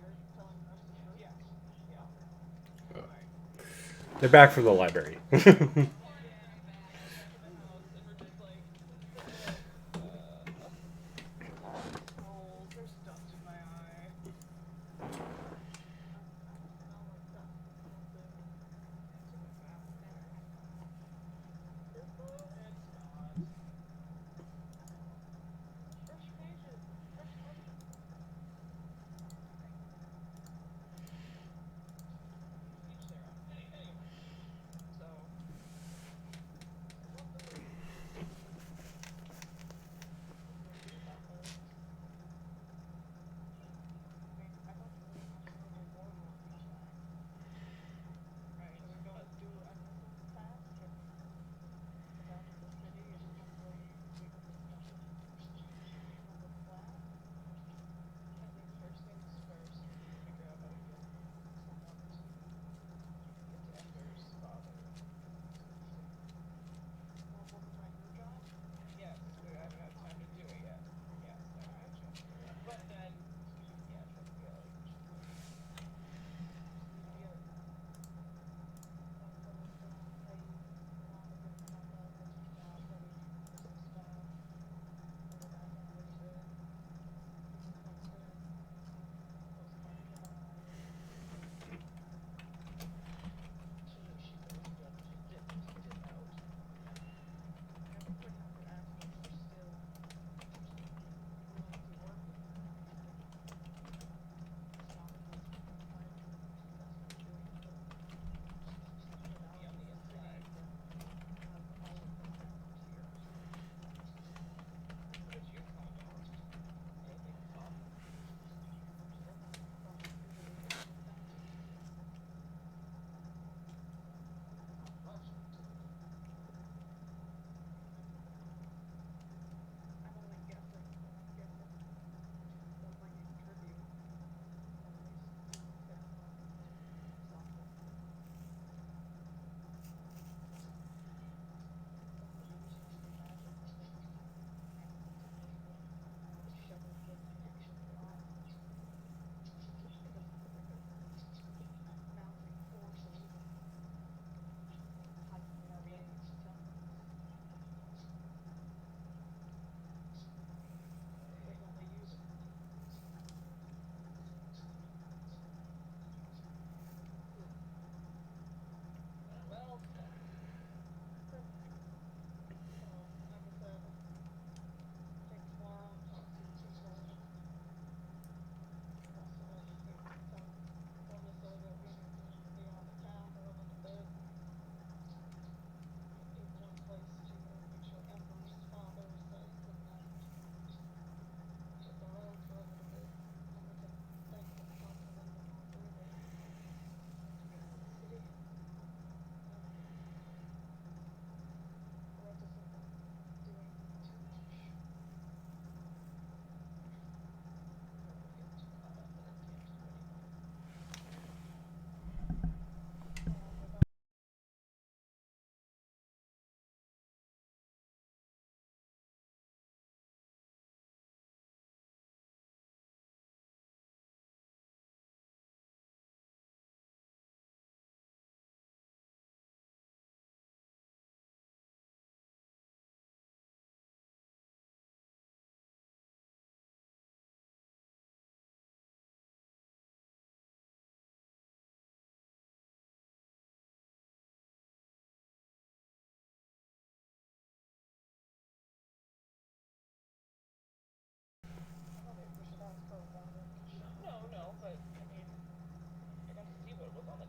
You're telling us the truth? Yes. Yeah. They're back from the library. Yeah, back at the house, and we're just like, oh, there's dust in my eye. Smell like dust or something. It's in the bathroom. It's not. Fresh pages. Fresh pages. Each their own. Anyway, so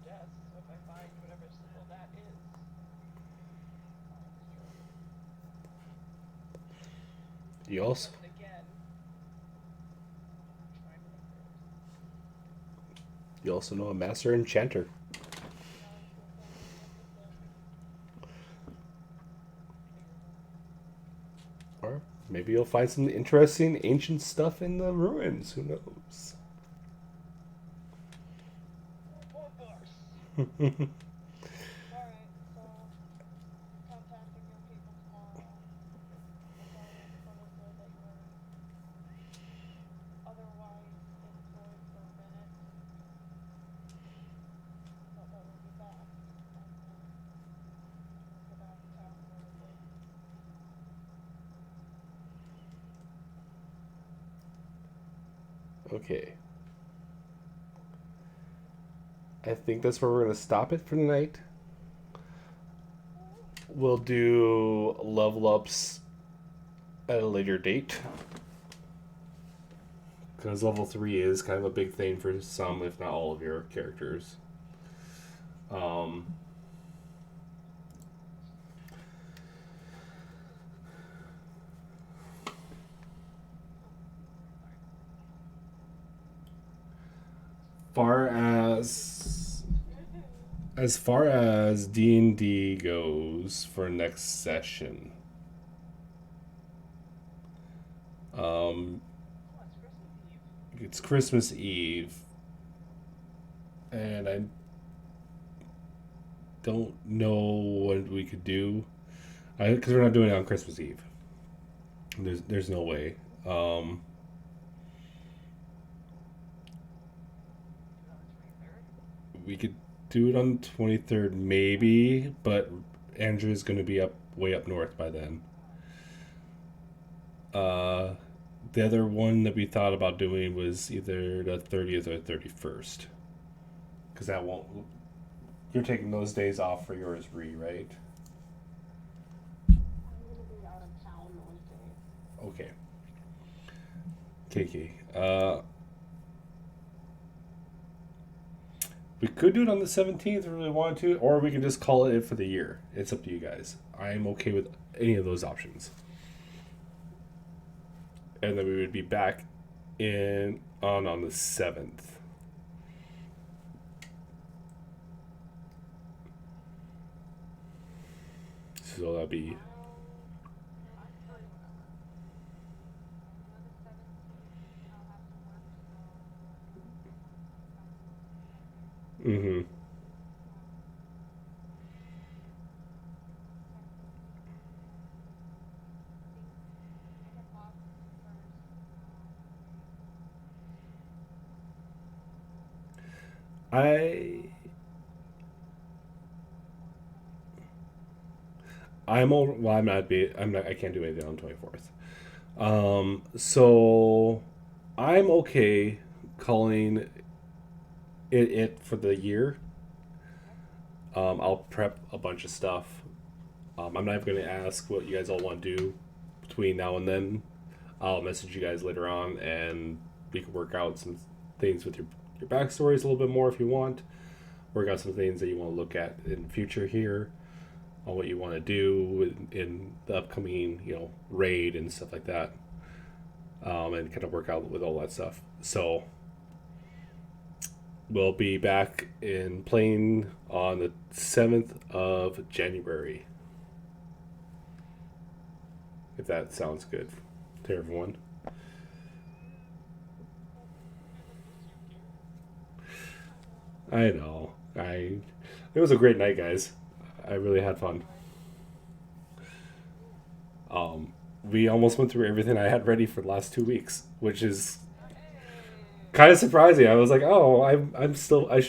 desk, so if I find whatever symbol that is, You also but again, trying to remember. you also know a master enchanter. Or maybe you'll find some interesting ancient stuff in the ruins. Who knows? Of course. Alright, so contacting your people tomorrow. It's all that you were otherwise employed for a minute. But that will be back. And we'll go back to town a little bit. Okay. I think that's where we're going to stop it for tonight. We'll do level ups at a later date. Because level 3 is kind of a big thing for some, if not all of your characters. As far as D&D goes for next session, it's Christmas Eve, and I don't know what we could do, because we're not doing it on Christmas Eve. There's no way. We could do it on the 23rd, maybe, but Andrew's going to be way up north by then. The other one that we thought about doing was either the 30th or 31st. Because that won't... You're taking those days off for yours, Ree, right? I'm gonna be out of town those days. Okay. Kiki. We could do it on the 17th if we really wanted to, or we can just call it for the year. It's up to you guys. I am okay with any of those options. And then we would be back on the 7th. So that'd be... Mm-hmm. I can't do anything on the 24th. So I'm okay calling it for the year. I'll prep a bunch of stuff. I'm not even going to ask what you guys all want to do between now and then. I'll message you guys later on, and we can work out some things with your backstories a little bit more if you want. Work out some things that you want to look at in the future here, on what you want to do in the upcoming, raid and stuff like that, and kind of work out with all that stuff. So we'll be back in playing on the 7th of January. If that sounds good to everyone. I know. It was a great night, guys. I really had fun. We almost went through everything I had ready for the last 2 weeks, which is kind of surprising. I was like, oh, I'm still... I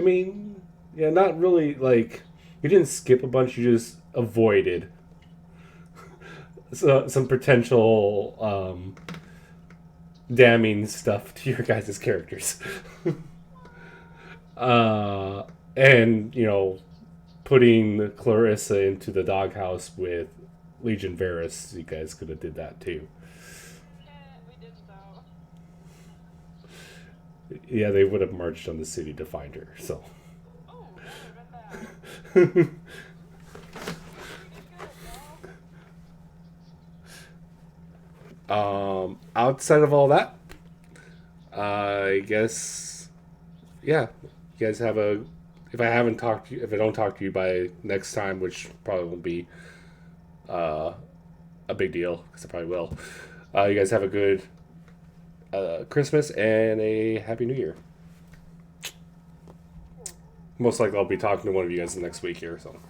mean, yeah, not really, like... You didn't skip a bunch, you just avoided some potential damning stuff to your guys' characters. And, putting Clarissa into the doghouse with Legion Varus, you guys could have did that too. We did Yeah, they would have marched on the city to find her. So. Oh, that would have been bad. Outside of all that, I guess, yeah, you guys have a. If I don't talk to you by next time, which probably won't be a big deal because I probably will. You guys have a good Christmas and a Happy New Year. Most likely, I'll be talking to one of you guys the next week here. So.